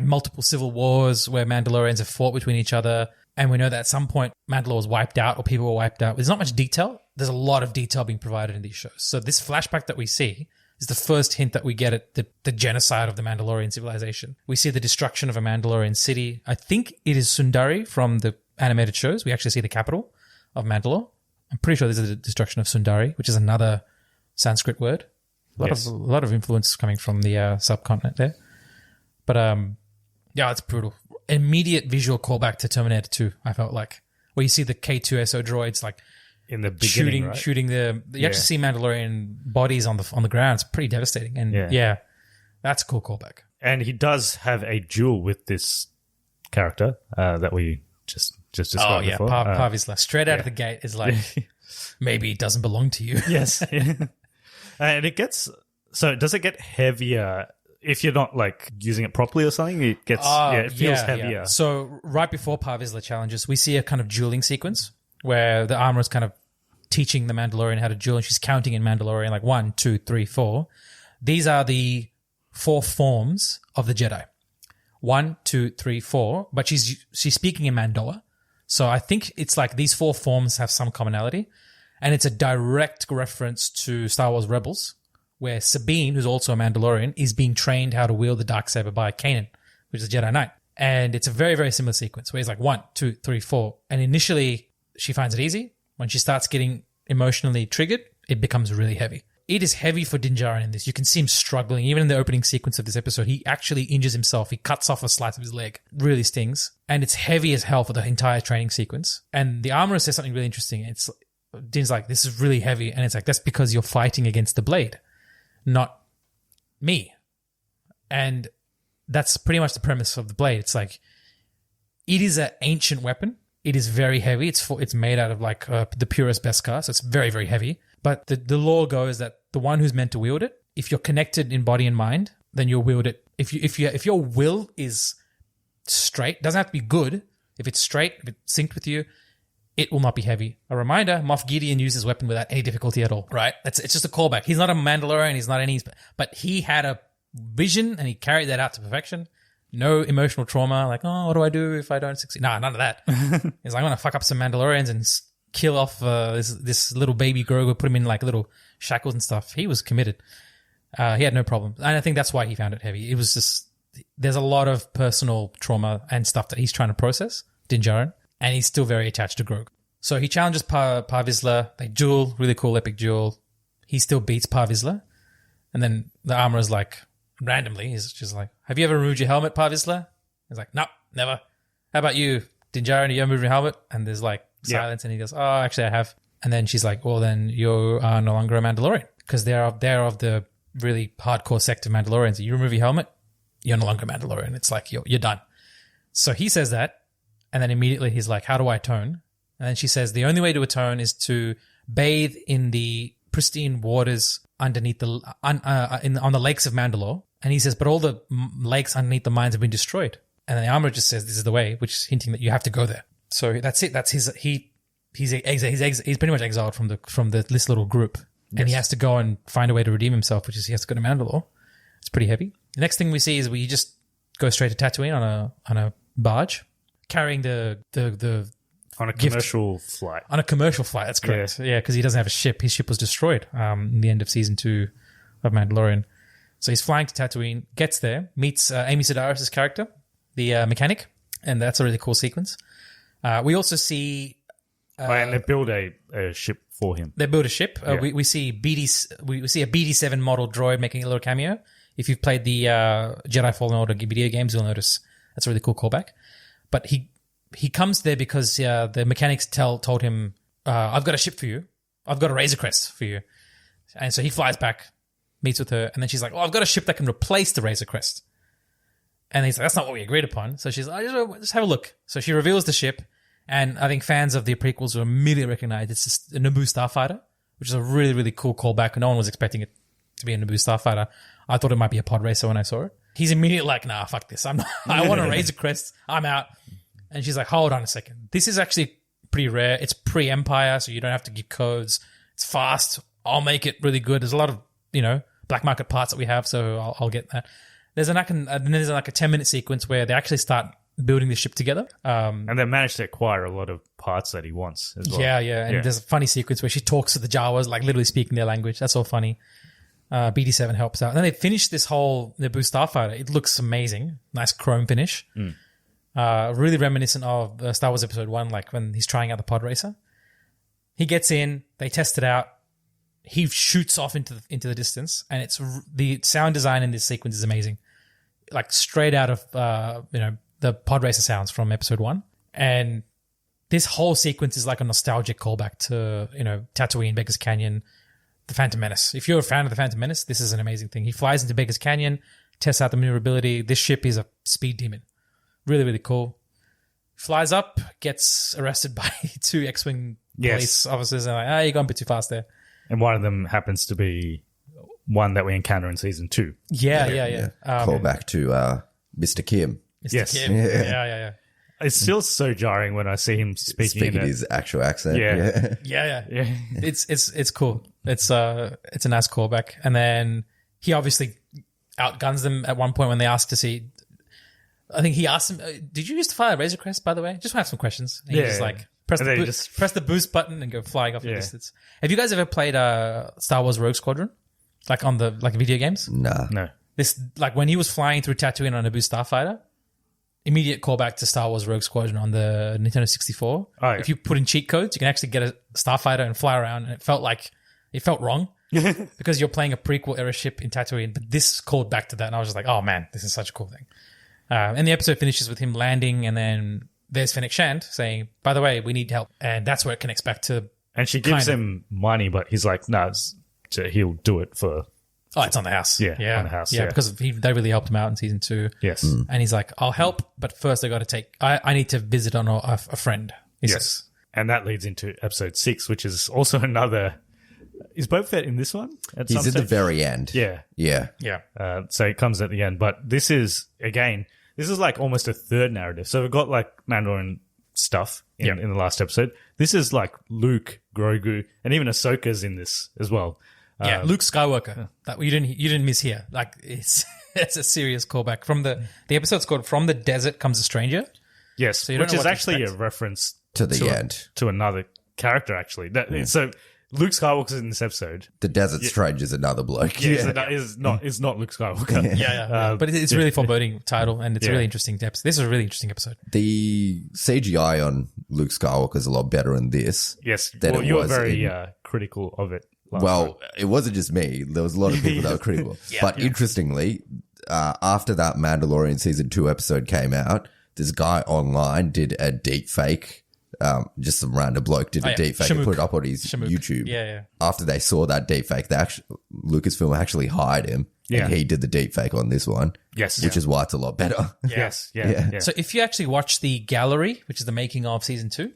multiple civil wars where Mandalorians have fought between each other. And we know that at some point Mandalore was wiped out or people were wiped out. There's not much detail. There's a lot of detail being provided in these shows. So this flashback that we see is the first hint that we get at the genocide of the Mandalorian civilization. We see the destruction of a Mandalorian city. I think it is Sundari from the animated shows. We actually see the capital of Mandalore. I'm pretty sure this is the destruction of Sundari, which is another Sanskrit word. A lot of influence coming from the subcontinent there. But yeah, it's brutal. Immediate visual callback to Terminator 2, I felt like, where you see the K2SO droids like in the beginning, shooting you actually see Mandalorian bodies on the ground. It's pretty devastating. And yeah, that's a cool callback. And he does have a duel with this character that we just described before. Par Vizsla, straight out of the gate is like, maybe it doesn't belong to you. Yes. And does it get heavier if you're not using it properly or something? It gets it feels heavier. Yeah. So right before Par Vizsla challenges, we see a kind of dueling sequence where the armor is kind of teaching the Mandalorian how to duel, and she's counting in Mandalorian 1, 2, 3, 4. These are the 4 forms of the Jedi. 1, 2, 3, 4. But she's speaking in Mandoa, so I think it's like these 4 forms have some commonality, and it's a direct reference to Star Wars Rebels, where Sabine, who's also a Mandalorian, is being trained how to wield the Darksaber by Kanan, which is a Jedi Knight. And it's a very, very similar sequence where he's like 1, 2, 3, 4. And initially, she finds it easy. When she starts getting emotionally triggered, it becomes really heavy. It is heavy for Din Djarin in this. You can see him struggling. Even in the opening sequence of this episode, he actually injures himself. He cuts off a slice of his leg. Really stings. And it's heavy as hell for the entire training sequence. And the armorer says something really interesting. Din's like, this is really heavy. And it's like, that's because you're fighting against the blade, not me. And that's pretty much the premise of the blade. It's like, it is an ancient weapon. It is very heavy. It's made out of the purest Beskar, so it's very, very heavy. But the lore goes that the one who's meant to wield it, if you're connected in body and mind, then you'll wield it. If your will is straight, doesn't have to be good. If it's straight, if it's synced with you, it will not be heavy. A reminder: Moff Gideon used his weapon without any difficulty at all. Right? It's just a callback. He's not a Mandalorian. He's not but he had a vision and he carried that out to perfection. No emotional trauma, what do I do if I don't succeed? Nah, none of that. He's like, I'm going to fuck up some Mandalorians and kill off this little baby Grogu, put him in little shackles and stuff. He was committed. He had no problem. And I think that's why he found it heavy. It was just there's a lot of personal trauma and stuff that he's trying to process, Din Djarin, and he's still very attached to Grogu. So he challenges Par Vizsla. They duel, really cool epic duel. He still beats Par Vizsla. And then the armorer's like, randomly, he's just like, have you ever removed your helmet, Par Vizsla? He's like, no, never. How about you, Din Djarin? You ever removed your helmet? And there's like silence, and he goes, oh, actually I have. And then she's like, well, then you are no longer a Mandalorian, because they're of the really hardcore sect of Mandalorians. You remove your helmet, you're no longer a Mandalorian. It's like, you're done. So he says that, and then immediately he's like, how do I atone? And then she says, the only way to atone is to bathe in the pristine waters underneath on the lakes of Mandalore. And he says, but all the lakes underneath the mines have been destroyed. And then the armorer just says, this is the way, which is hinting that you have to go there. So that's it. That's his. He's pretty much exiled from this little group, and he has to go and find a way to redeem himself, which is he has to go to Mandalore. It's pretty heavy. The next thing we see is we just go straight to Tatooine on a barge, carrying the on a commercial flight. On a commercial flight, that's correct. Yeah, because he doesn't have a ship. His ship was destroyed in the end of season 2 of Mandalorian. So he's flying to Tatooine, gets there, meets Amy Sedaris' character, the mechanic, and that's a really cool sequence. We also see... and they build a ship for him. They build a ship. We see a BD7 model droid making a little cameo. If you've played the Jedi Fallen Order video games, you'll notice that's a really cool callback. But he comes there because the mechanics told him, I've got a ship for you. I've got a Razor Crest for you. And so he flies back, meets with her, and then she's like, I've got a ship that can replace the Razor Crest. And he's like, that's not what we agreed upon. So she's like, just have a look. So she reveals the ship. And I think fans of the prequels will immediately recognize it's just a Naboo starfighter, which is a really, really cool callback. No one was expecting it to be a Naboo starfighter. I thought it might be a pod racer when I saw it. He's immediately like, nah, fuck this. I want a Razor Crest. I'm out. And she's like, hold on a second. This is actually pretty rare. It's pre-Empire, so you don't have to give codes. It's fast. I'll make it really good. There's a lot of, black market parts that we have, so I'll get that. There's like a 10-minute sequence where they actually start building the ship together. And they managed to acquire a lot of parts that he wants as well. Yeah. And there's a funny sequence where she talks to the Jawas, like literally speaking their language. That's all funny. BD7 helps out. And then they finish this whole Naboo starfighter. It looks amazing. Nice chrome finish. Really reminiscent of Star Wars Episode 1, like when he's trying out the pod racer. He gets in, they test it out. He shoots off into the distance, and the sound design in this sequence is amazing. Like straight out of, the pod racer sounds from Episode 1. And this whole sequence is like a nostalgic callback to, Tatooine, Beggar's Canyon, The Phantom Menace. If you're a fan of The Phantom Menace, this is an amazing thing. He flies into Beggar's Canyon, tests out the maneuverability. This ship is a speed demon. Really, really cool. Flies up, gets arrested by 2 X-Wing police officers, and like, you're going a bit too fast there. And one of them happens to be one that we encounter in season 2. Yeah. Call back to Mr. Kim. Yes. Kim. Yeah. It's still so jarring when I see him speaking in his actual accent. Yeah. It's cool. It's a nice callback. And then he obviously outguns them at one point when they ask to see. I think he asked him, "Did you used to fire a Razor Crest, by the way?" Just want to have some questions. And he's just like, press the boost button and go flying off the distance. Have you guys ever played Star Wars Rogue Squadron, like on the video games? No. This like when he was flying through Tatooine on a Naboo starfighter. Immediate callback to Star Wars Rogue Squadron on the Nintendo 64. Oh, yeah. If you put in cheat codes, you can actually get a starfighter and fly around, and it felt wrong because you're playing a prequel era ship in Tatooine. But this called back to that, and I was just like, oh man, this is such a cool thing. And the episode finishes with him landing, and then there's Fennec Shand saying, by the way, we need help. And that's where it connects back to... And she gives him money, but he's like, no, he'll do it for... Oh, it's on the house. Yeah, on the house. Yeah, because they really helped him out in season 2. Yes. And he's like, I'll help, but first I need to visit on a friend. Yes. And that leads into episode 6, which is also another... Is Boba Fett in this one? He's at the very end. Yeah. So it comes at the end. But this is, again... This is like almost a third narrative. So we've got like Mandalorian stuff in the last episode. This is like Luke, Grogu, and even Ahsoka's in this as well. Yeah, Luke Skywalker. That you didn't miss here. Like it's a serious callback from the episode's called "From the Desert Comes a Stranger." Yes, which is actually a reference to the end to another character. Actually, so Luke Skywalker's in this episode. The Desert Strange is another bloke. Is not Luke Skywalker. Yeah. But it's really foreboding title, and it's a really interesting episode. This is a really interesting episode. The CGI on Luke Skywalker is a lot better in this. Yes. Than Well, it you were was very in- critical of it. It wasn't just me. There was a lot of people that were critical. Interestingly, after that Mandalorian season 2 episode came out, this guy online did a deep fake. Just some random bloke did a deep fake and put it up on his YouTube. Yeah. After they saw that deep fake, Lucasfilm actually hired him, and he did the deep fake on this one. Yes. Which is why it's a lot better. Yes. So if you actually watch the gallery, which is the making of season 2,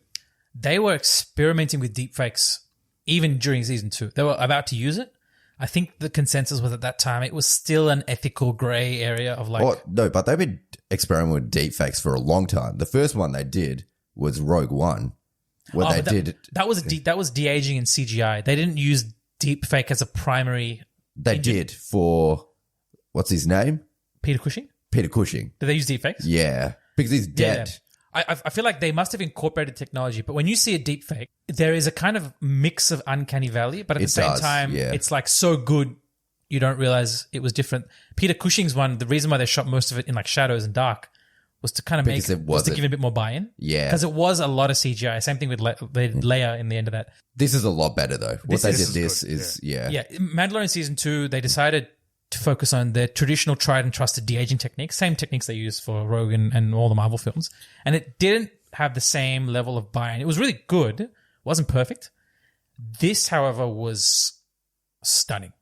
they were experimenting with deepfakes even during season 2. They were about to use it. I think the consensus was at that time it was still an ethical grey area of no, but they've been experimenting with deepfakes for a long time. The first one they did was Rogue One, where that was de-aging in CGI. They didn't use deepfake as a primary. They did for what's his name? Peter Cushing. Peter Cushing. Did they use deepfakes? Yeah, because he's dead. Yeah. I feel like they must have incorporated technology, but when you see a deepfake, there is a kind of mix of uncanny valley, but at the same time, it's like so good you don't realize it was different. Peter Cushing's one, the reason why they shot most of it in like shadows and dark was to kind of was to give him a bit more buy-in. Yeah. Because it was a lot of CGI. Same thing with Leia in the end of that. This is a lot better though. What they did is Mandalorian season 2, they decided to focus on the traditional tried and trusted de-aging techniques, same techniques they use for Rogue and all the Marvel films. And it didn't have the same level of buy-in. It was really good. It wasn't perfect. This, however, was stunning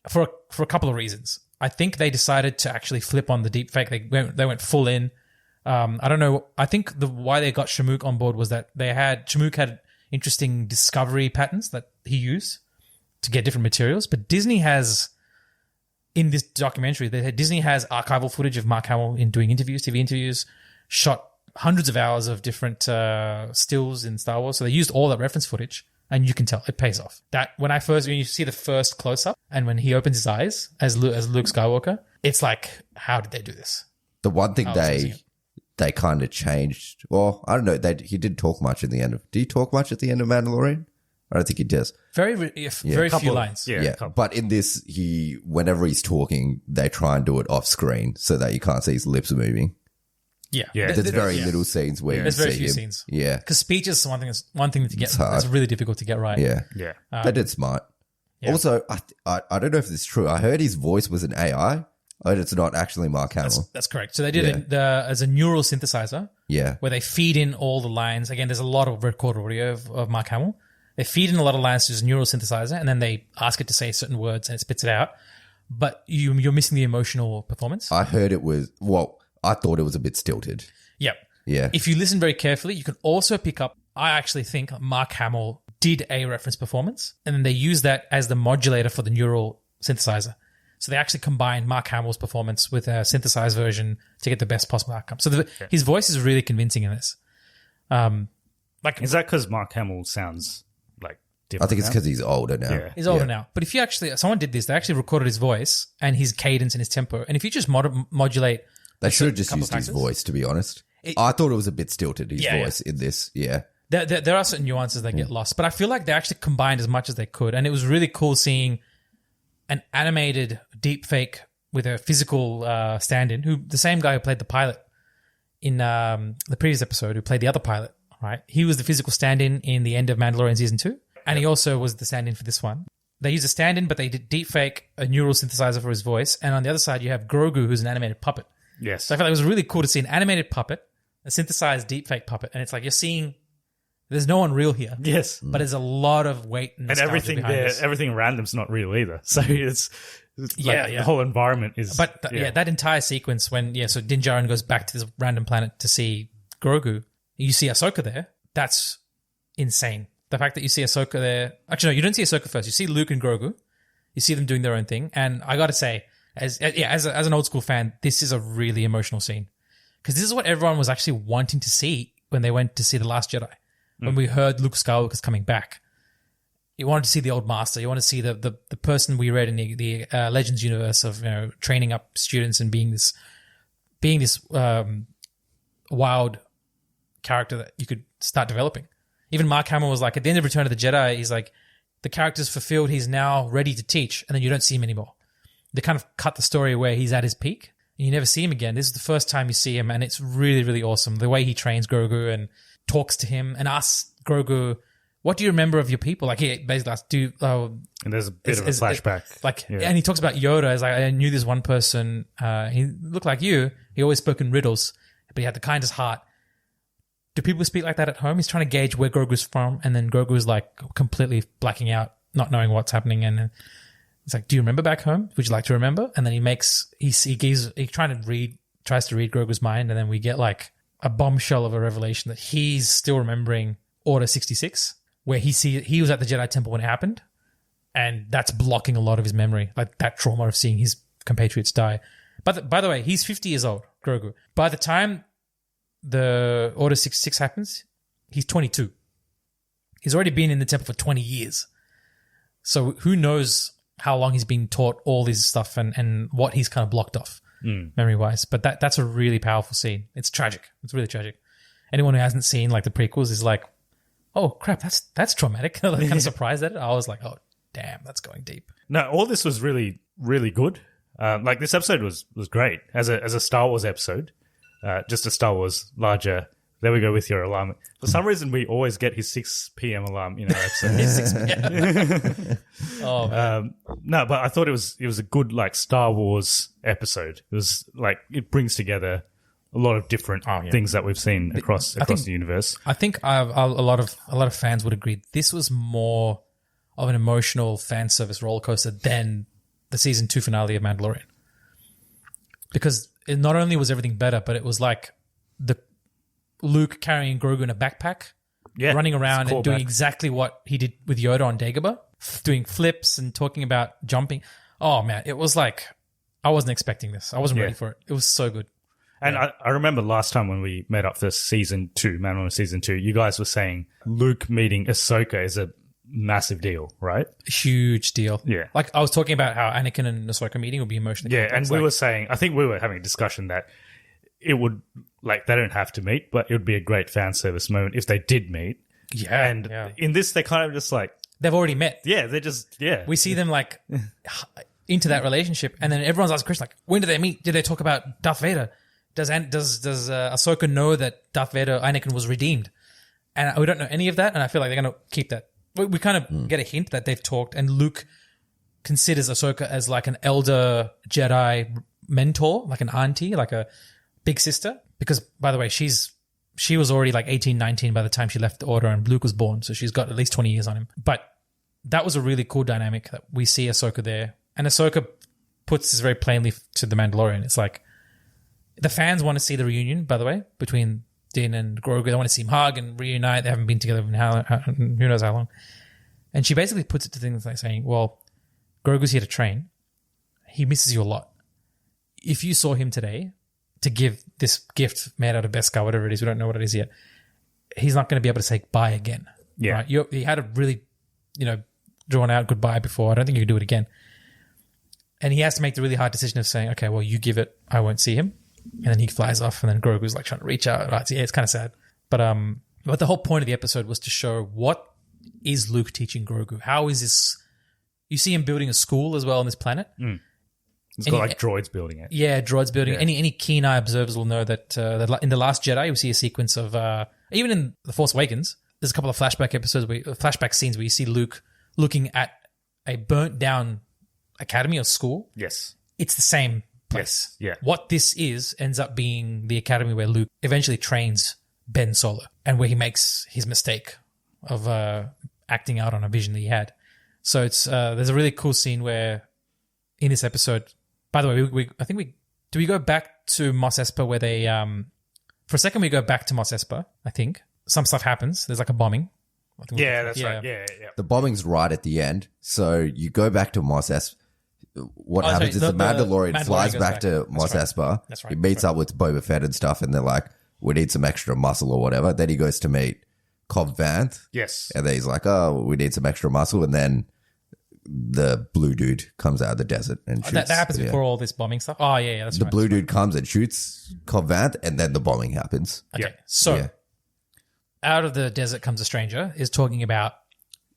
for a couple of reasons. I think they decided to actually flip on the deepfake. They went full in. I don't know. I think why they got Shamook on board was that Shamook had interesting discovery patterns that he used to get different materials. But Disney has, in this documentary, Disney has archival footage of Mark Hamill doing interviews, TV interviews, shot hundreds of hours of different stills in Star Wars. So they used all that reference footage. And you can tell it pays off. That when you see the first close up and when he opens his eyes as Luke Skywalker, it's like, how did they do this? The one thing they kind of changed. Well, I don't know. He didn't talk much at the end of. Did he talk much at the end of Mandalorian? I don't think he does. Very few lines. Yeah. But in this, whenever he's talking, they try and do it off screen so that you can't see his lips moving. Yeah. There's very little scenes where you see him. There's very few scenes. Yeah. Because speech is one thing to get. It's really difficult to get right. Yeah. They did smart. Yeah. Also, I don't know if this is true. I heard his voice was an AI. But it's not actually Mark Hamill. That's correct. So they did it as a neural synthesizer. Yeah. Where they feed in all the lines. Again, there's a lot of recorded audio of Mark Hamill. They feed in a lot of lines to this neural synthesizer, and then they ask it to say certain words, and it spits it out. But you're missing the emotional performance. I heard it was, I thought it was a bit stilted. Yep. Yeah. If you listen very carefully, you can also pick up, I actually think Mark Hamill did a reference performance, and then they use that as the modulator for the neural synthesizer. So they actually combined Mark Hamill's performance with a synthesized version to get the best possible outcome. So his voice is really convincing in this. Is that because Mark Hamill sounds like different? I think it's because he's older now. Yeah. He's older now. But if you someone did this, they actually recorded his voice and his cadence and his tempo. And if you just modulate... They should have just used his voice, to be honest. I thought it was a bit stilted, his voice in this. Yeah. There are certain nuances that get lost. But I feel like they actually combined as much as they could. And it was really cool seeing an animated deepfake with a physical stand-in, the same guy who played the pilot in the previous episode, who played the other pilot, right? He was the physical stand-in in the end of Mandalorian Season 2, and he also was the stand-in for this one. They used a stand-in, but they did deepfake a neural synthesizer for his voice, and on the other side, you have Grogu, who's an animated puppet. Yes. So I felt like it was really cool to see an animated puppet, a synthesized deepfake puppet, and it's like you're seeing... There's no one real here. Yes. But there's a lot of weight and everything there, everything random's not real either. So it's the whole environment is... But that entire sequence when, so Din Djarin goes back to this random planet to see Grogu, you see Ahsoka there, that's insane. The fact that you see Ahsoka there... Actually, no, you don't see Ahsoka first. You see Luke and Grogu. You see them doing their own thing. And I got to say, as an old school fan, this is a really emotional scene. Because this is what everyone was actually wanting to see when they went to see The Last Jedi. When we heard Luke Skywalker's coming back, you wanted to see the old master. You want to see the person we read in the Legends universe of training up students and being this wild character that you could start developing. Even Mark Hamill was like, at the end of Return of the Jedi, he's like, the character's fulfilled. He's now ready to teach, and then you don't see him anymore. They kind of cut the story where he's at his peak, and you never see him again. This is the first time you see him, and it's really, really awesome. The way he trains Grogu and talks to him and asks Grogu, what do you remember of your people? Like, he basically asks, and there's a bit of a flashback. And he talks about Yoda as like, I knew this one person, he looked like you. He always spoke in riddles, but he had the kindest heart. Do people speak like that at home? He's trying to gauge where Grogu's from, and then Grogu's like completely blacking out, not knowing what's happening, and it's like, do you remember back home? Would you like to remember? And then tries to read Grogu's mind, and then we get like a bombshell of a revelation that he's still remembering Order 66, where he was at the Jedi Temple when it happened, and that's blocking a lot of his memory, like that trauma of seeing his compatriots die. But by the way, he's 50 years old, Grogu. By the time the Order 66 happens, he's 22. He's already been in the temple for 20 years. So who knows how long he's been taught all this stuff and what he's kind of blocked off memory-wise. But that's a really powerful scene. It's tragic. It's really tragic. Anyone who hasn't seen like the prequels is like, oh crap, that's traumatic. Like, kind of surprised at it. I was like, oh damn, that's going deep. No, all this was really, really good. Like this episode was great as a Star Wars episode. Just a Star Wars larger. There we go with your alarm. For some reason, we always get his 6 p.m. alarm in our episode. 6 p.m. Oh man. No, but I thought it was a good like Star Wars episode. It was like it brings together a lot of different things that we've seen across the universe. I think a lot of fans would agree this was more of an emotional fan service roller coaster than the season 2 finale of Mandalorian, because it not only was everything better, but it was like the Luke carrying Grogu in a backpack, running around and doing exactly what he did with Yoda on Dagobah, doing flips and talking about jumping. Oh man, it was like I wasn't expecting this. I wasn't ready for it. It was so good. And I remember last time when we met up for season 2, Mandalorian season 2, you guys were saying Luke meeting Ahsoka is a massive deal, right? Huge deal. Yeah. Like I was talking about how Anakin and Ahsoka meeting would be emotionally complex. And we were saying, I think we were having a discussion that it would, like, they don't have to meet, but it would be a great fan service moment if they did meet. Yeah. And in this, they kind of just like... They've already met. Yeah, they're just, We see them like into that relationship, and then everyone's asking questions like, when did they meet? Did they talk about Darth Vader? Does Ahsoka know that Darth Vader, Anakin, was redeemed? And we don't know any of that, and I feel like they're going to keep that. We kind of get a hint that they've talked, and Luke considers Ahsoka as like an elder Jedi mentor, like an auntie, like a big sister. Because, by the way, she was already like 18, 19 by the time she left the Order, and Luke was born, so she's got at least 20 years on him. But that was a really cool dynamic that we see Ahsoka there. And Ahsoka puts this very plainly to the Mandalorian. It's like, the fans want to see the reunion, by the way, between Din and Grogu. They want to see him hug and reunite. They haven't been together in who knows how long. And she basically puts it to things like saying, well, Grogu's here to train. He misses you a lot. If you saw him today to give this gift made out of Beskar, whatever it is, we don't know what it is yet, he's not going to be able to say bye again. Yeah. Right? He had a really, drawn out goodbye before. I don't think you could do it again. And he has to make the really hard decision of saying, okay, well, you give it, I won't see him. And then he flies off, and then Grogu's like trying to reach out. Right? Yeah, it's kind of sad. But the whole point of the episode was to show what is Luke teaching Grogu. How is this? You see him building a school as well on this planet. It's got like droids building it. Yeah, droids building it. Any keen eye observers will know that in The Last Jedi, you see a sequence of even in The Force Awakens, there's a couple of flashback scenes where you see Luke looking at a burnt down academy or school. Yes, it's the same place. Yes. Yeah. What this ends up being the academy where Luke eventually trains Ben Solo, and where he makes his mistake of acting out on a vision that he had. So it's there's a really cool scene where in this episode. By the way, do we go back to Mos Espa where they for a second we go back to Mos Espa. I think some stuff happens. There's like a bombing. Yeah, that's right. Yeah. The bombing's right at the end, so you go back to Mos Espa. What happens is the Mandalorian flies back to Mos Espa. That's right. He meets up with Boba Fett and stuff, and they're like, we need some extra muscle or whatever. Then he goes to meet Cobb Vanth. Yes. And then he's like, oh, we need some extra muscle. And then the blue dude comes out of the desert and shoots. That happens before all this bombing stuff? Oh, yeah, that's right. The blue dude comes and shoots Cobb Vanth, and then the bombing happens. Okay, so out of the desert comes a stranger, is talking about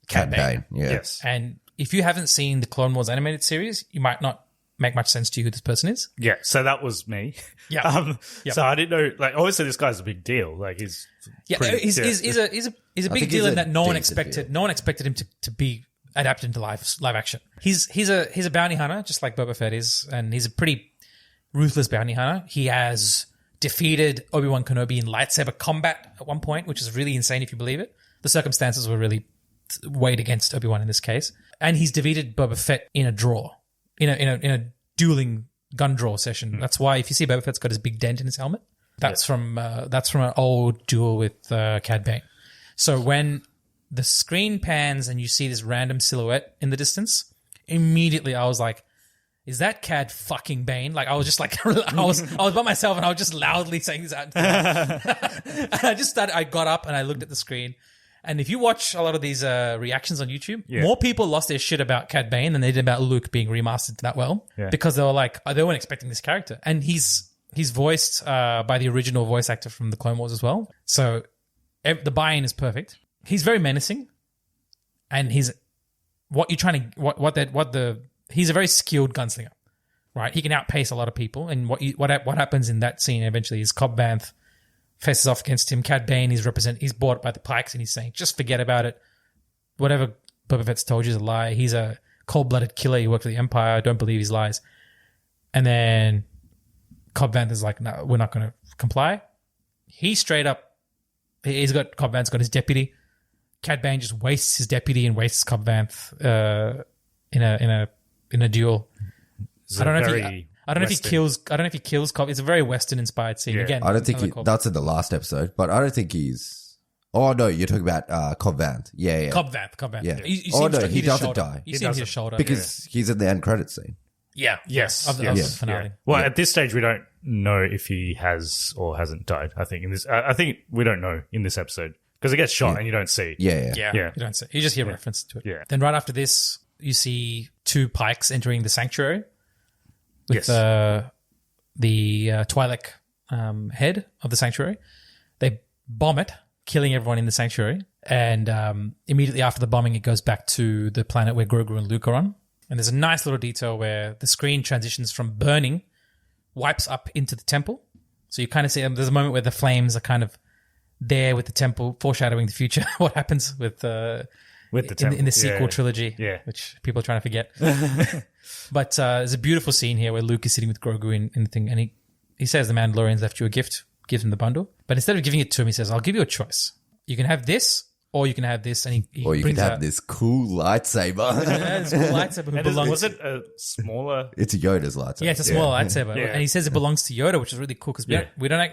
Cad Bane. Yeah. Yes. And if you haven't seen the Clone Wars animated series, you might not make much sense to you who this person is. Yeah, so that was me. Yeah. Yep. So I didn't know. Like, obviously, this guy's a big deal. Like, he's He's a big deal in that no one expected him to be adapted into live action. He's a bounty hunter, just like Boba Fett is, and he's a pretty ruthless bounty hunter. He has defeated Obi-Wan Kenobi in lightsaber combat at one point, which is really insane if you believe it. The circumstances were really weighed against Obi-Wan in this case, and he's defeated Boba Fett in a draw, in a dueling gun draw session. That's why if you see Boba Fett's got his big dent in his helmet, that's from an old duel with Cad Bane. So when the screen pans and you see this random silhouette in the distance, immediately I was like, is that Cad fucking Bane? Like, I was just like, I was by myself and I was just loudly saying this out. And I got up and I looked at the screen. And if you watch a lot of these reactions on YouTube, more people lost their shit about Cad Bane than they did about Luke being remastered that well. Yeah. Because they were like, they weren't expecting this character. And he's voiced by the original voice actor from the Clone Wars as well. So the buy-in is perfect. He's very menacing, and he's he's a very skilled gunslinger, right? He can outpace a lot of people, and what happens in that scene eventually is Cobb Vanth faces off against him. Cad Bane he's bought by the Pikes, and he's saying, just forget about it. Whatever Boba Fett's told you is a lie. He's a cold-blooded killer. He worked for the Empire. I don't believe his lies. And then Cobb Vanth is like, no, we're not going to comply. He straight up, Cobb Vanth's got his deputy. Cad Bane just wastes his deputy and wastes Cobb Vanth in a duel. I don't know if he kills Cobb. It's a very Western inspired scene. Yeah. Again, I don't think that's in the last episode, but I don't think he's. Oh no, you're talking about Cobb Vanth. Yeah. Cobb Vanth. Yeah. You he doesn't die. You see him hit his shoulder because he's in the end credit scene. Yeah. Yes. Of the finale. Yeah. Well, at this stage, we don't know if he has or hasn't died. I think we don't know in this episode because it gets shot and you don't see. Yeah. You don't see. You just hear reference to it. Yeah. Then right after this, you see two Pikes entering the sanctuary with the Twi'lek head of the sanctuary. They bomb it, killing everyone in the sanctuary. And immediately after the bombing, it goes back to the planet where Grogu and Luke are on. And there's a nice little detail where the screen transitions from burning, wipes up into the temple. So you kind of see there's a moment where the flames are kind of there with the temple, foreshadowing the future. What happens with the temple in the sequel trilogy, which people are trying to forget. But there's a beautiful scene here where Luke is sitting with Grogu in the thing, and he says the Mandalorian's left you a gift, gives him the bundle. But instead of giving it to him, he says, I'll give you a choice. You can have this, or you can have this. And he or you can have this cool lightsaber. This cool lightsaber was it a smaller? It's Yoda's lightsaber. Yeah, it's a smaller lightsaber. Yeah. And he says it belongs to Yoda, which is really cool because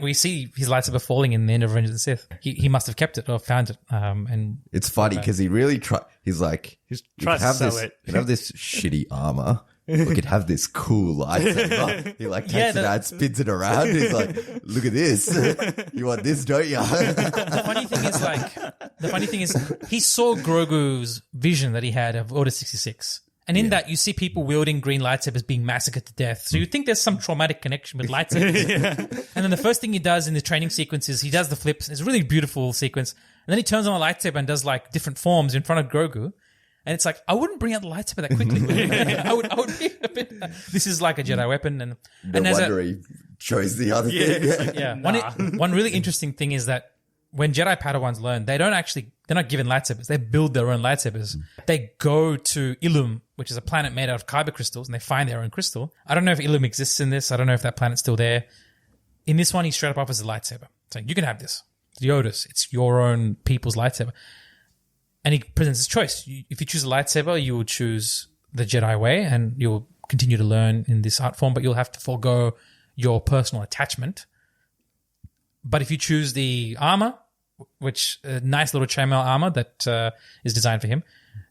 we see his lightsaber falling in the end of Revenge of the Sith. He must have kept it or found it. And it's funny because he really he's trying to sell it. You can have this shitty armor. We could have this cool lightsaber. He takes it out, spins it around. He's like, look at this. You want this, don't you? The funny thing is he saw Grogu's vision that he had of Order 66. And in that, you see people wielding green lightsabers being massacred to death. So you think there's some traumatic connection with lightsabers. And then the first thing he does in the training sequence is he does the flips. It's a really beautiful sequence. And then he turns on a lightsaber and does like different forms in front of Grogu. And it's like, I wouldn't bring out the lightsaber that quickly. I would be a bit. This is like a Jedi weapon, and wonder he chose the other thing. Yeah. One really interesting thing is that when Jedi Padawans learn, they're not given lightsabers. They build their own lightsabers. They go to Ilum, which is a planet made out of kyber crystals, and they find their own crystal. I don't know if Ilum exists in this. I don't know if that planet's still there. In this one, he straight up offers a lightsaber, saying, "You can have this. Yoda's. It's your own people's lightsaber." And he presents his choice. If you choose a lightsaber, you will choose the Jedi way and you'll continue to learn in this art form, but you'll have to forego your personal attachment. But if you choose the armor, which a nice little chainmail armor that is designed for him,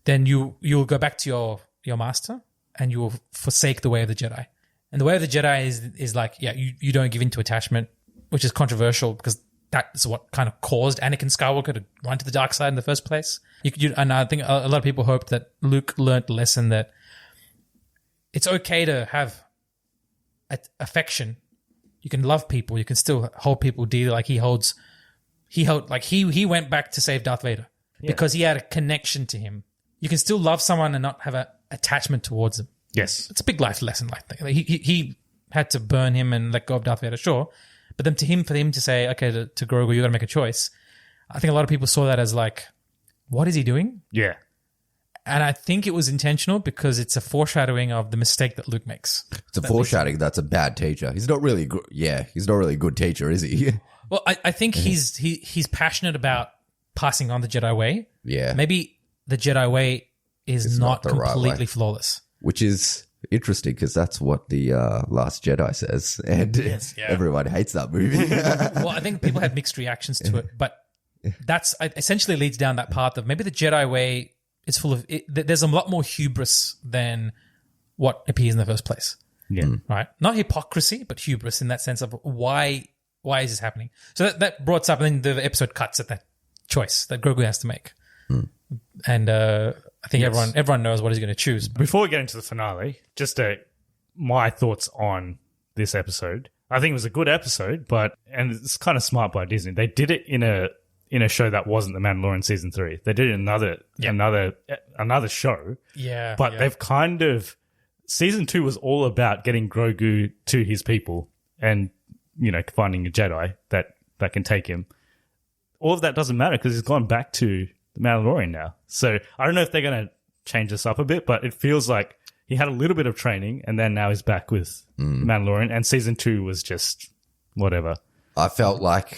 then you'll go back to your master and you will forsake the way of the Jedi. And the way of the Jedi is like, you don't give in to attachment, which is controversial because that's what kind of caused Anakin Skywalker to run to the dark side in the first place. And I think a lot of people hoped that Luke learned the lesson that it's okay to have affection. You can love people. You can still hold people dear. Like he went back to save Darth Vader because he had a connection to him. you can still love someone and not have an attachment towards them. Yes. It's a big life lesson. Like he had to burn him and let go of Darth Vader, sure. But then for him to say, okay, to Grogu, you got to make a choice. I think a lot of people saw that as like, what is he doing? Yeah. And I think it was intentional because it's a foreshadowing of the mistake that Luke makes. It's a foreshadowing that's a bad teacher. He's not really good. Yeah, he's not really a good teacher, is he? Well, I think he's passionate about passing on the Jedi way. Yeah. Maybe the Jedi way is It's not not the right completely way. flawless. Which is interesting because that's what the Last Jedi says. And everyone hates that movie. Well, I think people had mixed reactions to it, but that's essentially leads down that path of maybe the Jedi way is full of there's a lot more hubris than what appears in the first place. Yeah. Right? Not hypocrisy, but hubris in that sense of why is this happening? So that brought us up, and then the episode cuts at that choice that Grogu has to make. And I think everyone knows what he's going to choose. Before we get into the finale, just my thoughts on this episode. I think it was a good episode, and it's kind of smart by Disney. They did it in a show that wasn't The Mandalorian season 3. They did it in another show. Yeah. But they've kind of season 2 was all about getting Grogu to his people and, finding a Jedi that can take him. All of that doesn't matter because he's gone back to The Mandalorian now. So I don't know if they're going to change this up a bit, but it feels like he had a little bit of training and then now he's back with Mandalorian, and season 2 was just whatever. I felt like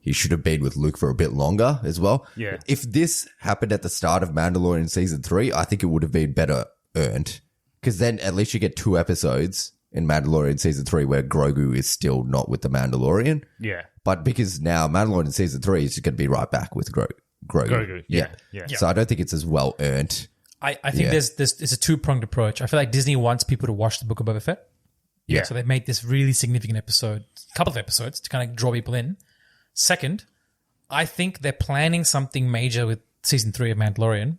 he should have been with Luke for a bit longer as well. Yeah. If this happened at the start of Mandalorian season 3, I think it would have been better earned, because then at least you get 2 episodes in Mandalorian season 3 where Grogu is still not with the Mandalorian. Yeah. But because now Mandalorian season 3 is going to be right back with Grogu. Grogu, yeah. So I don't think it's as well earned. I think there's a two-pronged approach. I feel like Disney wants people to watch the Book of Boba Fett. Yeah. So they've made this really significant couple of episodes to kind of draw people in. Second, I think they're planning something major with season 3 of Mandalorian,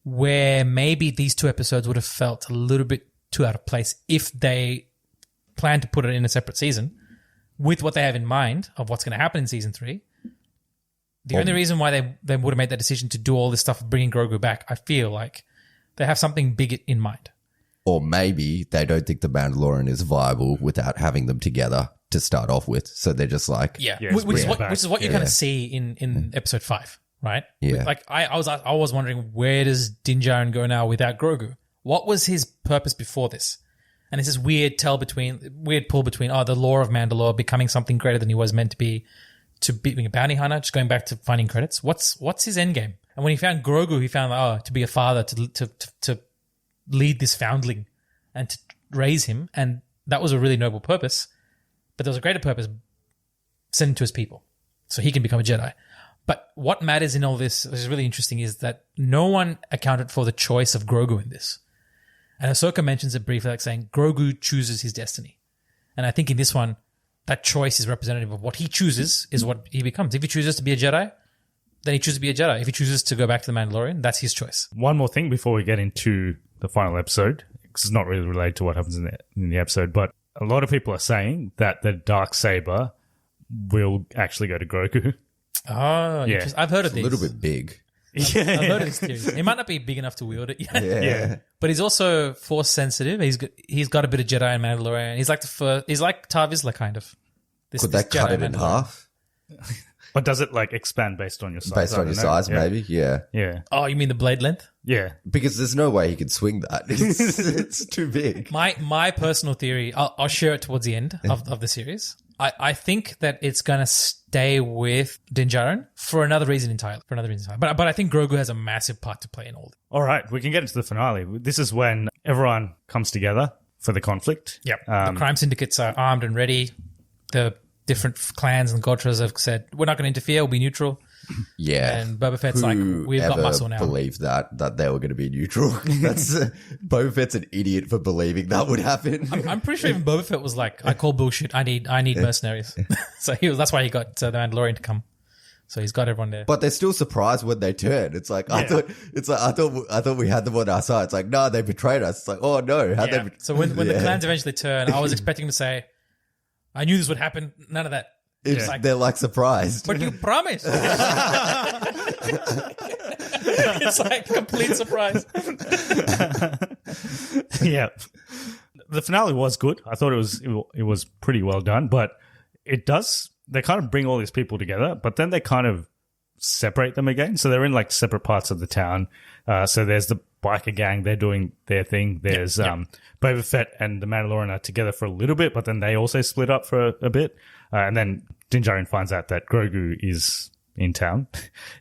where maybe these 2 episodes would have felt a little bit too out of place if they plan to put it in a separate season with what they have in mind of what's going to happen in season 3. The only reason why they would have made that decision to do all this stuff of bringing Grogu back, I feel like they have something big in mind. Or maybe they don't think the Mandalorian is viable without having them together to start off with. So they're just like... which is what you kind of see in episode 5, right? Yeah. Like I was wondering, where does Din Djarin go now without Grogu? What was his purpose before this? And it's this weird pull between the lore of Mandalore becoming something greater than he was meant to be being a bounty hunter, just going back to finding credits. What's his end game? And when he found Grogu, he found to be a father, to lead this foundling and to raise him, and that was a really noble purpose. But there was a greater purpose: send him to his people so he can become a Jedi. But what matters in all this, which is really interesting, is that no one accounted for the choice of Grogu in this. And Ahsoka mentions it briefly, like saying Grogu chooses his destiny. And I think in this one, that choice is representative of what he chooses is what he becomes. If he chooses to be a Jedi, then he chooses to be a Jedi. If he chooses to go back to the Mandalorian, that's his choice. One more thing before we get into the final episode, because it's not really related to what happens in the episode, but a lot of people are saying that the Darksaber will actually go to Grogu. Oh, yeah. I've heard of this. A little bit big. I've heard of this theory. He might not be big enough to wield it yet. Yeah. But he's also force sensitive. He's got a bit of Jedi and Mandalorian. He's like Tar Vizsla kind of. Could they cut it in half? Or does it like expand based on your size? Based on your size, maybe? Yeah. Yeah. Oh, you mean the blade length? Yeah. Because there's no way he could swing that. It's too big. My personal theory, I'll share it towards the end of the series. I think that it's going to stay with Din Djarin for another reason entirely. But I think Grogu has a massive part to play in all this. All right, we can get into the finale. This is when everyone comes together for the conflict. Yep. The crime syndicates are armed and ready. The different clans and Gotras have said, we're not going to interfere, we'll be neutral. Yeah. And Boba Fett's like, we've got muscle now. Believe that they were going to be neutral. That's Boba Fett's an idiot for believing that would happen. I'm pretty sure even Boba Fett was like, I call bullshit. I need mercenaries. So that's why he got the Mandalorian to come. So he's got everyone there. But they're still surprised when they turn. It's like I thought we had them on our side. It's like, no, they betrayed us. It's like, oh no, how'd they? So when the clans eventually turn, I was expecting him to say, I knew this would happen. None of that. They're like surprised. But you promised. It's like complete surprise. Yeah. The finale was good. I thought it was pretty well done, but they kind of bring all these people together, but then they kind of separate them again. So they're in like separate parts of the town. So there's the biker gang, they're doing their thing. There's Boba Fett and the Mandalorian are together for a little bit, but then they also split up for a bit. And then Din Djarin finds out that Grogu is in town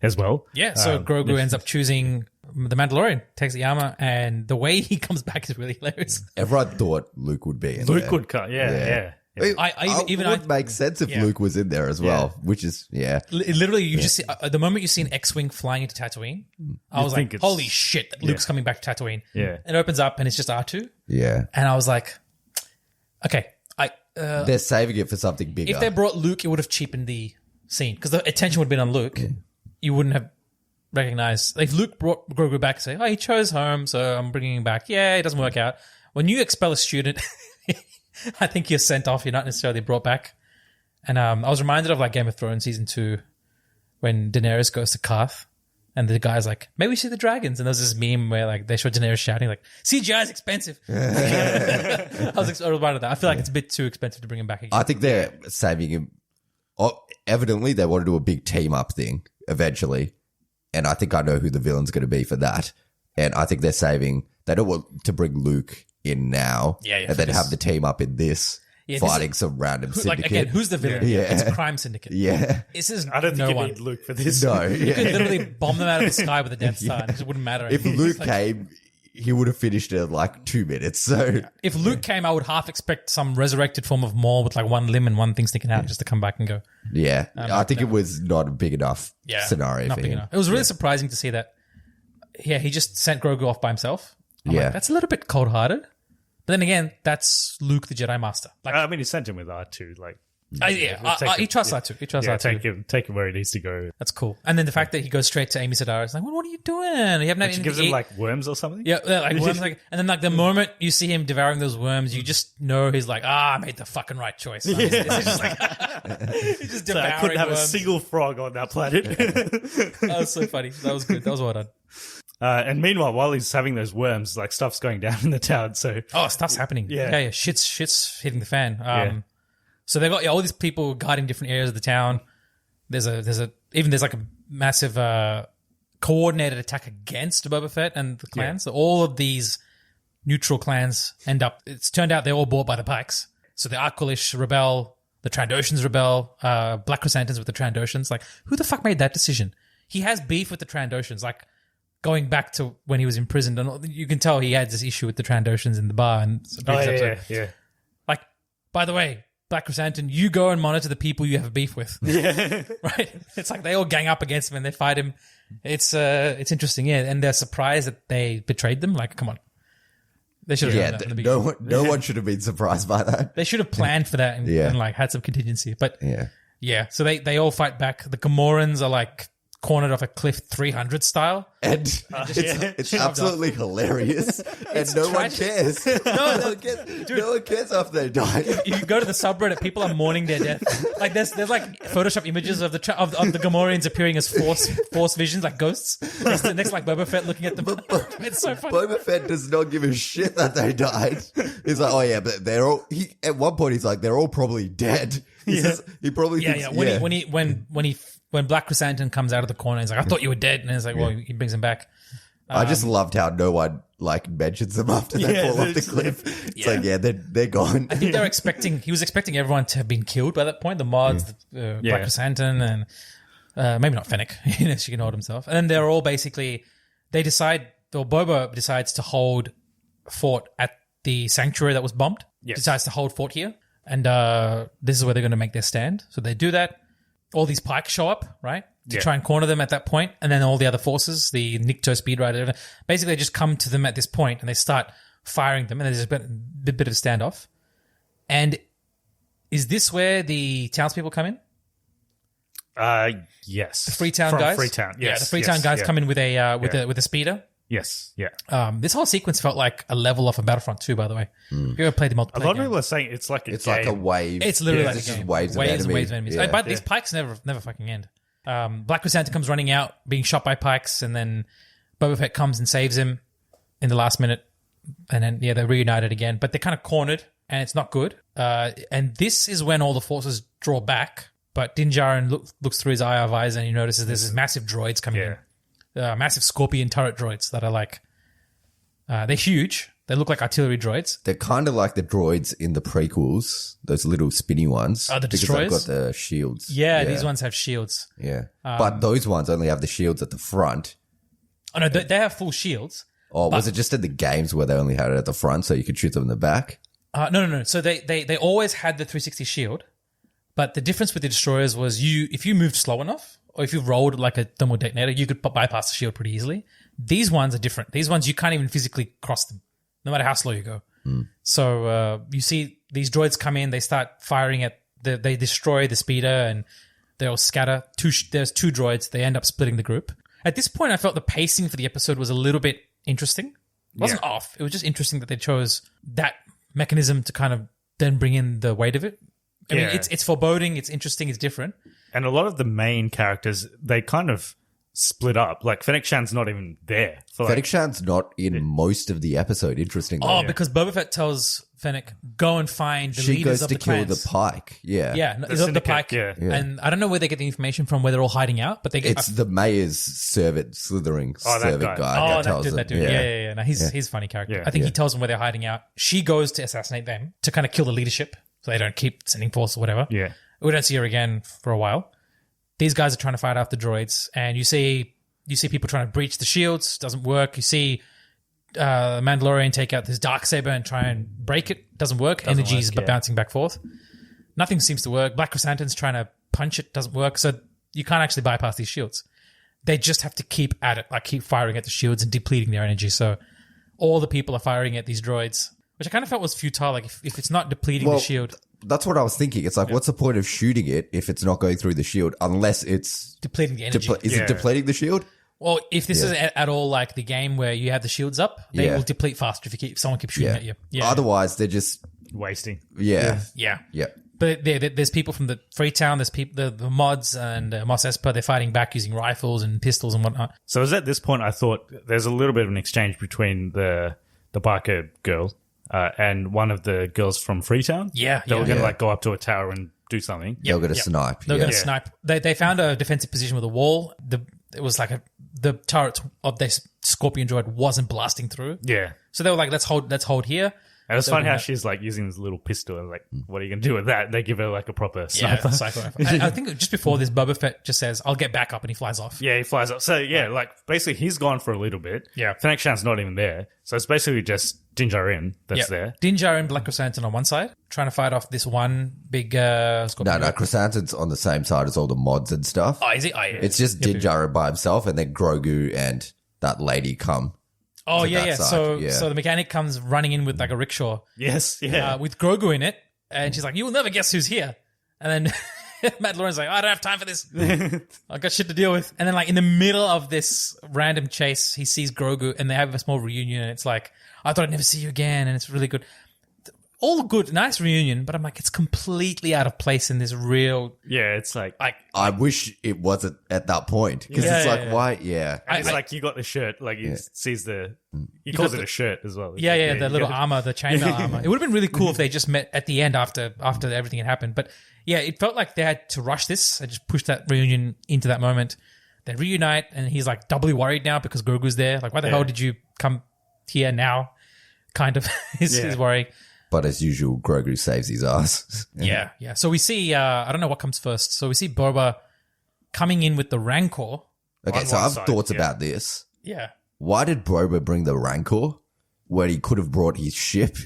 as well. Yeah, so Grogu ends up choosing the Mandalorian, takes the armor, and the way he comes back is really hilarious. Everyone thought Luke would be in there. Luke would cut, yeah. It would make sense if Luke was in there as well, which is, Literally, you just see, the moment you see an X-Wing flying into Tatooine, I was like, holy shit, Luke's coming back to Tatooine. Yeah. It opens up and it's just R2. Yeah. And I was like, okay, they're saving it for something bigger. if they brought Luke, it would have cheapened the scene because the attention would have been on Luke. You wouldn't have recognized. If Luke brought Grogu back and say, he chose home, so I'm bringing him back. Yeah, it doesn't work out. When you expel a student, I think you're sent off. You're not necessarily brought back. And I was reminded of like Game of Thrones season 2 when Daenerys goes to Karth and the guy's like, maybe we see the dragons. And there's this meme where like they show Daenerys shouting like, CGI is expensive. I was reminded of that. I feel like it's a bit too expensive to bring him back again. I think they're saving him. Evidently, they want to do a big team up thing eventually. And I think I know who the villain's going to be for that. And I think they're saving. They don't want to bring Luke in now and then have the team up in this fighting some random syndicate. Like, again, who's the villain? Yeah. It's a crime syndicate. Yeah. This is I don't think you one. need Luke for this. No. You could literally bomb them out of the sky with a Death Star and it wouldn't matter. If Luke came, he would have finished in like 2 minutes. So if Luke came, I would half expect some resurrected form of Maul with like one limb and one thing sticking out just to come back and go. Yeah. I think it was not a big enough scenario not for big him. enough. It was really surprising to see that. Yeah, he just sent Grogu off by himself. I'm like, that's a little bit cold-hearted. But then again, that's Luke the Jedi Master. Like, I mean, he sent him with R2. Like, he trusts R2. He trusts R2. Take him where he needs to go. That's cool. And then the fact that he goes straight to Amy Sedaris, it's like, what are you doing? You have no. She gives him like worms or something. Yeah, like worms. Like, and then like the moment you see him devouring those worms, you just know he's like, I made the fucking right choice. Like, it's just like he's just devouring. I couldn't have worms. a single frog on that planet. That was so funny. That was good. That was well done. And meanwhile, while he's having those worms, like stuff's going down in the town. So stuff's happening. Yeah. Shit's hitting the fan. So they've got all these people guarding different areas of the town. There's like a massive coordinated attack against Boba Fett and the clans. So all of these neutral clans it's turned out they're all bought by the Pikes. So the Aqualish rebel, the Trandoshans rebel, Black Chrysanthemums with the Trandoshans. Like, who the fuck made that decision? He has beef with the Trandoshans. Like, going back to when he was imprisoned, and you can tell he had this issue with the Trandoshans in the bar. And like, by the way, Black Chrysanthemum, you go and monitor the people you have beef with. Yeah, right. It's like they all gang up against him and they fight him. It's interesting, and they're surprised that they betrayed them. Like, come on, they should have done that in the beginning. No one should have been surprised by that. They should have planned for that and like had some contingency. But so they all fight back. The Gamorreans are like cornered off a cliff 300 style. And it's absolutely hilarious. And no one cares. No one cares after they die. You go to the subreddit, people are mourning their death. Like there's like Photoshop images of the Gamorreans appearing as force visions, like ghosts. Next like Boba Fett looking at them. It's so funny. Boba Fett does not give a shit that they died. He's like, oh yeah, but they're all. At one point, he's like, they're all probably dead. He probably thinks, When Black Chrysanthemum comes out of the corner, he's like, I thought you were dead. And it's like, well, he brings him back. I just loved how no one like mentions them after they fall off the cliff. It's like, they're gone. I think he was expecting everyone to have been killed by that point. The mods, Black Chrysanthemum, and maybe not Fennec. She can hold himself. And then they're all basically, Boba decides to hold fort at the sanctuary that was bombed. Yes. Decides to hold fort here. And this is where they're going to make their stand. So they do that. All these Pikes show up, right, to try and corner them at that point, and then all the other forces, the Nikto Speedrider, basically they just come to them at this point and they start firing them, and there's a bit of a standoff. And is this where the townspeople come in? Yes. The Freetown guys? Freetown, yes. Yeah, the Freetown guys come in with a speeder. Yes, yeah. This whole sequence felt like a level off of Battlefront 2, by the way. If you ever played the multiplayer A lot of game. people are saying it's like a wave. It's literally like it's a just game. waves of enemies. Yeah. But these pikes never fucking end. Black Chrysanthemum comes running out, being shot by pikes, and then Boba Fett comes and saves him in the last minute. And then, they're reunited again. But they're kind of cornered, and it's not good. And this is when all the forces draw back. But Din Djarin looks through his eye of eyes, and he notices there's this massive droids coming in. Massive scorpion turret droids that are like... they're huge. They look like artillery droids. They're kind of like the droids in the prequels, those little spinny ones. Oh, the because destroyers? they've got the shields. Yeah, these ones have shields. Yeah. But those ones only have the shields at the front. Oh, no, they have full shields. Or was it just in the games where they only had it at the front so you could shoot them in the back? No. So they always had the 360 shield, but the difference with the destroyers was if you moved slow enough, or if you rolled like a thermal detonator, you could bypass the shield pretty easily. These ones are different. These ones, you can't even physically cross them, no matter how slow you go. So you see these droids come in, they start firing they destroy the speeder, and they all scatter. There's two droids, they end up splitting the group. At this point, I felt the pacing for the episode was a little bit interesting. It wasn't off. It was just interesting that they chose that mechanism to kind of then bring in the weight of it. I mean, it's foreboding, it's interesting, it's different. And a lot of the main characters, they kind of split up. Like, Fennec Shan's not even there. Fennec Shan's not in most of the episode, interestingly. Oh, because Boba Fett tells Fennec, go and find the leaders of the clans. She goes to kill the Pike. Yeah. Yeah, the Pike. Yeah. And I don't know where they get the information from, where they're all hiding out, but they get... It's the mayor's servant, slithering servant guy. Oh, that dude. Yeah. No, he's a funny character. Yeah. I think he tells them where they're hiding out. She goes to assassinate them to kind of kill the leadership so they don't keep sending force or whatever. Yeah. We don't see her again for a while. These guys are trying to fight off the droids, and you see people trying to breach the shields. Doesn't work. You see Mandalorian take out this Darksaber and try and break it. Doesn't work. Energy's bouncing back forth. Nothing seems to work. Black Chrysanthemum's trying to punch it. Doesn't work. So you can't actually bypass these shields. They just have to keep at it, like keep firing at the shields and depleting their energy. So all the people are firing at these droids, which I kind of felt was futile. Like if it's not depleting the shield... That's what I was thinking. It's like, what's the point of shooting it if it's not going through the shield unless it's... depleting the energy. Is it depleting the shield? Well, if this is at all like the game where you have the shields up, they will deplete faster if someone keeps shooting at you. Yeah. Otherwise, they're just... wasting. Yeah. But there's people from the Freetown, there's people, the mods and Mos Espa, they're fighting back using rifles and pistols and whatnot. So it was at this point I thought there's a little bit of an exchange between the biker girl and one of the girls from Freetown. Yeah. They were going to like go up to a tower and do something. They're going to snipe. They're going to snipe. They found a defensive position with a wall. It was like the turret of this Scorpion droid wasn't blasting through. Yeah. So they were like, let's hold here. And it's funny how she's like using this little pistol and like, what are you going to do with that? They give her like a proper sniper. Yeah, sniper rifle. I think just before this, Boba Fett just says, I'll get back up, and he flies off. Yeah, he flies up. So yeah, like basically he's gone for a little bit. Yeah. Fennec Shan's not even there. So it's basically just Din Djarin that's there. Din Djarin and Black Chrysanthemum on one side, trying to fight off this one big Scorpion. No, Chrysanthemum's on the same side as all the mods and stuff. Oh, is it? Oh, yeah. It's just Din Djarin by himself, and then Grogu and that lady come. Oh, yeah. Side. So the mechanic comes running in with like a rickshaw. Yes, yeah. With Grogu in it, and she's like, "You will never guess who's here." And then Mandalorian's like, "I don't have time for this. I've got shit to deal with." And then like in the middle of this random chase, he sees Grogu, and they have a small reunion, and it's like, "I thought I'd never see you again," and it's really good. All good, nice reunion, but I'm like, it's completely out of place in this real... Yeah, it's like... I wish it wasn't at that point, because why? Yeah. And it's like, you got the shirt, like he sees the... He calls it a shirt as well. Yeah, the little armor, the chainmail armor. It would have been really cool if they just met at the end after everything had happened. But yeah, it felt like they had to rush this and just push that reunion into that moment. They reunite, and he's like doubly worried now because Grogu's there. Like, why the hell did you come here now? Kind of is worrying. But as usual, Grogu saves his ass. Yeah. So we see, I don't know what comes first. So we see Boba coming in with the Rancor. Okay, so I have thoughts about this. Yeah. Why did Boba bring the Rancor when he could have brought his ship?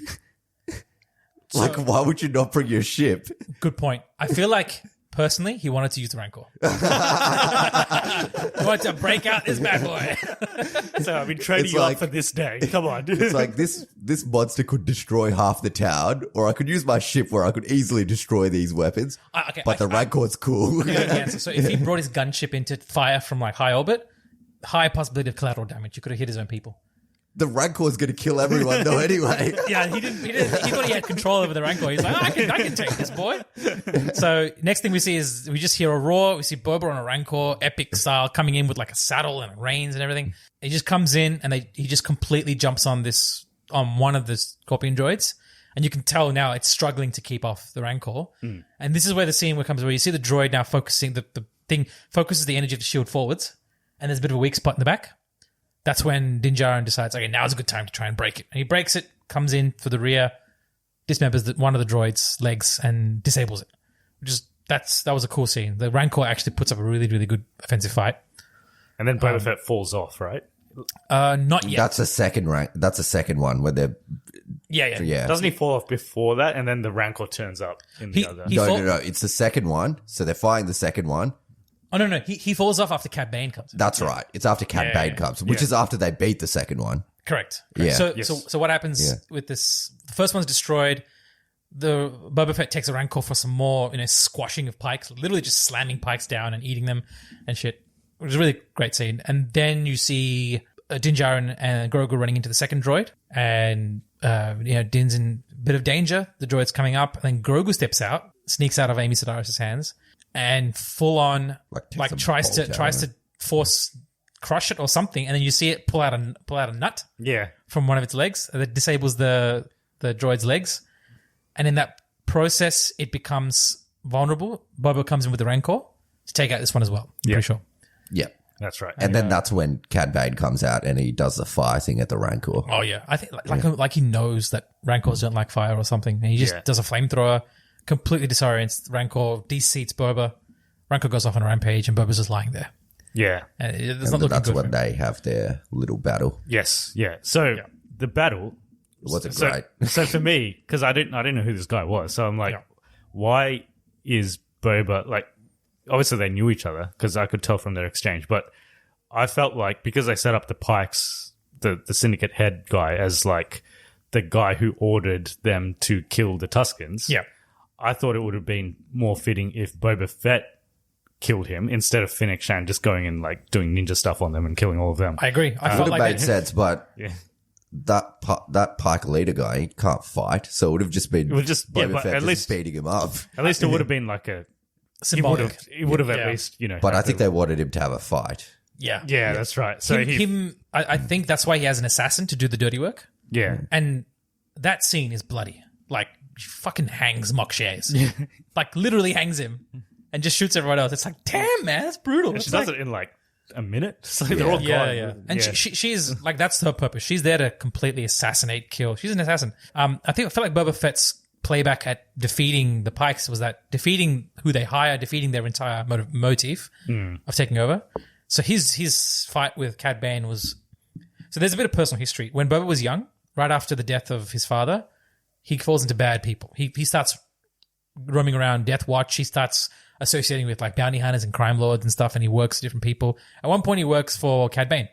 Why would you not bring your ship? Good point. I feel like, personally, he wanted to use the Rancor. He wanted to break out this bad boy. So I've been training you up for this day. Come on. It's like this monster could destroy half the town, or I could use my ship where I could easily destroy these weapons. But the Rancor's cool. So if he brought his gunship into fire from like high orbit, high possibility of collateral damage. He could have hit his own people. The Rancor's going to kill everyone though anyway. Yeah, he didn't. He thought he had control over the Rancor. He's like, I can take this, boy. So next thing we see is we just hear a roar. We see Boba on a Rancor, epic style, coming in with like a saddle and reins and everything. He just comes in and he just completely jumps on one of the Scorpion droids. And you can tell now it's struggling to keep off the Rancor. And this is where the scene comes where you see the droid now focusing, the thing focuses the energy of the shield forwards. And there's a bit of a weak spot in the back. That's when Din Djarin decides, okay, now's a good time to try and break it. And he breaks it, comes in for the rear, dismembers one of the droid's legs and disables it. That was a cool scene. The Rancor actually puts up a really, really good offensive fight. And then Boba Fett falls off, right? Not yet. That's the second rank. That's the second one where they're. Yeah. Doesn't he fall off before that? And then the Rancor turns up in the other. No. It's the second one. So they're fighting the second one. Oh, no. He falls off after Cad Bane comes in. That's right. It's after Cad Bane comes, which is after they beat the second one. Correct. Yeah. So what happens with this? The first one's destroyed. The Boba Fett takes a Rancor for some more, squashing of pikes, literally just slamming pikes down and eating them and shit, which is a really great scene. And then you see Din Djarin and Grogu running into the second droid, and Din's in a bit of danger. The droid's coming up, and then Grogu steps out, sneaks out of Amy Sedaris' hands, and full on tries to force crush it or something, and then you see it pull out a nut from one of its legs that disables the droid's legs, and in that process it becomes vulnerable. Boba comes in with the Rancor to take out this one as well. Pretty sure. Yeah. That's right. And then that's when Cad Bane comes out and he does the fire thing at the Rancor. Oh yeah, I think like he knows that Rancors don't like fire or something, and he just does a flamethrower, completely disorients Rancor, de-seats Boba. Rancor goes off on a rampage, and Boba's just lying there. Yeah, and it's not looking that's good when they have their little battle. Yes, yeah. So the battle wasn't great. So for me, because I didn't know who this guy was, so I'm like, why is Boba like? Obviously, they knew each other because I could tell from their exchange. But I felt like because they set up the Pikes, the syndicate head guy, as like the guy who ordered them to kill the Tuskens. Yeah, I thought it would have been more fitting if Boba Fett killed him instead of Fennec Shand just going and like doing ninja stuff on them and killing all of them. I agree. I would have made sense, but yeah. That Pike leader guy he can't fight, so it would have just been Boba Fett at least beating him up. At least it would have been like a symbolic. He would have at least, But I think they wanted him to have a fight. Yeah, that's right. So I think that's why he has an assassin to do the dirty work. Yeah, and that scene is bloody. Like, he fucking hangs Mok Shares. Like, literally hangs him and just shoots everyone else. It's like, damn, man, that's brutal. And she does it in like a minute. So they're all gone. Yeah. And she's like, that's her purpose. She's there to completely assassinate, kill. She's an assassin. I felt like Boba Fett's playback at defeating the Pikes was that defeating who they hire, defeating their entire motive of taking over. So his fight with Cad Bane was... So there's a bit of personal history. When Boba was young, right after the death of his father, he falls into bad people. He starts roaming around Death Watch. He starts associating with like bounty hunters and crime lords and stuff, and he works for different people. At one point, he works for Cad Bane.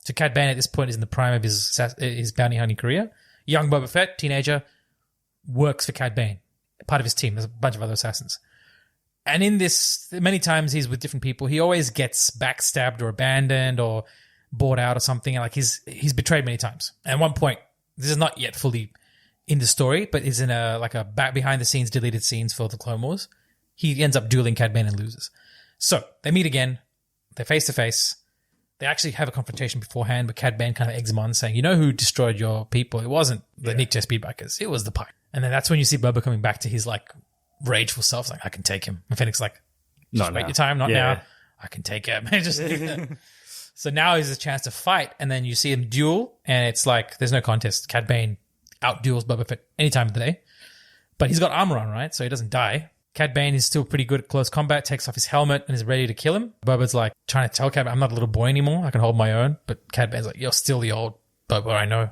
So Cad Bane at this point is in the prime of his bounty hunting career. Young Boba Fett, teenager, works for Cad Bane, part of his team. There's a bunch of other assassins. And in this, many times he's with different people. He always gets backstabbed or abandoned or bought out or something. And like he's betrayed many times. And at one point, this is not yet fully in the story, but is in a back behind the scenes deleted scenes for the Clone Wars. He ends up dueling Cad Bane and loses. So they meet again. They're face to face. They actually have a confrontation beforehand, but Cad Bane kind of eggs him on, saying, "You know who destroyed your people? It wasn't the Nick J Speedbikers. It was the Pike." And then that's when you see Boba coming back to his like rageful self, like, "I can take him." And Fennec's like, "Just wait your time, not now. I can take him." So now is a chance to fight, and then you see him duel, and it's like there's no contest. Cad Bane outduels Boba Fett any time of the day, but he's got armor on, right? So he doesn't die. Cad Bane is still pretty good at close combat, takes off his helmet and is ready to kill him. Boba's like trying to tell Cad Bane, "I'm not a little boy anymore. I can hold my own." But Cad Bane's like, "You're still the old Boba, I know,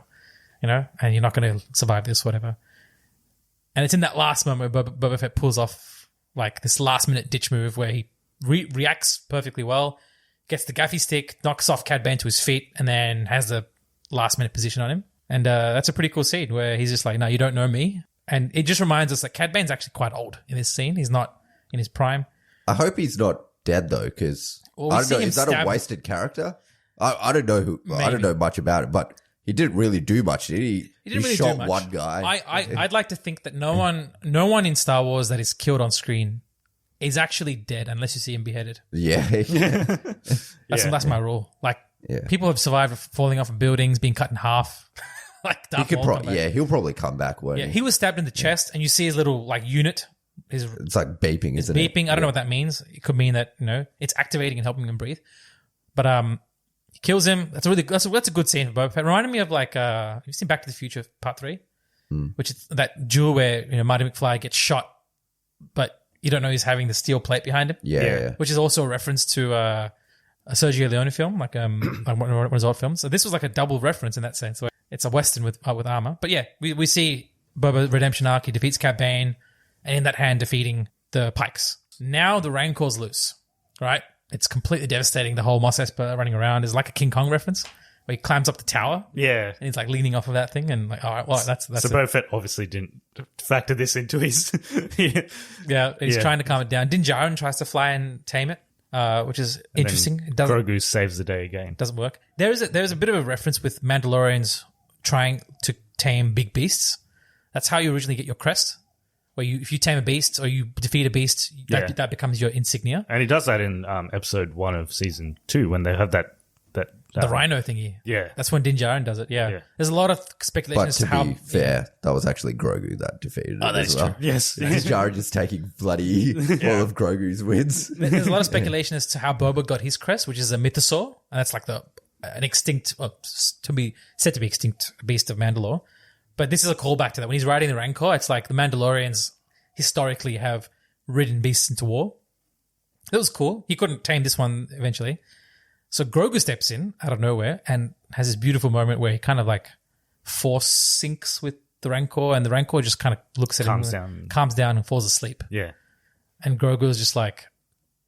and you're not going to survive this, whatever." And it's in that last moment where Boba Fett pulls off like this last minute ditch move where he reacts perfectly well, gets the gaffy stick, knocks off Cad Bane to his feet, and then has the last minute position on him. And that's a pretty cool scene where he's just like, "No, you don't know me." And it just reminds us that Cad Bane's actually quite old in this scene. He's not in his prime. I hope he's not dead though, because I don't know, is that a wasted character? I don't know who. I don't know much about it, but he didn't really do much, did he? He didn't really shot do much. one guy. I'd like to think that no one in Star Wars that is killed on screen is actually dead unless you see him beheaded. Yeah. That's my rule. Like Yeah. people have survived falling off of buildings, being cut in half. Like Darth Maul. He'll probably come back. Won't Yeah, he? he was stabbed in the chest, and you see his little like unit. It's like beeping, isn't it? Beeping. I don't know what that means. It could mean that it's activating and helping him breathe. But he kills him. That's a good scene for Boba Fett. Reminded me of like you've seen Back to the Future Part 3, which is that duel where Marty McFly gets shot, but you don't know he's having the steel plate behind him. Yeah. Which is also a reference to a Sergio Leone film, like one of his old films. So this was like a double reference in that sense. So it's a Western with armor. But yeah, we see Boba redemption arc. He defeats Cad Bane, and in that hand defeating the Pikes. Now the Rancor's loose, right? It's completely devastating. The whole Mos Espa running around is like a King Kong reference where he climbs up the tower. Yeah. And he's like leaning off of that thing and like, all right, well, that's so Boba Fett obviously didn't factor this into his... He's trying to calm it down. Din Djarin tries to fly and tame it, which is interesting. It doesn't, Grogu saves the day again. Doesn't work. There's a bit of a reference with Mandalorians trying to tame big beasts. That's how you originally get your crest. Where if you tame a beast or you defeat a beast, that becomes your insignia. And he does that in episode 1 of season 2 when they have that the rhino thingy. Yeah. That's when Din Djarin does it. Yeah. There's a lot of speculation But as to to how... be fair, that was actually Grogu that defeated it that's as well. true. Yes. Jar just taking bloody all of Grogu's wins. There's a lot of speculation as to how Boba got his crest, which is a mythosaur. And that's like an extinct, said to be extinct beast of Mandalore. But this is a callback to that. When he's riding the Rancor, it's like the Mandalorians historically have ridden beasts into war. That was cool. He couldn't tame this one eventually. So Grogu steps in out of nowhere and has this beautiful moment where he kind of like force syncs with the Rancor, and the Rancor just kind of looks at him, calms down and falls asleep. Yeah. And Grogu is just like...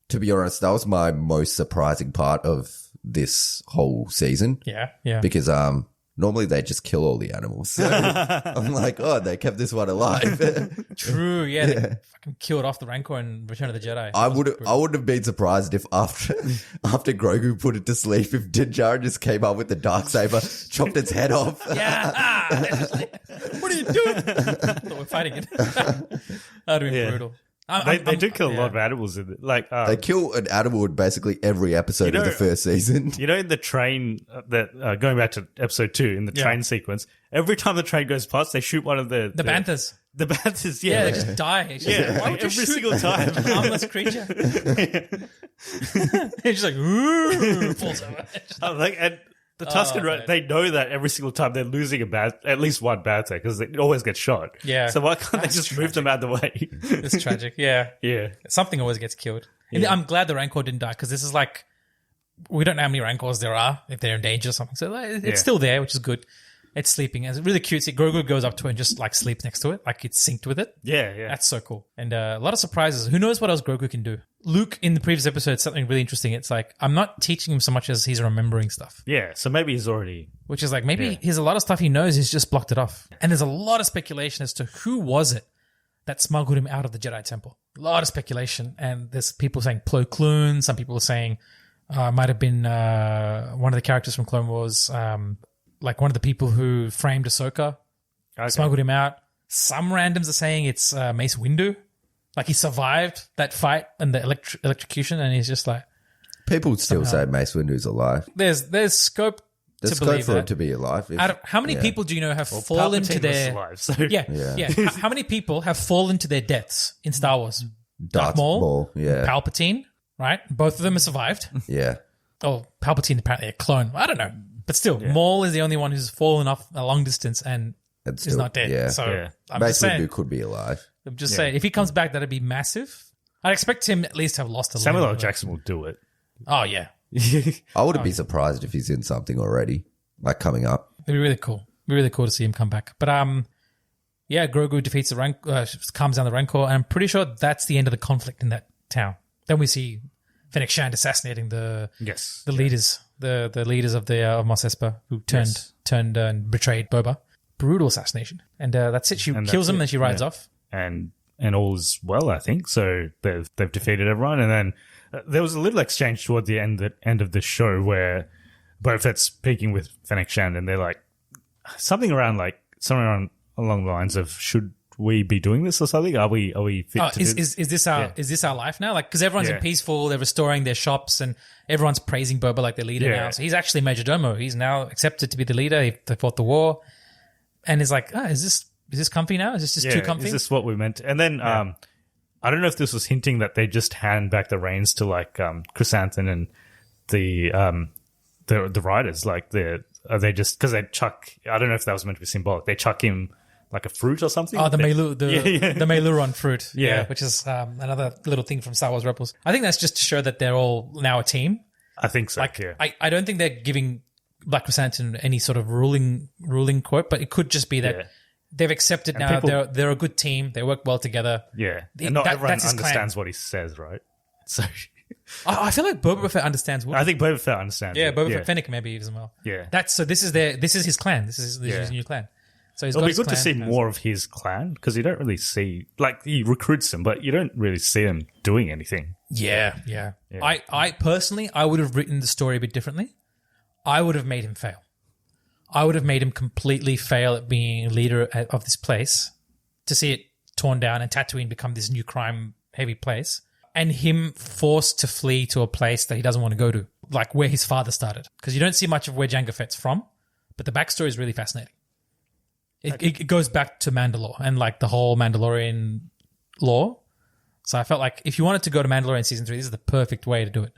To be honest, that was my most surprising part of this whole season. Yeah. Because normally they just kill all the animals. So I'm like, oh, they kept this one alive. True, yeah. They fucking killed off the Rancor in Return of the Jedi. I wouldn't have been surprised if after Grogu put it to sleep, if Din Djarin just came up with the Darksaber, chopped its head off. Yeah. What are you doing? I thought we're fighting it. That would have been brutal. They do kill a lot of animals in it. Like they kill an animal in basically every episode of the first season. You know, in the train that going back to episode 2, in the train sequence, every time the train goes past, they shoot one of the banthas. The banthas, yeah, they just die. It's just, why would you every single time, an harmless creature? It's just like ooh, falls over. And the Tusken, they know that every single time they're losing at least one bantha because they always get shot. Yeah. So why can't they just move them out of the way? It's tragic. Yeah. Yeah. Something always gets killed. Yeah. I'm glad the Rancor didn't die because this is like, we don't know how many Rancors there are if they're in danger or something. So it's still there, which is good. It's sleeping. It's really cute. See, Grogu goes up to it and just like sleeps next to it, like it's synced with it. Yeah. That's so cool. And a lot of surprises. Who knows what else Grogu can do? Luke, in the previous episode, something really interesting. It's like, I'm not teaching him so much as he's remembering stuff. Yeah, so maybe he's already... Which is like, maybe he's a lot of stuff he knows, he's just blocked it off. And there's a lot of speculation as to who was it that smuggled him out of the Jedi Temple. A lot of speculation. And there's people saying Plo Koon. Some people are saying might have been one of the characters from Clone Wars, like one of the people who framed Ahsoka, smuggled him out. Some randoms are saying it's Mace Windu. Like he survived that fight and the electrocution, and he's just like... People still say Mace Windu's alive. There's scope There's to scope believe for that. it to be alive. How many people do you know have fallen to their... alive, so. Yeah. How many people have fallen to their deaths in Star Wars? Darth Maul, Palpatine, right? Both of them have survived. Yeah. Oh, Palpatine apparently a clone. I don't know. But still, Maul is the only one who's fallen off a long distance and is not dead. Yeah. So I'm Mace just saying. Windu could be alive. I'm just saying, if he comes back, that'd be massive. I'd expect him at least to have lost a Samuel limb. L. Jackson will do it. Oh, yeah. I wouldn't be surprised if he's in something already, like coming up. It'd be really cool. It'd be really cool to see him come back. But Grogu defeats the calms down the Rancor, and I'm pretty sure that's the end of the conflict in that town. Then we see Fennec Shand assassinating the leaders, the leaders of the Mos Espa who turned and betrayed Boba. Brutal assassination, and that's it. She kills him, and she rides off. And all's well, I think. So they've defeated everyone, and then there was a little exchange toward the end of the show where Boba Fett's speaking with Fennec Shand, and they're like something around along the lines of, should we be doing this or something? Are we fit to do this? Is this our life now? Like, because everyone's in peaceful, they're restoring their shops, and everyone's praising Boba like their leader now. So he's actually Major Domo. He's now accepted to be the leader. They fought the war, and it's like, is this comfy now? Is this just too comfy? Is this what we meant? And then I don't know if this was hinting that they just hand back the reins to like Chrysanthemum and the writers. Like they just, because they chuck. I don't know if that was meant to be symbolic. They chuck him like a fruit or something. Oh, the Meiluron fruit. Yeah. Which is another little thing from Star Wars Rebels. I think that's just to show that they're all now a team. I think so. Like, I don't think they're giving Black Chrysanthemum any sort of ruling quote, but it could just be that they've accepted now. They're a good team. They work well together. Yeah, and not everyone understands what he says, right? So I feel like Boba Fett understands. I think Boba Fett understands. Yeah, Boba Fett, Fennec maybe as well. Yeah, this is his clan. This is his new clan. So it'll be good to see more of his clan, because you don't really see, like, he recruits them, but you don't really see them doing anything. Yeah. I personally, I would have written the story a bit differently. I would have made him fail. I would have made him completely fail at being leader of this place, to see it torn down and Tatooine become this new crime-heavy place, and him forced to flee to a place that he doesn't want to go to, like where his father started. Because you don't see much of where Jango Fett's from, but the backstory is really fascinating. It goes back to Mandalore and like the whole Mandalorian lore. So I felt like if you wanted to go to Mandalorian Season 3, this is the perfect way to do it.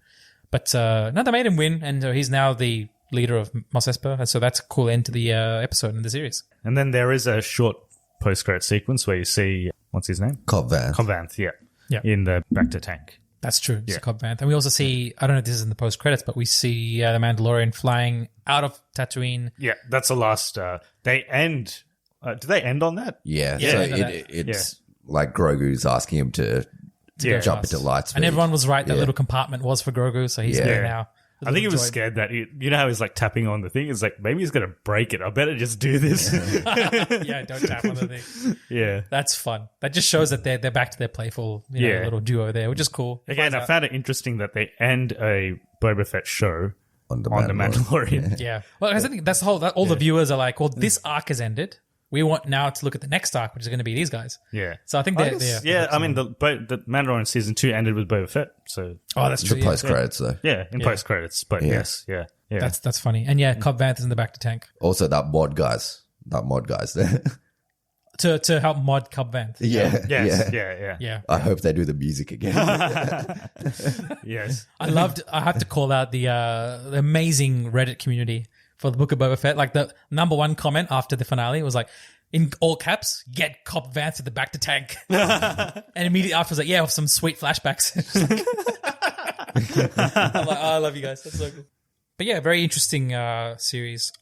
But no, they made him win, and he's now the leader of Mos Espa, and so that's a cool end to the episode in the series. And then there is a short post-credit sequence where you see, what's his name? Cobb Vanth, yeah. In the Bacta tank. That's true. It's Cobb Vanth. And we also see, I don't know if this is in the post-credits, but we see the Mandalorian flying out of Tatooine. Yeah, that's the last... they end... do they end on that? Yeah. So it's like Grogu's asking him to jump into light speed. And everyone was right. That little compartment was for Grogu, so he's there now. I think he was scared that, you know how he's like tapping on the thing? It's like, maybe he's going to break it. I better just do this. Yeah, don't tap on the thing. Yeah. That's fun. That just shows that they're back to their playful little duo there, which is cool. Again, I found it interesting that they end a Boba Fett show on the Mandalorian. Yeah. Well, I think that's all the viewers are like, well, this arc has ended. We want now to look at the next arc, which is going to be these guys. Yeah. So I think they're yeah, I mean, the Mandalorian Season 2 ended with Boba Fett, so... Oh, that's true. The post-credits, though. Yeah, in post-credits, but yes. That's funny. And Cobb Vanth is in the back to tank. Also, that mod guys there. to help mod Cobb Vanth. Yeah. I hope they do the music again. Yes. I have to call out the amazing Reddit community for the Book of Boba Fett. Like, the number one comment after the finale was like, in all caps, get Cobb Vanth at the back to tank. And immediately after was like, with some sweet flashbacks. I'm like, I love you guys. That's so cool. But yeah, very interesting series.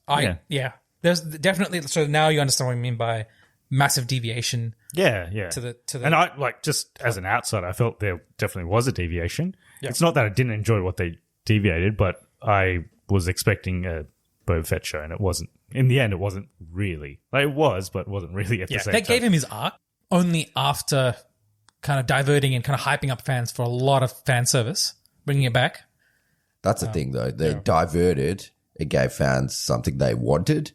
There's definitely, so now you understand what I mean by massive deviation. Yeah. To the and I, like, just as an outsider, I felt there definitely was a deviation. Yeah. It's not that I didn't enjoy what they deviated, but I was expecting a Boba Fett show, and it wasn't. In the end, it wasn't really. Like, it was, but it wasn't really at the same time. They gave him his arc only after kind of diverting and kind of hyping up fans for a lot of fan service, bringing it back. That's the thing, though. They diverted. It gave fans something they wanted.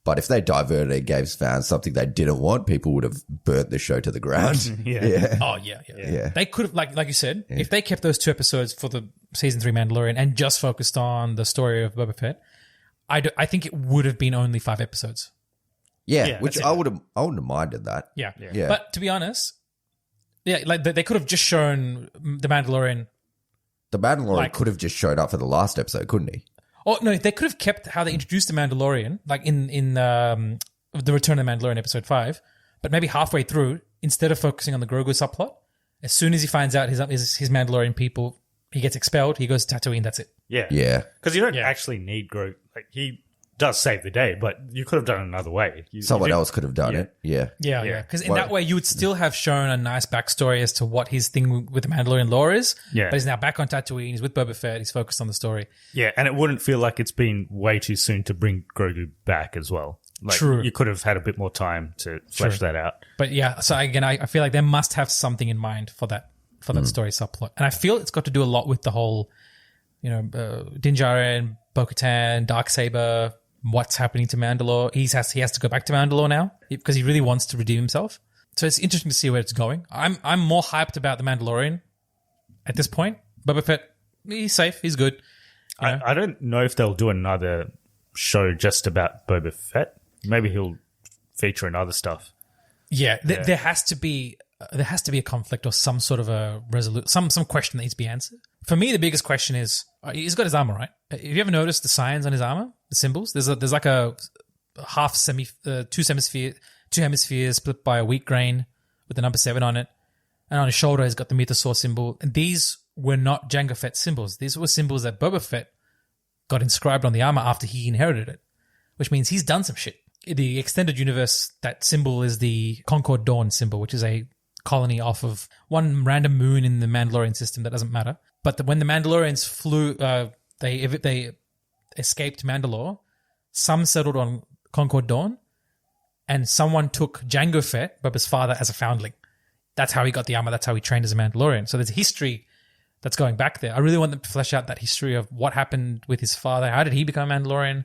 But if they diverted, it gave fans something they didn't want, people would have burnt the show to the ground. Yeah. Oh, yeah. They could have, like you said, if they kept those 2 episodes for the Season 3 Mandalorian and just focused on the story of Boba Fett, I think it would have been only 5 episodes. Yeah, which I wouldn't have minded that. Yeah. But to be honest, like they could have just shown the Mandalorian. The Mandalorian could have just showed up for the last episode, couldn't he? Oh no, they could have kept how they introduced the Mandalorian, like in the Return of the Mandalorian episode 5, but maybe halfway through, instead of focusing on the Grogu subplot, as soon as he finds out his Mandalorian people, he gets expelled. He goes to Tatooine. That's it. Yeah. Because you don't actually need Grogu. Like, he does save the day, but you could have done it another way. Someone else could have done it. Yeah. Because in that way, you would still have shown a nice backstory as to what his thing with the Mandalorian lore is. Yeah. But he's now back on Tatooine. He's with Boba Fett. He's focused on the story. Yeah, and it wouldn't feel like it's been way too soon to bring Grogu back as well. Like, True. You could have had a bit more time to flesh that out. But yeah, so again, I feel like they must have something in mind for that story subplot. And I feel it's got to do a lot with the whole Din Djarin, Bo-Katan, Darksaber, what's happening to Mandalore. He has to go back to Mandalore now because he really wants to redeem himself. So it's interesting to see where it's going. I'm more hyped about the Mandalorian at this point. Boba Fett, he's safe, he's good. I don't know if they'll do another show just about Boba Fett. Maybe he'll feature in other stuff. Yeah, there has to be a conflict or some sort of a some question that needs to be answered. For me, the biggest question is he's got his armor, right? Have you ever noticed the signs on his armor, the symbols? There's like a two hemispheres split by a wheat grain with the number 7 on it, and on his shoulder he's got the mythosaur symbol. And these were not Jango Fett symbols. These were symbols that Boba Fett got inscribed on the armor after he inherited it, which means he's done some shit. The extended universe, that symbol is the Concord Dawn symbol, which is a colony off of one random moon in the Mandalorian system that doesn't matter. But when the Mandalorians flew, they escaped Mandalore, some settled on Concord Dawn, and someone took Jango Fett, Boba's father, as a foundling. That's how he got the armor. That's how he trained as a Mandalorian. So there's a history that's going back there. I really want them to flesh out that history of what happened with his father. How did he become a Mandalorian?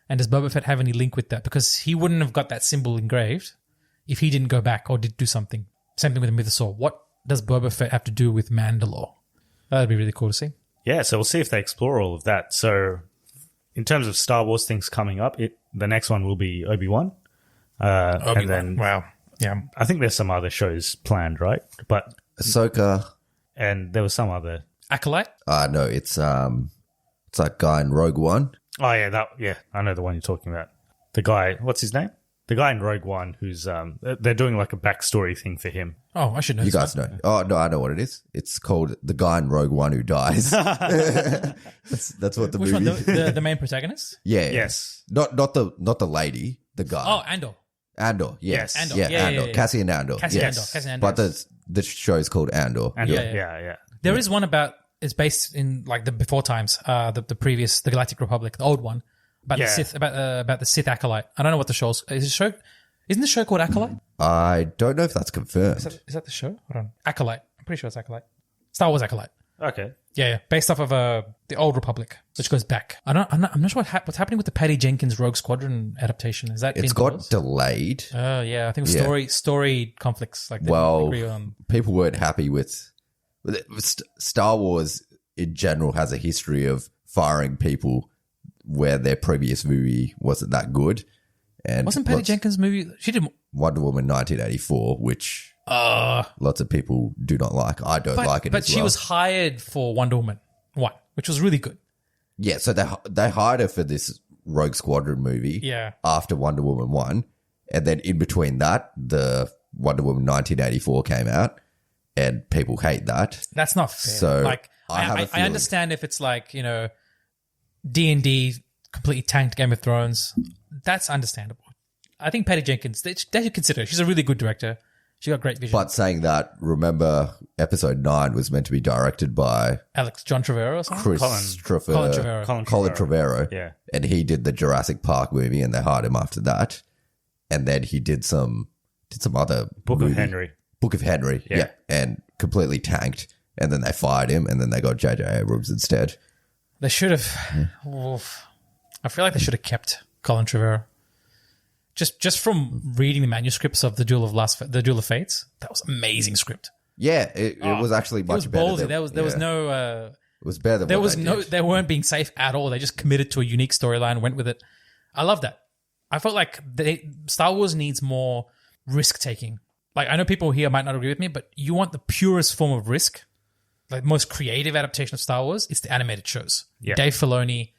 And does Boba Fett have any link with that? Because he wouldn't have got that symbol engraved if he didn't go back or did do something. Same thing with the mythosaur. What does Boba Fett have to do with Mandalore? That'd be really cool to see. Yeah, so we'll see if they explore all of that. So in terms of Star Wars things coming up, the next one will be Obi-Wan. And then, wow. Yeah. I think there's some other shows planned, right? But Ahsoka. And there was some other... Acolyte? No, it's that guy in Rogue One. Oh, yeah, I know the one you're talking about. The guy, what's his name? The guy in Rogue One who's, they're doing like a backstory thing for him. Oh, I should know. You guys know. Oh, no, I know what it is. It's called The Guy in Rogue One Who Dies. That's what the Which movie... one? The main protagonist? Yeah. Yes. Not the lady, the guy. Oh, Andor. Andor, yes. Andor. Yeah, Yeah, Andor. yeah. Cassian Andor. Cassian yes. Andor. But the show is called Andor. Yeah. There is one about, it's based in like the before times, the previous, the Galactic Republic, the old one, about the Sith, about the Sith Acolyte. I don't know what the show's, isn't the show called Acolyte? I don't know if that's confirmed. Is that the show? Hold on. Acolyte. I'm pretty sure it's Acolyte. Star Wars Acolyte. Okay. Yeah. Based off of the Old Republic, which goes back. I'm not sure what's happening with the Patty Jenkins Rogue Squadron adaptation. Is that It's got delayed. Oh, yeah. I think it was story conflicts. Like people weren't happy with Star Wars in general has a history of firing people where their previous movie wasn't that good. And wasn't Patty Jenkins' movie? She did Wonder Woman 1984, which lots of people do not like. I don't like it. But she was hired for Wonder Woman 1, which was really good. Yeah, so they hired her for this Rogue Squadron movie. Yeah. After Wonder Woman 1, and then in between that, the Wonder Woman 1984 came out, and people hate that. That's not fair. So like I understand if it's like, D&D completely tanked Game of Thrones. That's understandable. I think Patty Jenkins, they should consider her. She's a really good director. She got great vision. But saying that, remember episode 9 was meant to be directed by John Trevorrow or something? Colin Trevorrow. Yeah. And he did the Jurassic Park movie, and they hired him after that. And then he did some other Book movie. of Henry. Book of Henry, yeah. And completely tanked. And then they fired him, and then they got J.J. Abrams instead. They should have. I feel like they should have kept Colin Trevorrow. Just from reading the manuscripts of the Duel of Fates, that was an amazing script. Yeah, it was actually much better. Ballsy. There was no. It was better than they weren't being safe at all. They just committed to a unique storyline, went with it. I love that. I felt like Star Wars needs more risk taking. Like, I know people here might not agree with me, but you want the purest form of risk, like most creative adaptation of Star Wars, it's the animated shows. Yeah. Dave Filoni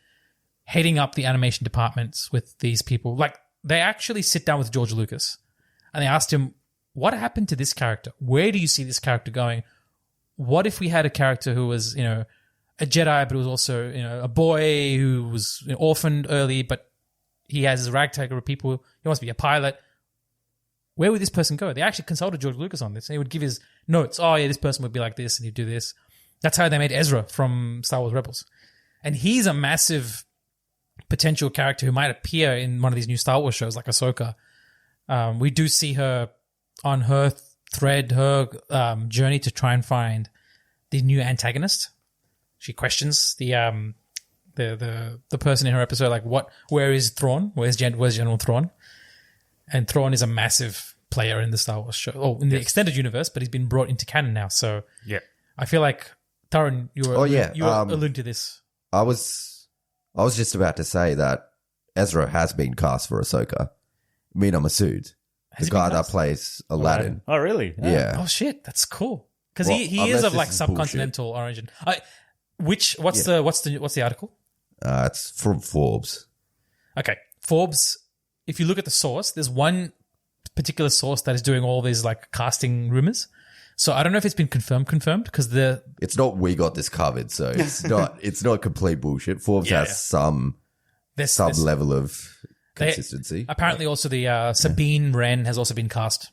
heading up the animation departments with these people. Like, they actually sit down with George Lucas and they asked him, what happened to this character? Where do you see this character going? What if we had a character who was, a Jedi, but was also, a boy who was orphaned early, but he has his ragtag of people. He wants to be a pilot. Where would this person go? They actually consulted George Lucas on this. And he would give his notes. Oh, yeah, this person would be like this and he'd do this. That's how they made Ezra from Star Wars Rebels. And he's a massive potential character who might appear in one of these new Star Wars shows like Ahsoka. We do see her on her thread, her journey to try and find the new antagonist. She questions the person in her episode, like, where is Thrawn? Where's General Thrawn? And Thrawn is a massive player in the Star Wars show, or in the extended universe, but he's been brought into canon now. So I feel like, Taran, you were alluding to this. I was just about to say that Ezra has been cast for Ahsoka. Mina Masood, the guy that plays Aladdin. Oh, really? Yeah. Oh shit, that's cool. Because he is of like subcontinental origin. What's the article? It's from Forbes. Okay, Forbes. If you look at the source, there's one particular source that is doing all these like casting rumors. So I don't know if it's been confirmed because it's not we got this covered, so it's not complete bullshit. Forbes has some level of consistency. Apparently, also the Sabine Wren has also been cast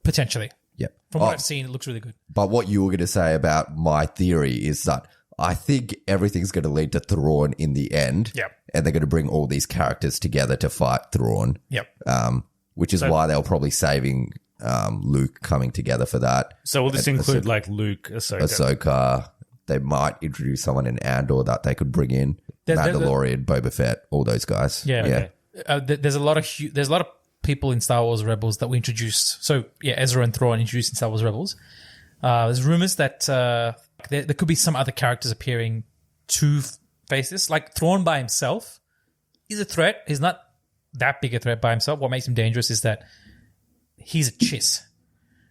potentially. Yep. From what I've seen, it looks really good. But what you were going to say about my theory is that I think everything's going to lead to Thrawn in the end. Yep. And they're going to bring all these characters together to fight Thrawn. Yep. Which is why they're probably saving Luke coming together for that. So will this include like Luke, Ahsoka? They might introduce someone in Andor that they could bring in. Mandalorian, Boba Fett, all those guys. Yeah. Okay. There's a lot of people in Star Wars Rebels that we introduced. So Ezra and Thrawn introduced in Star Wars Rebels. There's rumors that there could be some other characters appearing to face this. Like Thrawn by himself is a threat. He's not that big a threat by himself. What makes him dangerous is that he's a Chiss.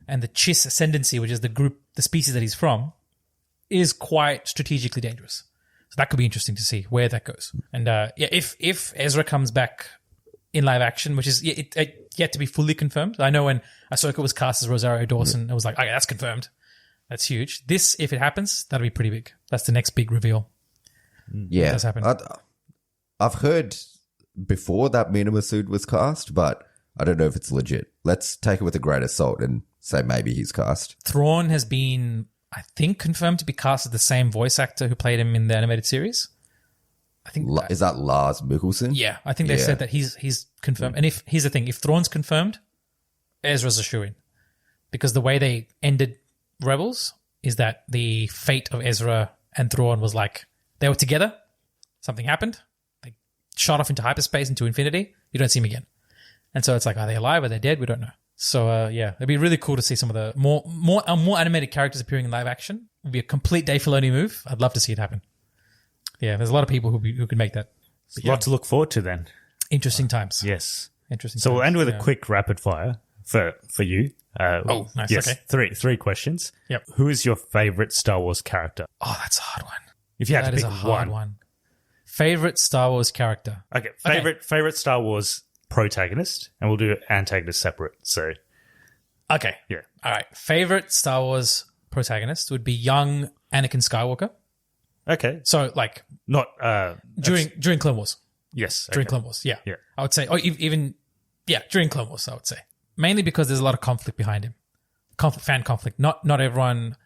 And the Chiss ascendancy, which is the species that he's from, is quite strategically dangerous. So that could be interesting to see where that goes. And if Ezra comes back in live action, which is yet to be fully confirmed. I know when Ahsoka was cast as Rosario Dawson, it was like, okay, that's confirmed. That's huge. This, if it happens, that'll be pretty big. That's the next big reveal. Yeah. It does happen. I've heard before that Mina Masood was cast, but I don't know if it's legit. Let's take it with a grain of salt and say maybe he's cast. Thrawn has been, I think, confirmed to be cast as the same voice actor who played him in the animated series. I think is that Lars Mikkelsen? Yeah, I think they said that he's confirmed. And here's the thing, if Thrawn's confirmed, Ezra's a shoo-in. Because the way they ended Rebels is that the fate of Ezra and Thrawn was like, they were together, something happened, they shot off into hyperspace, into infinity, you don't see them again. And so it's like, are they alive? Are they dead? We don't know. So it'd be really cool to see some of the more animated characters appearing in live action. It'd be a complete Dave Filoni move. I'd love to see it happen. Yeah, there's a lot of people who could make that. A lot to look forward to then. Interesting times. Yes. Interesting. So times. we'll end with a quick rapid fire for you. Nice. Yes, okay. Three questions. Yep. Who is your favorite Star Wars character? Oh, that's a hard one. If you had to pick a hard one. Favorite Star Wars character. Okay. Favorite Star Wars protagonist, and we'll do antagonist separate. So. Okay. Yeah. All right. Favorite Star Wars protagonist would be young Anakin Skywalker. Okay. So like not during Clone Wars. Yes. During Clone Wars. Yeah. Yeah. I would say, or even during Clone Wars, I would say. Mainly because there's a lot of conflict behind him. Fan conflict. Not everyone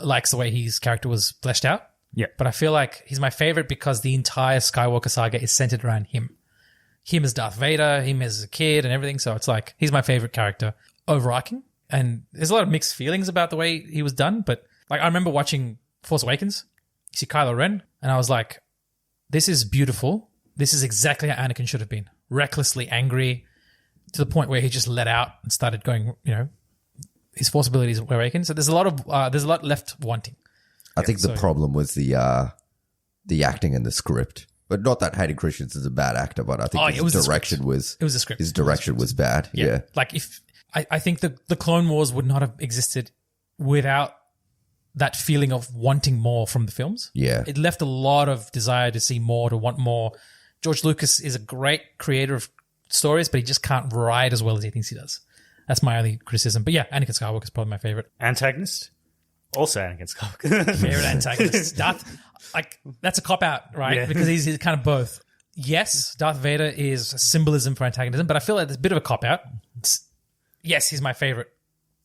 likes the way his character was fleshed out. Yeah. But I feel like he's my favorite because the entire Skywalker saga is centered around him. Him as Darth Vader, him as a kid and everything. So it's like, he's my favorite character. Overarching. And there's a lot of mixed feelings about the way he was done. But like, I remember watching Force Awakens. You see Kylo Ren. And I was like, this is beautiful. This is exactly how Anakin should have been. Recklessly angry to the point where he just let out and started going, his Force abilities were awakened. So there's a lot left wanting. I think the problem was the acting and the script. But not that Hayden Christensen's a bad actor, but I think his direction was... It was the script. His direction was bad. Yeah. Like I think the Clone Wars would not have existed without that feeling of wanting more from the films. Yeah. It left a lot of desire to see more, to want more. George Lucas is a great creator of stories, but he just can't write as well as he thinks he does. That's my only criticism. But yeah, Anakin Skywalker is probably my favorite. Antagonist? Also Anakin Skywalker. Favorite antagonist. That's a cop-out, right? Yeah. Because he's kind of both. Yes, Darth Vader is a symbolism for antagonism, but I feel like there's a bit of a cop-out. Yes, he's my favorite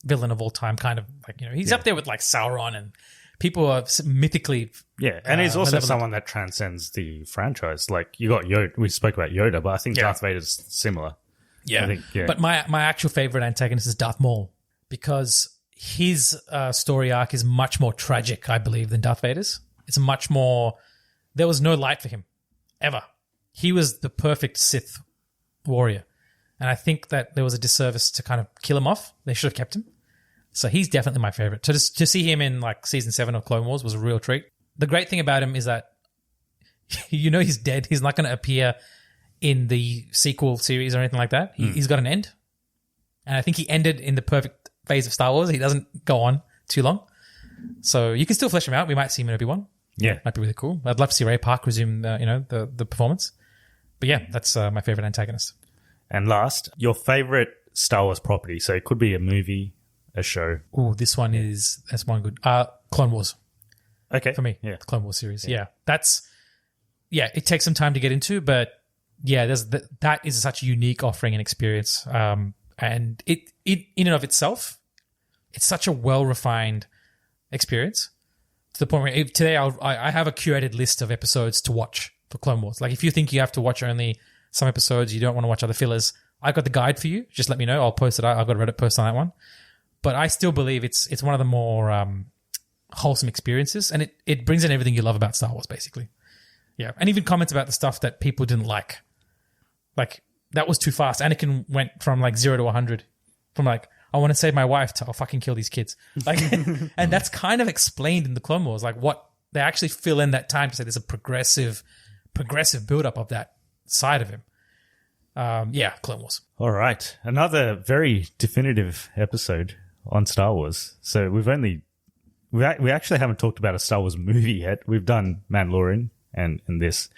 villain of all time, kind of like, he's up there with like Sauron, and people are mythically... Yeah, and he's also someone that transcends the franchise. Like, you got Yoda, we spoke about Yoda, but I think Darth Vader's similar. Yeah. I think, But my actual favorite antagonist is Darth Maul, because his story arc is much more tragic, I believe, than Darth Vader's. It's much more. There was no light for him ever. He was the perfect Sith warrior, and I think that there was a disservice to kind of kill him off. They should have kept him. So he's definitely my favorite. To see him in like season 7 of Clone Wars was a real treat. The great thing about him is that he's dead. He's not going to appear in the sequel series or anything like that. He's got an end. And I think he ended in the perfect phase of Star Wars. He doesn't go on too long. So you can still flesh him out. We might see him in Obi-Wan. Yeah. Might be really cool. I'd love to see Ray Park resume the performance. But yeah, that's my favorite antagonist. And last, your favorite Star Wars property. So it could be a movie, a show. Oh, that's one good. Clone Wars. Okay. For me. Yeah. The Clone Wars series. Yeah. It takes some time to get into, but yeah, that is such a unique offering and experience. And it in and of itself, it's such a well-refined experience to the point where today I have a curated list of episodes to watch for Clone Wars. Like if you think you have to watch only some episodes, you don't want to watch other fillers, I've got the guide for you. Just let me know. I'll post it out. I've got a Reddit post on that one. But I still believe it's one of the more wholesome experiences, and it brings in everything you love about Star Wars, basically. Yeah, and even comments about the stuff that people didn't like. Like, that was too fast. Anakin went from like 0 to 100. From like, I want to save my wife to I'll fucking kill these kids. Like, and that's kind of explained in the Clone Wars. Like, what they actually fill in that time to say there's a progressive build-up of that side of him. Clone Wars. All right. Another very definitive episode on Star Wars. So we actually haven't talked about a Star Wars movie yet. We've done Mandalorian and this,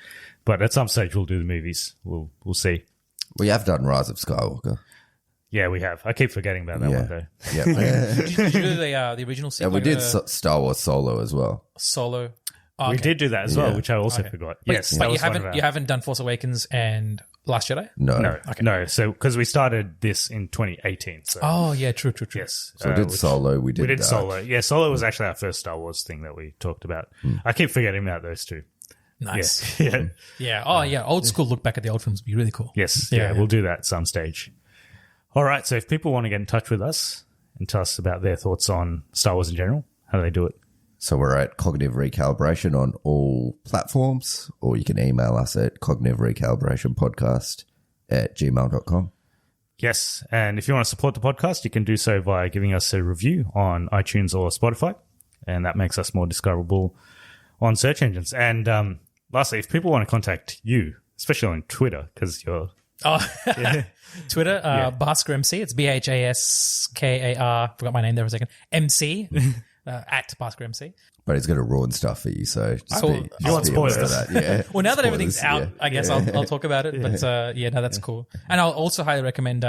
but at some stage we'll do the movies. We'll see. We have done Rise of Skywalker. Yeah, we have. I keep forgetting about that one though. Yeah. Did you do the original sequel? And we did Star Wars Solo as well. Solo. We did do that as well, which I also forgot. But, yes, but you haven't done Force Awakens and Last Jedi? No. So because we started this in 2018. So. Oh yeah, true. Yes. So we did Solo. We did Solo. Yeah, Solo was actually our first Star Wars thing that we talked about. I keep forgetting about those two. Nice. Yeah. Yeah. Oh yeah. Old school look back at the old films would be really cool. Yes. Yeah. We'll do that at some stage. All right. So if people want to get in touch with us and tell us about their thoughts on Star Wars in general, how do they do it? So we're at Cognitive Recalibration on all platforms, or you can email us at cognitiverecalibrationpodcast@gmail.com. Yes. And if you want to support the podcast, you can do so by giving us a review on iTunes or Spotify. And that makes us more discoverable on search engines. And lastly, if people want to contact you, especially on Twitter, because you're... Twitter, Bhaskar MC. It's BHASKAR. Forgot my name there for a second. MC. At Bhaskar MC. But it's going to ruin stuff for you, so just you want spoilers. That. Yeah. Well, now that everything's out, I guess I'll talk about it. But that's cool. And I'll also highly recommend,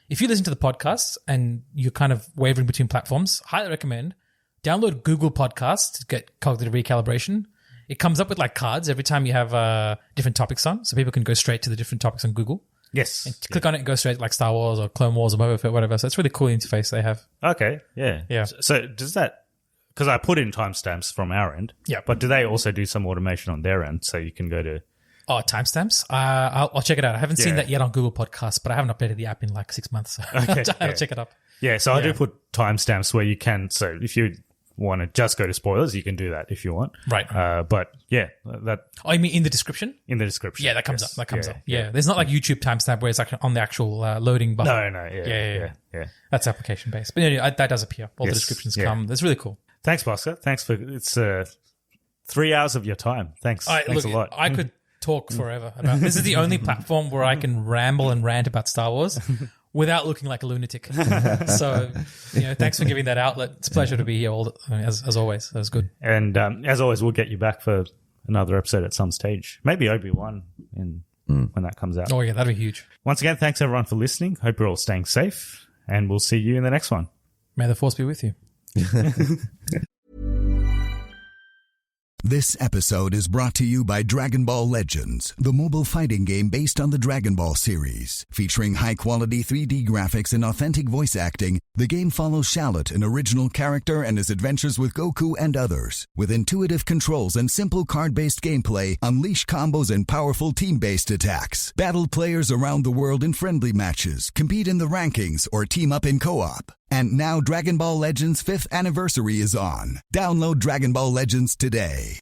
if you listen to the podcast and you're kind of wavering between platforms, highly recommend download Google Podcasts to get Cognitive Recalibration. It comes up with like cards every time you have different topics on, so people can go straight to the different topics on Google. Yes. And click on it and go straight to like Star Wars or Clone Wars or Boba Fett, whatever. So it's a really cool interface they have. Okay. Yeah. Yeah. So does that... Because I put in timestamps from our end. Yeah. But do they also do some automation on their end so you can go to... Oh, timestamps? I'll check it out. I haven't seen that yet on Google Podcasts, but I haven't updated the app in like 6 months. So I'll check it up. Yeah, so I do put timestamps where you can... So if you want to just go to spoilers, you can do that if you want. Right. But yeah, that... Oh, you mean in the description? In the description. Yeah, that comes up. That comes up. Yeah. There's not like YouTube timestamp where it's actually on the actual loading button. No. Yeah. That's application based. But anyway, that does appear. All the descriptions come. That's really cool. Thanks, Bhaskar. Thanks for... It's 3 hours of your time. Thanks a lot. I could talk forever about... This is the only platform where I can ramble and rant about Star Wars without looking like a lunatic. So, thanks for giving that outlet. It's a pleasure to be here as always. That was good. And as always, we'll get you back for another episode at some stage. Maybe Obi-Wan when that comes out. Oh, yeah, that'd be huge. Once again, thanks everyone for listening. Hope you're all staying safe, and we'll see you in the next one. May the Force be with you. This episode is brought to you by Dragon Ball Legends, the mobile fighting game based on the Dragon Ball series. Featuring high-quality 3D graphics and authentic voice acting, the game follows Shallot, an original character, and his adventures with Goku and others. With intuitive controls and simple card-based gameplay, unleash combos and powerful team-based attacks. Battle players around the world in friendly matches, compete in the rankings, or team up in co-op. And now Dragon Ball Legends 5th anniversary is on. Download Dragon Ball Legends today.